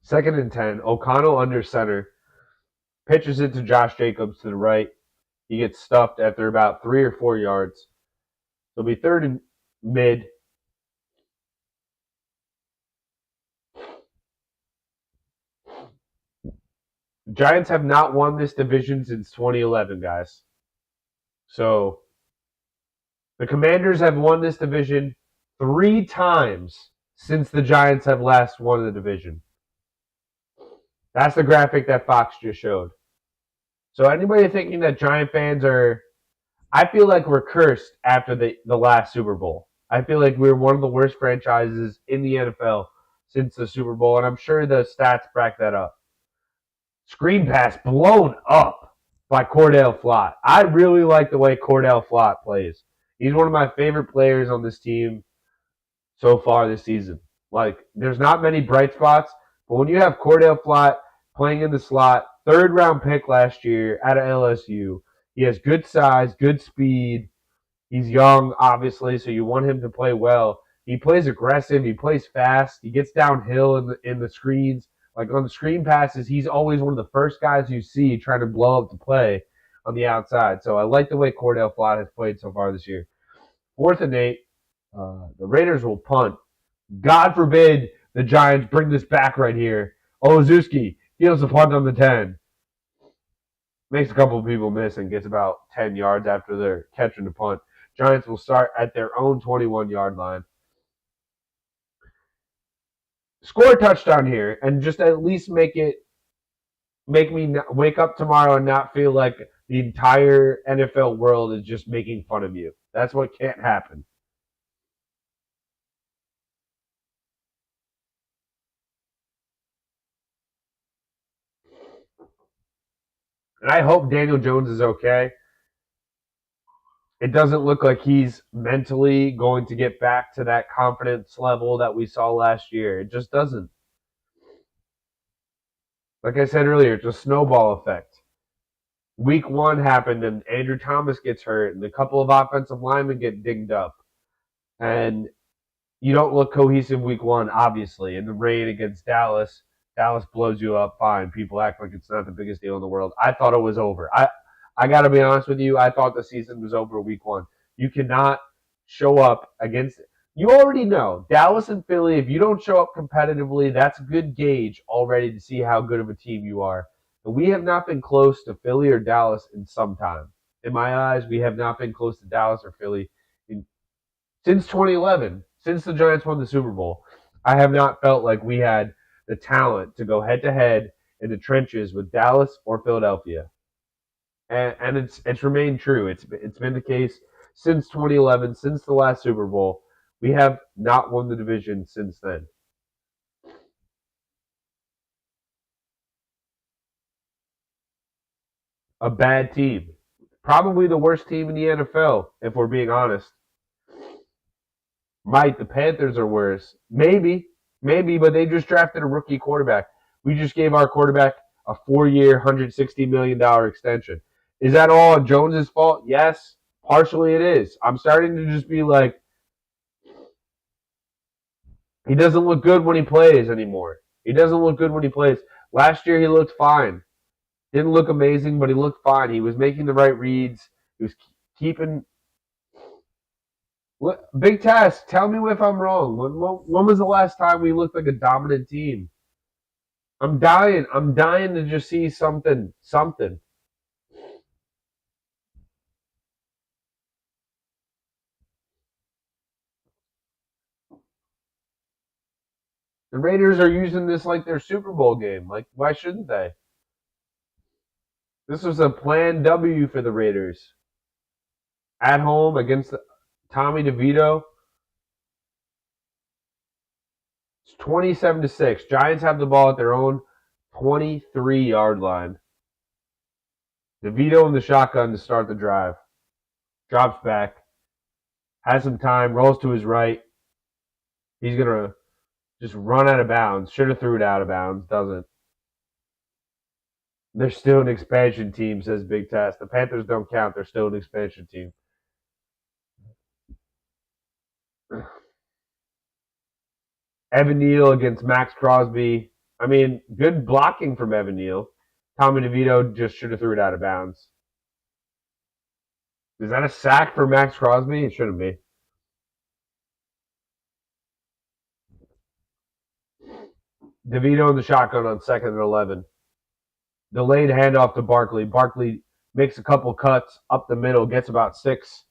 Second and 10. O'Connell under center. Pitches it to Josh Jacobs to the right. He gets stuffed after about 3 or 4 yards. It'll be third and mid. The Giants have not won this division since 2011, guys. So the Commanders have won this division 3 times since the Giants have last won the division. That's the graphic that Fox just showed. So anybody thinking that Giant fans are, I feel like we're cursed after the last Super Bowl. I feel like we're one of the worst franchises in the NFL since the Super Bowl, and I'm sure the stats back that up. Screen pass blown up by Cordell Flott. I really like the way Cordell Flott plays. He's one of my favorite players on this team so far this season. Like, there's not many bright spots, but when you have Cordell Flott playing in the slot, 3rd-round pick last year out of LSU, he has good size, good speed. He's young, obviously, so you want him to play well. He plays aggressive. He plays fast. He gets downhill in the screens. Like on the screen passes, he's always one of the first guys you see trying to blow up the play on the outside. So I like the way Cordell Flott has played so far this year. 4th and 8. The Raiders will punt. God forbid the Giants bring this back right here. Olszewski feels the punt on the 10. Makes a couple of people miss and gets about 10 yards after they're catching the punt. Giants will start at their own 21-yard line. Score a touchdown here and just at least make me wake up tomorrow and not feel like the entire NFL world is just making fun of you. That's what can't happen. And I hope Daniel Jones is okay. It doesn't look like he's mentally going to get back to that confidence level that we saw last year. It just doesn't. Like I said earlier, it's a snowball effect. Week 1 happened and Andrew Thomas gets hurt and a couple of offensive linemen get dinged up. And you don't look cohesive week 1, obviously. In the rain against Dallas, Dallas blows you up, fine. People act like it's not the biggest deal in the world. I thought it was over. I got to be honest with you. I thought the season was over week 1. You cannot show up against it. You already know, Dallas and Philly, if you don't show up competitively, that's a good gauge already to see how good of a team you are. But we have not been close to Philly or Dallas in some time. In my eyes, we have not been close to Dallas or Philly since 2011, since the Giants won the Super Bowl. I have not felt like we had the talent to go head-to-head in the trenches with Dallas or Philadelphia. And it's remained true. It's been the case since 2011, since the last Super Bowl. We have not won the division since then. A bad team. Probably the worst team in the NFL, if we're being honest. Might the Panthers are worse? Maybe, but they just drafted a rookie quarterback. We just gave our quarterback a 4-year, $160 million extension. Is that all Jones's fault? Yes, partially it is. I'm starting to just be like, he doesn't look good when he plays anymore. He doesn't look good when he plays. Last year he looked fine. Didn't look amazing, but he looked fine. He was making the right reads. He was keeping. Big Task, tell me if I'm wrong. When was the last time we looked like a dominant team? I'm dying. I'm dying to just see something. The Raiders are using this like their Super Bowl game. Like, why shouldn't they? This was a planned W for the Raiders. At home against Tommy DeVito. It's 27-6. Giants have the ball at their own 23-yard line. DeVito in the shotgun to start the drive. Drops back. Has some time. Rolls to his right. He's going to just run out of bounds. Should have threw it out of bounds. Doesn't. They're still an expansion team, says Big Test. The Panthers don't count. They're still an expansion team. Evan Neal against Max Crosby. I mean, good blocking from Evan Neal. Tommy DeVito just should have threw it out of bounds. Is that a sack for Max Crosby? It shouldn't be. DeVito in the shotgun on 2nd and 11. Delayed handoff to Barkley. Barkley makes a couple cuts up the middle, gets about 6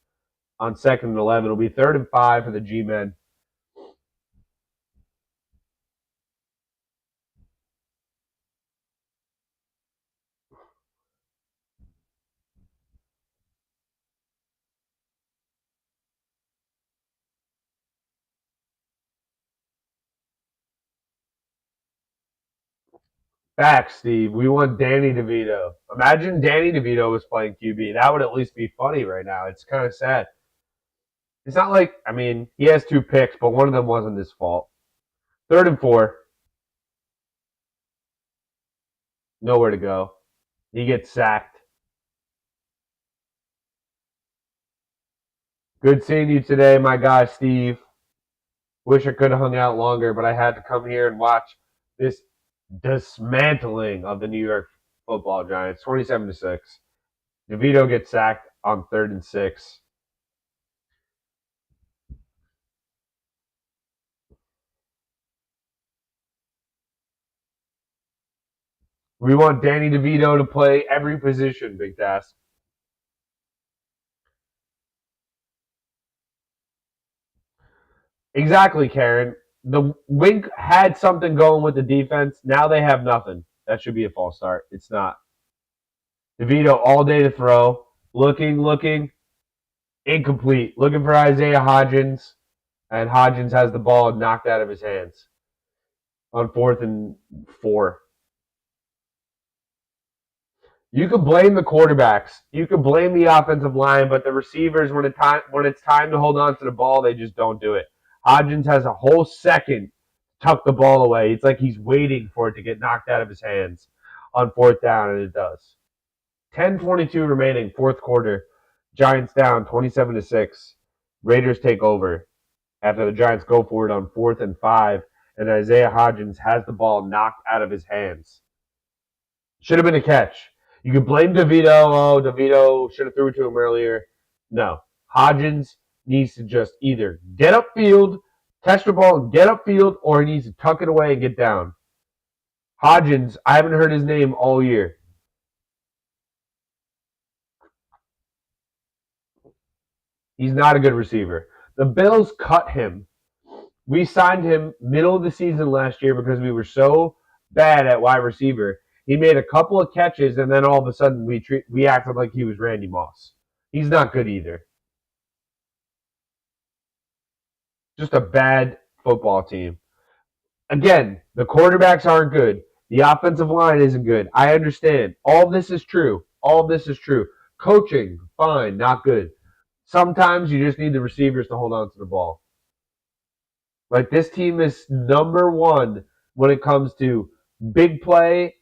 on 2nd and 11. It'll be 3rd and 5 for the G-men. Back, Steve. We want Danny DeVito. Imagine Danny DeVito was playing QB. That would at least be funny right now. It's kind of sad. It's not like, I mean, he has 2 picks, but one of them wasn't his fault. 3rd and 4. Nowhere to go. He gets sacked. Good seeing you today, my guy, Steve. Wish I could have hung out longer, but I had to come here and watch this dismantling of the New York Football Giants, 27-6. DeVito gets sacked on 3rd and 6. We want Danny DeVito to play every position, Big Task. Exactly, Karen. The Wink had something going with the defense. Now they have nothing. That should be a false start. It's not. DeVito all day to throw. Looking. Incomplete. Looking for Isaiah Hodgins. And Hodgins has the ball knocked out of his hands on 4th and 4. You could blame the quarterbacks. You could blame the offensive line, but the receivers, when it's time to hold on to the ball, they just don't do it. Hodgins has a whole second to tuck the ball away. It's like he's waiting for it to get knocked out of his hands on 4th down, and it does. 10:22 remaining, 4th quarter. Giants down 27-6. Raiders take over after the Giants go for it on 4th and 5, and Isaiah Hodgins has the ball knocked out of his hands. Should have been a catch. You could blame DeVito. Oh, DeVito should have threw it to him earlier. No. Hodgins needs to just either get upfield, catch the ball and get upfield, or he needs to tuck it away and get down. Hodgins, I haven't heard his name all year. He's not a good receiver. The Bills cut him. We signed him middle of the season last year because we were so bad at wide receiver. He made a couple of catches, and then all of a sudden we acted like he was Randy Moss. He's not good either. Just a bad football team. Again, the quarterbacks aren't good. The offensive line isn't good. I understand. All this is true. Coaching, fine, not good. Sometimes you just need the receivers to hold on to the ball. Like, this team is number 1 when it comes to big play,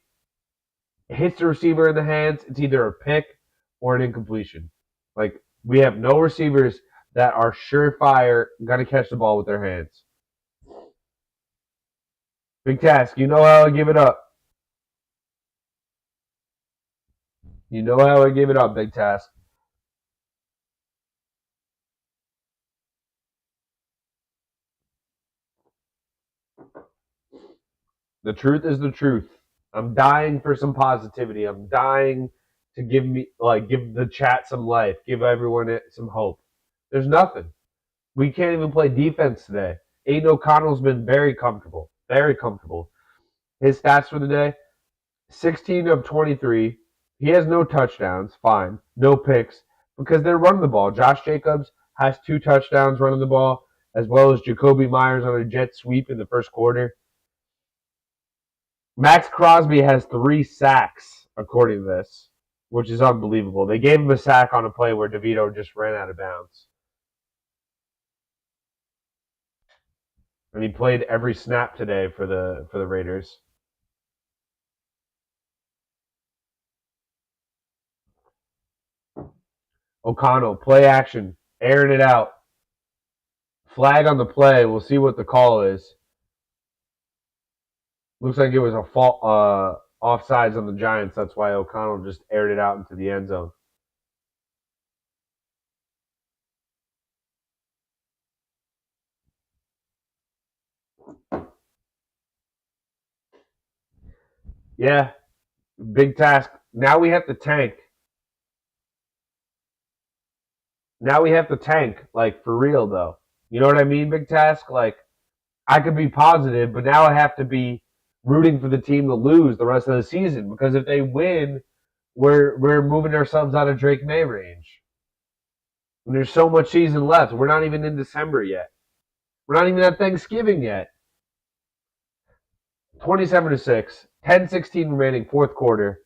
hits the receiver in the hands, it's either a pick or an incompletion. Like, we have no receivers that are surefire, going to catch the ball with their hands. Big Task, you know how I give it up. Big Task. The truth is the truth. I'm dying for some positivity. I'm dying to give the chat some life, give everyone some hope. There's nothing. We can't even play defense today. Aiden O'Connell's been very comfortable. Very comfortable. His stats for the day: 16 of 23. He has no touchdowns. Fine. No picks because they're running the ball. Josh Jacobs has 2 touchdowns running the ball, as well as Jacoby Myers on a jet sweep in the first quarter. Max Crosby has 3 sacks, according to this, which is unbelievable. They gave him a sack on a play where DeVito just ran out of bounds. And he played every snap today for the Raiders. O'Connell, play action, airing it out. Flag on the play. We'll see what the call is. Looks like it was a fault, offsides on the Giants. That's why O'Connell just aired it out into the end zone. Yeah, big task. Now we have to tank. Now we have to tank, like for real though. You know what I mean? Big task. Like I could be positive, but now I have to be rooting for the team to lose the rest of the season because if they win, we're moving ourselves out of Drake May range. And there's so much season left. We're not even in December yet. We're not even at Thanksgiving yet. 27-6, 10-16 remaining, fourth quarter.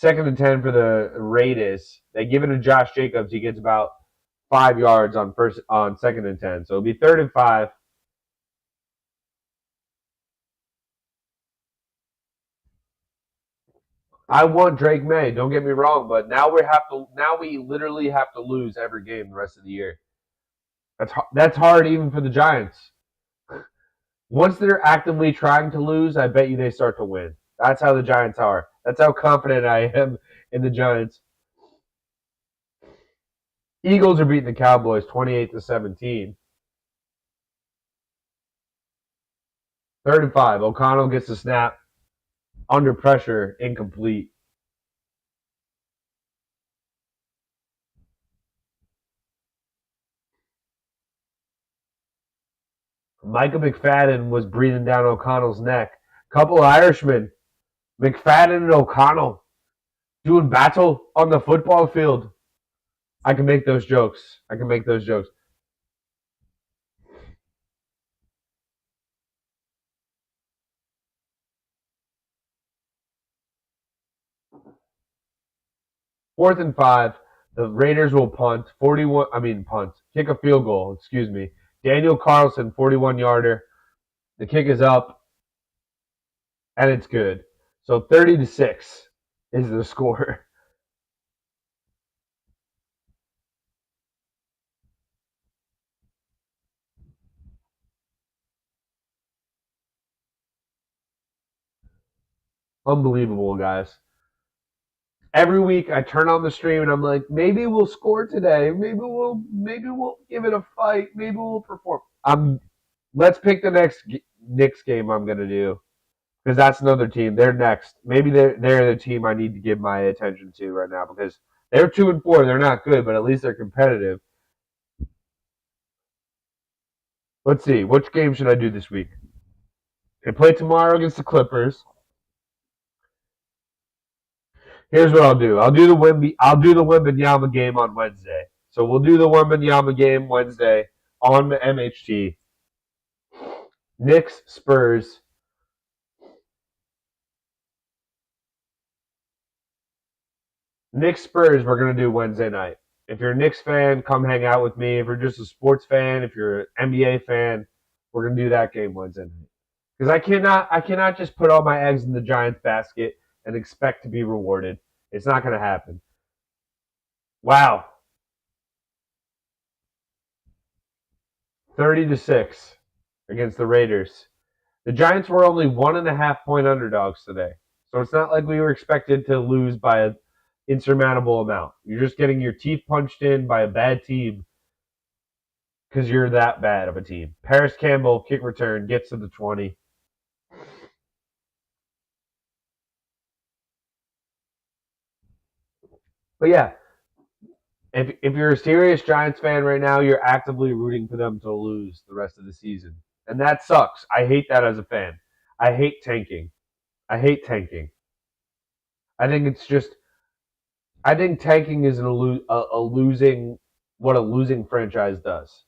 2nd and 10 for the Raiders. They give it to Josh Jacobs. He gets about 5 yards on 2nd and 10. So it'll be 3rd and 5. I want Drake May. Don't get me wrong, but now we literally have to lose every game the rest of the year. That's hard even for the Giants. Once they're actively trying to lose, I bet you they start to win. That's how the Giants are. That's how confident I am in the Giants. Eagles are beating the Cowboys 28-17. 3rd and 5. O'Connell gets the snap. Under pressure, incomplete. Micah McFadden was breathing down O'Connell's neck. Couple of Irishmen, McFadden and O'Connell, doing battle on the football field. I can make those jokes. 4th and 5. The Raiders will punt. Kick a field goal. Excuse me. Daniel Carlson, 41-yarder. The kick is up, and it's good. So 30-6 is the score. Unbelievable, guys. Every week I turn on the stream and I'm like, maybe we'll score today. Maybe we'll give it a fight. Maybe we'll perform. Let's pick the next Knicks game I'm gonna do because that's another team. They're next. Maybe they're the team I need to give my attention to right now because they're 2-4. They're not good, but at least they're competitive. Let's see. Which game should I do this week? I play tomorrow against the Clippers. Here's what I'll do. I'll do the Wembanyama game on Wednesday. So we'll do the Wembanyama game Wednesday on the MHT. Knicks Spurs. Knicks Spurs we're gonna do Wednesday night. If you're a Knicks fan, come hang out with me. If you're just a sports fan, if you're an NBA fan, we're gonna do that game Wednesday night. Because I cannot just put all my eggs in the Giants basket and expect to be rewarded. It's not gonna happen. Wow. 30-6 against the Raiders. The Giants were only 1.5-point underdogs today. So it's not like we were expected to lose by an insurmountable amount. You're just getting your teeth punched in by a bad team because you're that bad of a team. Paris Campbell, kick return, gets to the 20. But yeah, if you're a serious Giants fan right now, you're actively rooting for them to lose the rest of the season. And that sucks. I hate that as a fan. I hate tanking. I hate tanking. I think it's just. I think tanking is a losing what a losing franchise does,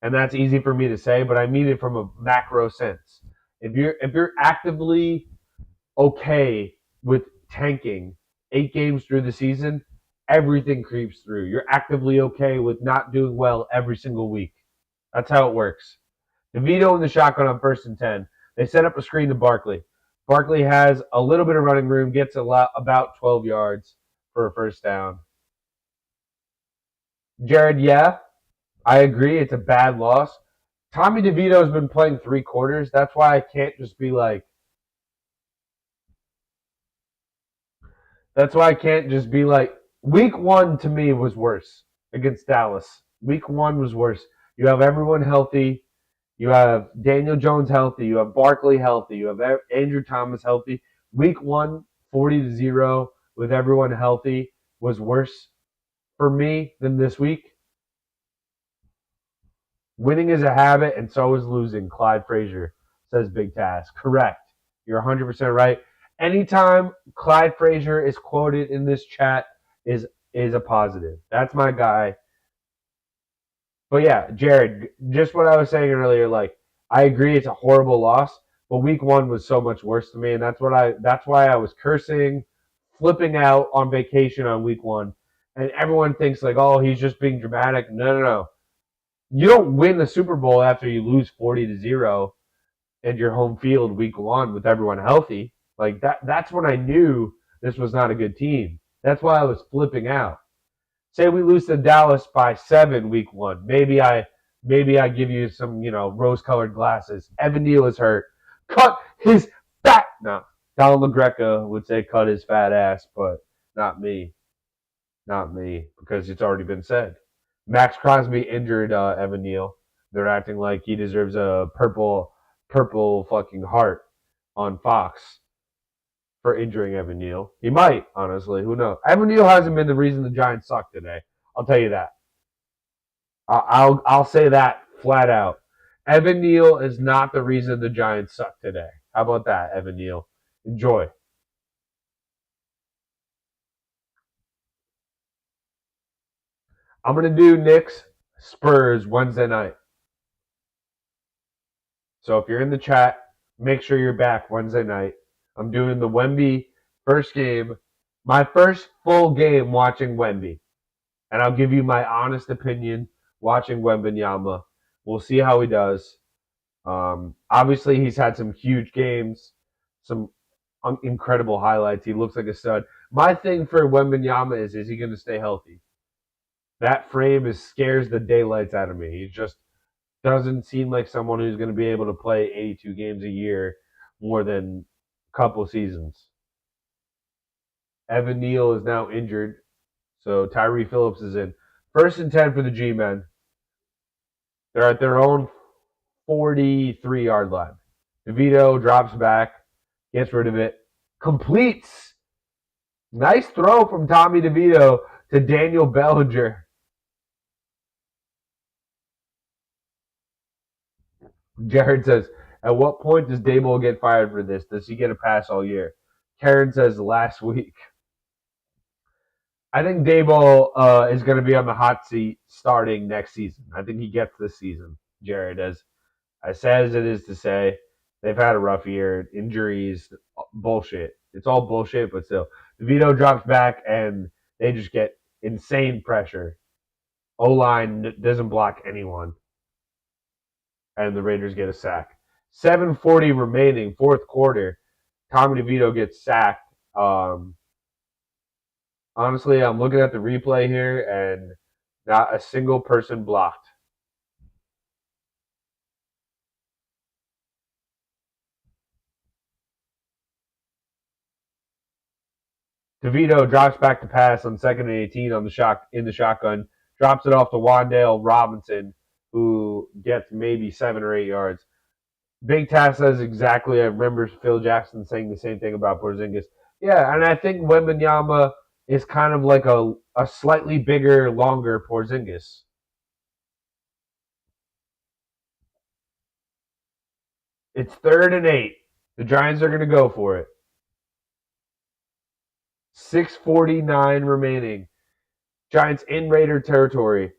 and that's easy for me to say, but I mean it from a macro sense. If you're actively okay with tanking 8 games through the season, everything creeps through. You're actively okay with not doing well every single week. That's how it works. DeVito in the shotgun on 1st and 10. They set up a screen to Barkley. Barkley has a little bit of running room, gets about 12 yards for a first down. Jared, yeah, I agree. It's a bad loss. Tommy DeVito has been playing 3 quarters. That's why I can't just be like. That's why I can't just be like. Week 1 to me was worse against Dallas. Week 1 was worse. You have everyone healthy. You have Daniel Jones healthy. You have Barkley healthy. You have Andrew Thomas healthy. Week 1, 40-0 with everyone healthy was worse for me than this week. Winning is a habit, and so is losing. Clyde Frazier says Big Task. Correct. You're 100% right. Anytime Clyde Frazier is quoted in this chat is a positive. That's my guy. But yeah, Jared, just what I was saying earlier, like I agree it's a horrible loss, but week 1 was so much worse to me, and that's why I was cursing, flipping out on vacation on week 1. And everyone thinks like, oh, he's just being dramatic. No. You don't win the Super Bowl after you lose 40-0 at your home field week 1 with everyone healthy. Like that's when I knew this was not a good team. That's why I was flipping out. Say we lose to Dallas by 7 week 1. Maybe I give you some, rose-colored glasses. Evan Neal is hurt. Cut his fat. No, Donald LaGreca would say cut his fat ass, but not me. Not me, because it's already been said. Max Crosby injured Evan Neal. They're acting like he deserves a purple fucking heart on Fox for injuring Evan Neal. He might, honestly. Who knows? Evan Neal hasn't been the reason the Giants suck today. I'll tell you that. I'll say that flat out. Evan Neal is not the reason the Giants suck today. How about that, Evan Neal? Enjoy. I'm going to do Knicks Spurs Wednesday night. So if you're in the chat, make sure you're back Wednesday night. I'm doing the Wemby first game, my first full game watching Wemby. And I'll give you my honest opinion watching Wembanyama. We'll see how he does. Obviously, he's had some huge games, some incredible highlights. He looks like a stud. My thing for Wembanyama is he going to stay healthy? That frame scares the daylights out of me. He just doesn't seem like someone who's going to be able to play 82 games a year more than a couple seasons. Evan Neal is now injured, so Tyree Phillips is in. 1st and 10 for the G-men. They're at their own 43-yard line. DeVito drops back, gets rid of it, completes. Nice throw from Tommy DeVito to Daniel Bellinger. Jared says, at what point does Daboll get fired for this? Does he get a pass all year? Karen says, last week. I think Daboll is going to be on the hot seat starting next season. I think he gets this season, Jared. As sad as it is to say, they've had a rough year. Injuries, bullshit. It's all bullshit, but still. DeVito drops back, and they just get insane pressure. O-line doesn't block anyone. And the Raiders get a sack. 7:40 remaining, fourth quarter. Tommy DeVito gets sacked. Honestly, I'm looking at the replay here, and not a single person blocked. DeVito drops back to pass on 2nd and 18 in the shotgun. Drops it off to Wan'Dale Robinson, who gets maybe 7 or 8 yards. Big Task says exactly. I remember Phil Jackson saying the same thing about Porzingis. Yeah, and I think Wembanyama is kind of like a slightly bigger, longer Porzingis. It's 3rd and 8. The Giants are going to go for it. 6:49 remaining. Giants in Raider territory.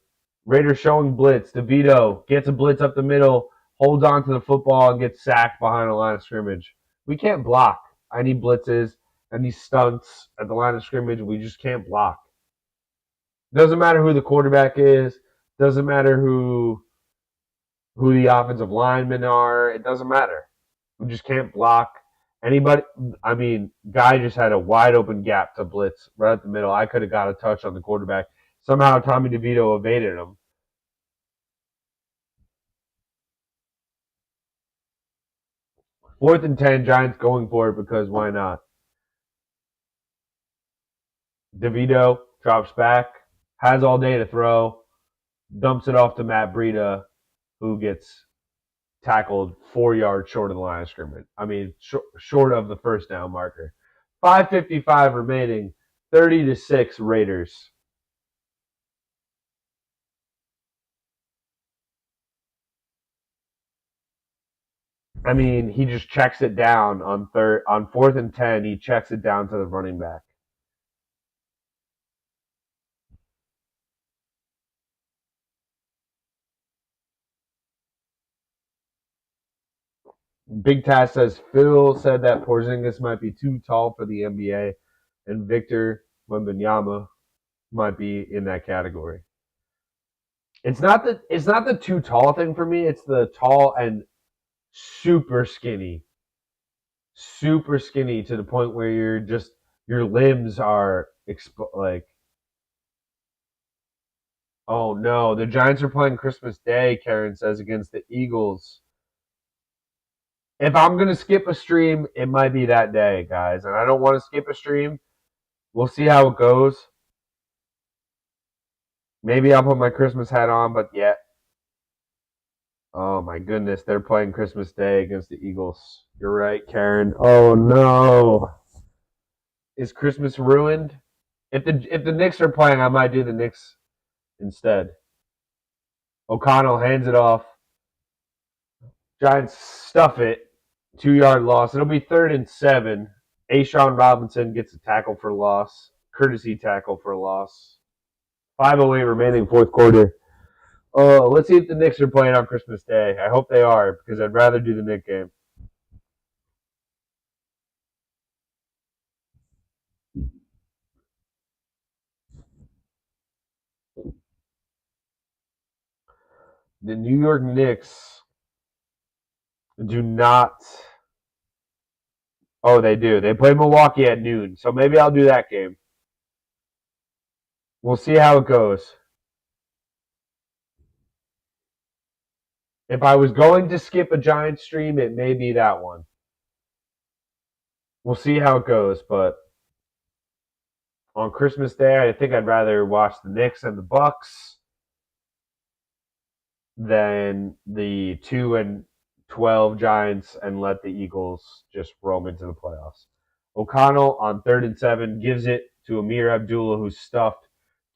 Raiders showing blitz. DeVito gets a blitz up the middle, holds on to the football, and gets sacked behind the line of scrimmage. We can't block. I need blitzes and these stunts at the line of scrimmage. We just can't block. Doesn't matter who the quarterback is. Doesn't matter who the offensive linemen are. It doesn't matter. We just can't block anybody. I mean, Guy just had a wide open gap to blitz right at the middle. I could have got a touch on the quarterback. Somehow Tommy DeVito evaded him. 4th and 10, Giants going for it because why not? DeVito drops back, has all day to throw, dumps it off to Matt Breida, who gets tackled 4 yards short of the line of scrimmage. I mean, short of the first down marker. 5:55 remaining, 30-6 Raiders. I mean, he just checks it down on 4th and 10. He checks it down to the running back. Big Taz says Phil said that Porzingis might be too tall for the NBA, and Victor Wembanyama might be in that category. It's not the too tall thing for me. It's the tall and super skinny to the point where your limbs are like. Oh no, the Giants are playing Christmas Day. Karen says against the Eagles. If I'm going to skip a stream, it might be that day, guys. And I don't want to skip a stream. We'll see how it goes. Maybe I'll put my Christmas hat on, but yeah. Oh my goodness, they're playing Christmas Day against the Eagles. You're right, Karen. Oh no. Is Christmas ruined? If the Knicks are playing, I might do the Knicks instead. O'Connell hands it off. Giants stuff it. 2-yard loss. It'll be 3rd and 7. A'Shawn Robinson gets a tackle for loss. Courtesy tackle for loss. 5:08 remaining, 4th quarter. Let's see if the Knicks are playing on Christmas Day. I hope they are because I'd rather do the Knicks game. The New York Knicks do not. Oh, they do. They play Milwaukee at noon, so maybe I'll do that game. We'll see how it goes. If I was going to skip a Giants stream, it may be that one. We'll see how it goes, but on Christmas Day, I think I'd rather watch the Knicks and the Bucks than the 2-12 Giants and let the Eagles just roam into the playoffs. O'Connell on 3rd and 7 gives it to Amir Abdullah, who's stuffed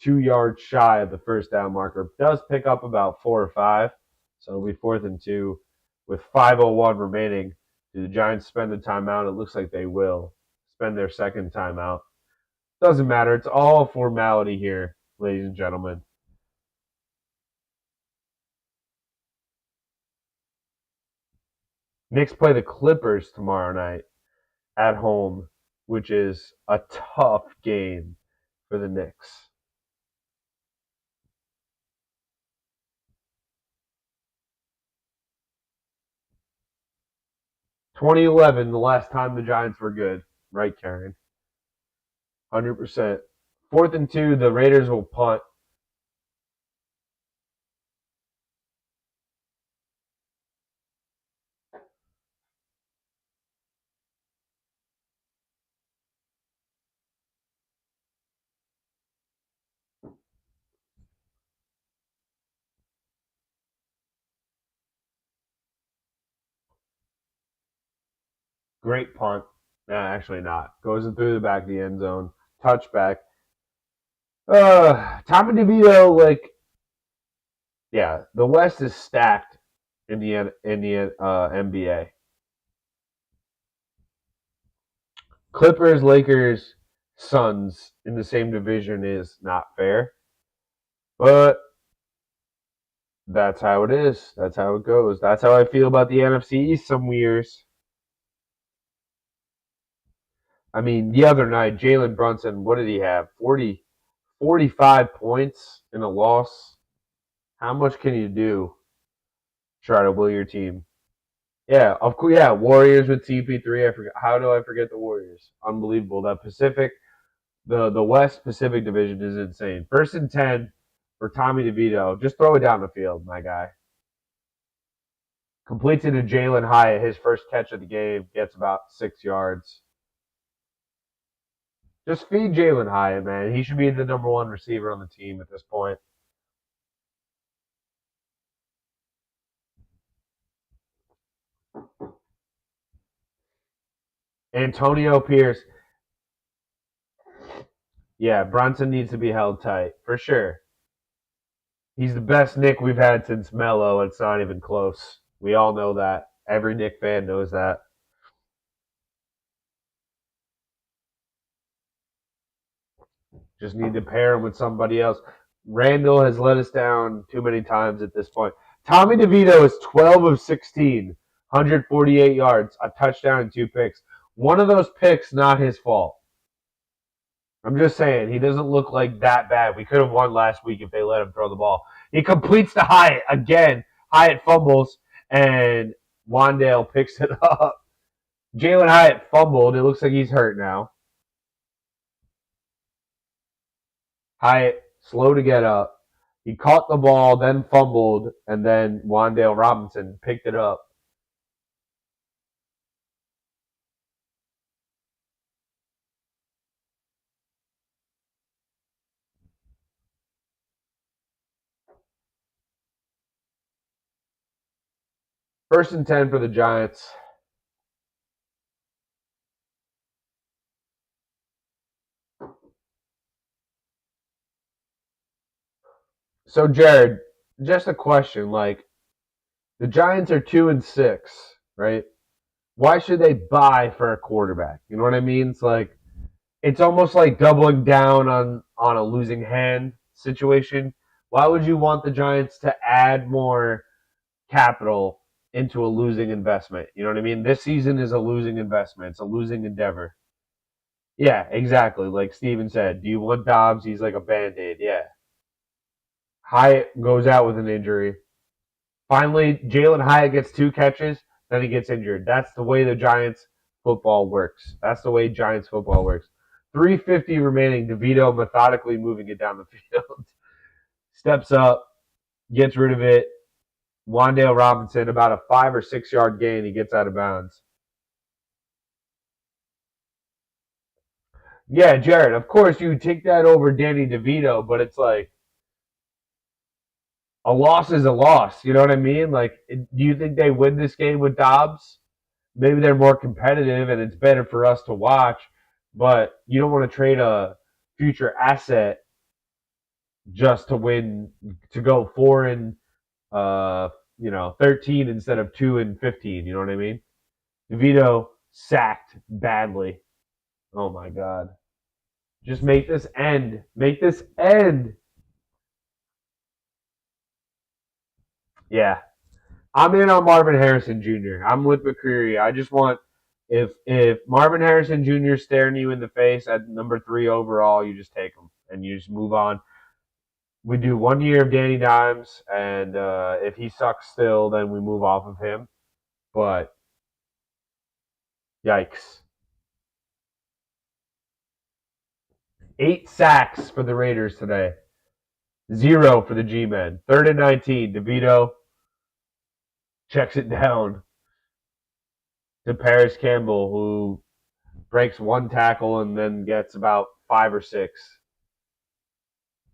2 yards shy of the first down marker. Does pick up about 4 or 5, so it'll be 4th and 2 with 5:01 remaining. Do the Giants spend the timeout? It looks like they will spend their second timeout. Doesn't matter. It's all formality here, ladies and gentlemen. Knicks play the Clippers tomorrow night at home, which is a tough game for the Knicks. (2011), the last time the Giants were good. Right, Karen? 100%. 4th and 2, the Raiders will punt. Great punt. Nah, actually not. Goes in through the back of the end zone. Touchback. Tommy DeVito, the West is stacked in the NBA. Clippers, Lakers, Suns in the same division is not fair. But that's how it is. That's how it goes. That's how I feel about the NFC East some years. I mean, the other night, Jalen Brunson, what did he have? 45 points in a loss. How much can you do to try to will your team? Yeah, of course. Yeah, Warriors with CP3. I forgot. How do I forget the Warriors? Unbelievable. That Pacific, the West Pacific Division is insane. 1st and 10 for Tommy DeVito. Just throw it down the field, my guy. Completes it to Jalen Hyatt. His first catch of the game gets about 6 yards. Just feed Jalen Hyatt, man. He should be the number one receiver on the team at this point. Antonio Pierce. Yeah, Brunson needs to be held tight, for sure. He's the best Nick we've had since Melo. It's not even close. We all know that. Every Nick fan knows that. Just need to pair him with somebody else. Randall has let us down too many times at this point. Tommy DeVito is 12 of 16, 148 yards, a touchdown, and 2 picks. One of those picks, not his fault. I'm just saying, he doesn't look like that bad. We could have won last week if they let him throw the ball. He completes to Hyatt again. Hyatt fumbles, and Wandale picks it up. Jalen Hyatt fumbled. It looks like he's hurt now. Hyatt slow to get up. He caught the ball, then fumbled, and then Wandale Robinson picked it up. First and 10 for the Giants. So, Jared, just a question. Like, the Giants are 2-6, right? Why should they buy for a quarterback? You know what I mean? It's like it's almost like doubling down on a losing hand situation. Why would you want the Giants to add more capital into a losing investment? You know what I mean? This season is a losing investment. It's a losing endeavor. Yeah, exactly. Like Steven said, do you want Dobbs? He's like a band-aid. Yeah. Hyatt goes out with an injury. Finally, Jalen Hyatt gets 2 catches, then he gets injured. That's the way the Giants football works. That's the way Giants football works. 3:50 remaining. DeVito methodically moving it down the field. Steps up, gets rid of it. Wandale Robinson, about a 5 or 6 yard gain, he gets out of bounds. Yeah, Jared, of course you take that over Danny DeVito, but it's like a loss is a loss. You know what I mean? Like, do you think they win this game with Dobbs? Maybe they're more competitive and it's better for us to watch, but you don't want to trade a future asset just to win, to go 13 instead of 2-15. You know what I mean? DeVito sacked badly. Oh my god! Just make this end. Make this end. Yeah, I'm in on Marvin Harrison Jr. I'm with McCreary. I just want, if Marvin Harrison Jr. is staring you in the face at number 3 overall, you just take him and you just move on. We do 1 year of Danny Dimes, and if he sucks still, then we move off of him. But yikes! 8 sacks for the Raiders today. 0 for the G-men. 3rd and 19. DeVito checks it down to Paris Campbell, who breaks 1 tackle and then gets about 5 or 6.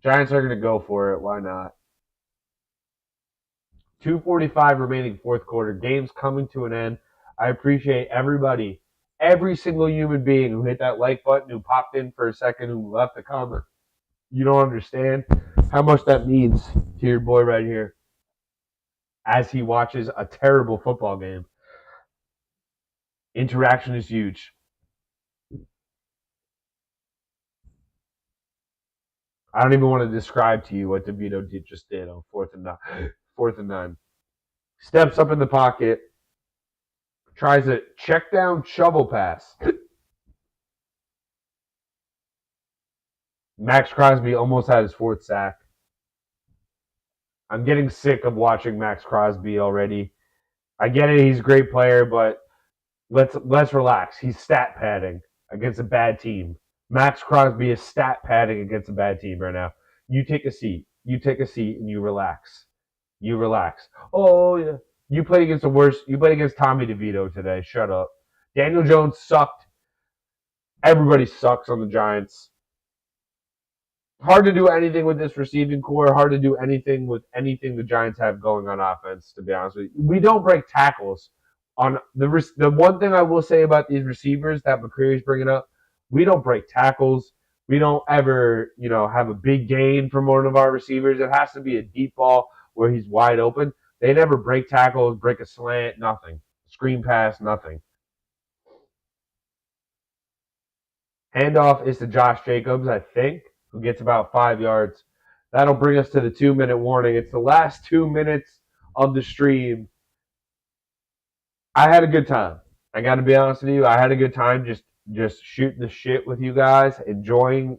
Giants are going to go for it. Why not? 2:45 remaining 4th quarter. Game's coming to an end. I appreciate everybody, every single human being who hit that like button, who popped in for a second, who left a comment. You don't understand how much that means to your boy right here as he watches a terrible football game. Interaction is huge. I don't even want to describe to you what DeVito just did on 4th and 9. 4th and 9. Steps up in the pocket, tries a check down shovel pass. Max Crosby almost had his 4th sack. I'm getting sick of watching Max Crosby already. I get it, he's a great player, but let's relax. He's stat padding against a bad team. Max Crosby is stat padding against a bad team right now. You take a seat. You take a seat and you relax. You relax. Oh yeah. You played against the worst. You played against Tommy DeVito today. Shut up. Daniel Jones sucked. Everybody sucks on the Giants. Hard to do anything with this receiving core. Hard to do anything with anything the Giants have going on offense, to be honest with you. We don't break tackles. On the one thing I will say about these receivers that McCreary's bringing up, we don't break tackles. We don't ever, have a big gain from one of our receivers. It has to be a deep ball where he's wide open. They never break tackles, break a slant, nothing. Screen pass, nothing. Handoff is to Josh Jacobs, I think, who gets about 5 yards. That'll bring us to the 2-minute warning. It's the last 2 minutes of the stream. I had a good time. I got to be honest with you. I had a good time just shooting the shit with you guys, enjoying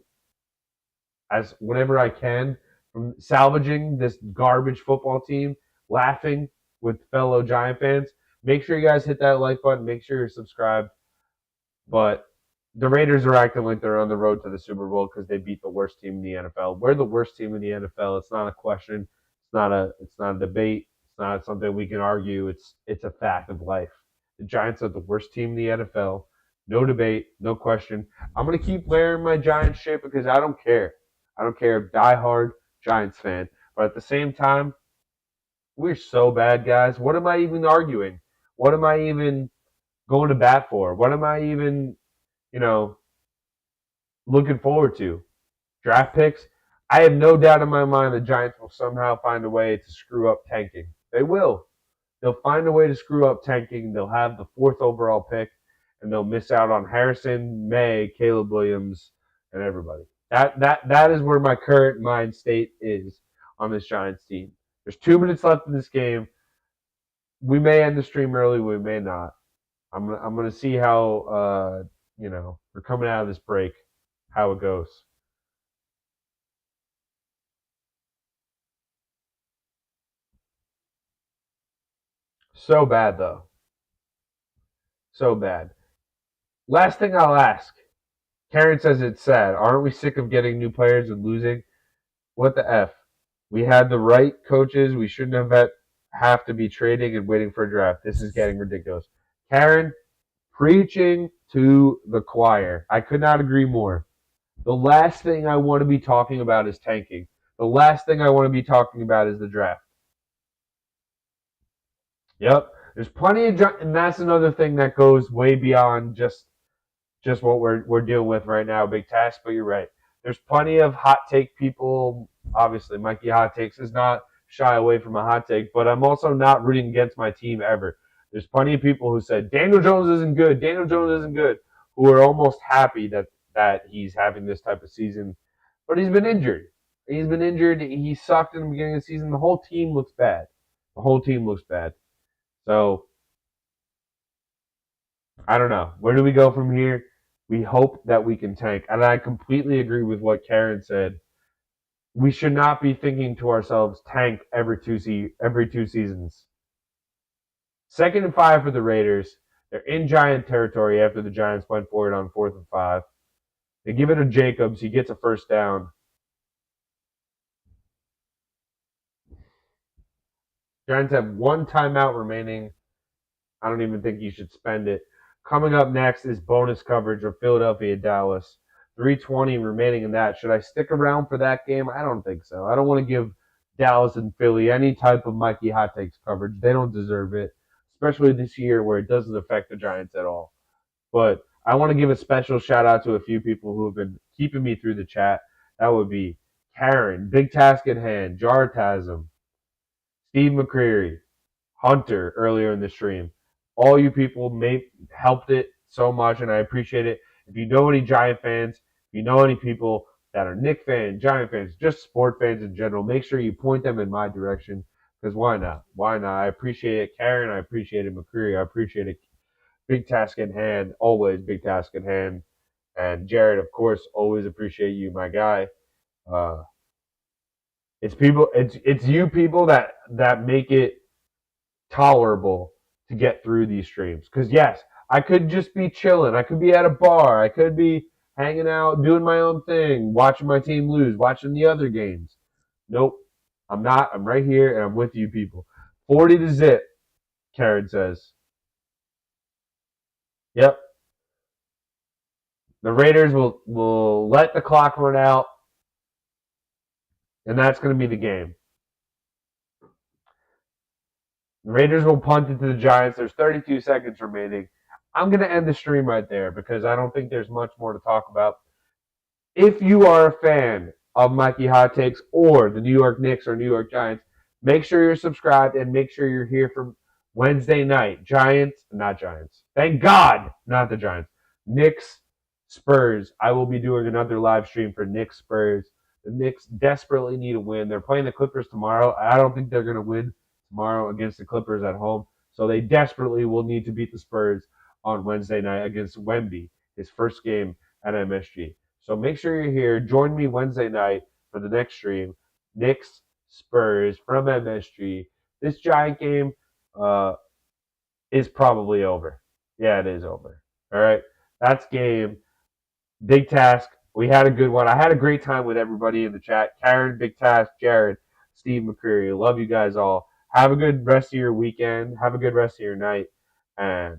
as whenever I can from salvaging this garbage football team, laughing with fellow Giant fans. Make sure you guys hit that like button. Make sure you're subscribed. But the Raiders are acting like they're on the road to the Super Bowl because they beat the worst team in the NFL. We're the worst team in the NFL. It's not a question. It's not a debate. It's not something we can argue. It's a fact of life. The Giants are the worst team in the NFL. No debate, no question. I'm gonna keep wearing my Giants shit because I don't care. I don't care. Diehard Giants fan. But at the same time, we're so bad, guys. What am I even arguing? What am I even going to bat for? What am I even, looking forward to? Draft picks? I have no doubt in my mind the Giants will somehow find a way to screw up tanking. They will. They'll find a way to screw up tanking. They'll have the 4th overall pick, and they'll miss out on Harrison, May, Caleb Williams, and everybody. That is where my current mind state is on this Giants team. There's 2 minutes left in this game. We may end the stream early. We may not. I'm gonna see how we're coming out of this break, how it goes. So bad though. So bad. Last thing I'll ask. Karen says it's sad. Aren't we sick of getting new players and losing? What the F? We had the right coaches. We shouldn't have to be trading and waiting for a draft. This is getting ridiculous. Karen, preaching to the choir. I could not agree more. The last thing I want to be talking about is tanking. The last thing I want to be talking about is the draft. Yep. There's plenty of, and that's another thing that goes way beyond just what we're dealing with right now, big task. But you're right. There's plenty of hot take people. Obviously, Mikey Hot Takes is not shy away from a hot take, but I'm also not rooting against my team ever. There's plenty of people who said Daniel Jones isn't good. Daniel Jones isn't good. Who are almost happy that he's having this type of season, but he's been injured. He's been injured. He sucked in the beginning of the season. The whole team looks bad. The whole team looks bad. So I don't know. Where do we go from here? We hope that we can tank. And I completely agree with what Karen said. We should not be thinking to ourselves, tank every two seasons. 2nd and 5 for the Raiders. They're in Giant territory after the Giants went for it on 4th and 5. They give it to Jacobs. He gets a first down. Giants have 1 timeout remaining. I don't even think you should spend it. Coming up next is bonus coverage of Philadelphia Dallas. 3:20 remaining in that. Should I stick around for that game? I don't think so. I don't want to give Dallas and Philly any type of Mikey Hot Takes coverage. They don't deserve it, especially this year where it doesn't affect the Giants at all. But I want to give a special shout out to a few people who have been keeping me through the chat. That would be Karen, Big Task at Hand, Jartasm, Steve McCreary, Hunter earlier in the stream. All you people helped it so much, and I appreciate it. If you know any Giant fans, if you know any people, that are Knicks fans, Giant fans, just sport fans in general, make sure you point them in my direction. Because why not? Why not? I appreciate it, Karen. I appreciate it, McCreary. I appreciate it. Big task in hand. Always big task in hand. And Jared, of course, always appreciate you, my guy. Uh, it's people. It's you people that make it tolerable to get through these streams. Because yes, I could just be chilling. I could be at a bar. I could be hanging out, doing my own thing, watching my team lose, watching the other games. Nope, I'm not. I'm right here, and I'm with you people. 40 to zip, Karen says. Yep. The Raiders will let the clock run out, and that's going to be the game. The Raiders will punt it to the Giants. There's 32 seconds remaining. I'm going to end the stream right there because I don't think there's much more to talk about. If you are a fan of Mikey Hot Takes or the New York Knicks or New York Giants, make sure you're subscribed and make sure you're here for Wednesday night. Not Giants. Thank God, not the Giants. Knicks, Spurs. I will be doing another live stream for Knicks, Spurs. The Knicks desperately need a win. They're playing the Clippers tomorrow. I don't think they're going to win tomorrow against the Clippers at home. So they desperately will need to beat the Spurs on Wednesday night against Wemby, his first game at MSG. So make sure you're here. Join me Wednesday night for the next stream. Knicks, Spurs from MSG. This Giant game is probably over. Yeah, it is over. All right. That's game. Big task. We had a good one. I had a great time with everybody in the chat. Karen, Big Task, Jared, Steve McCreary. Love you guys all. Have a good rest of your weekend. Have a good rest of your night. And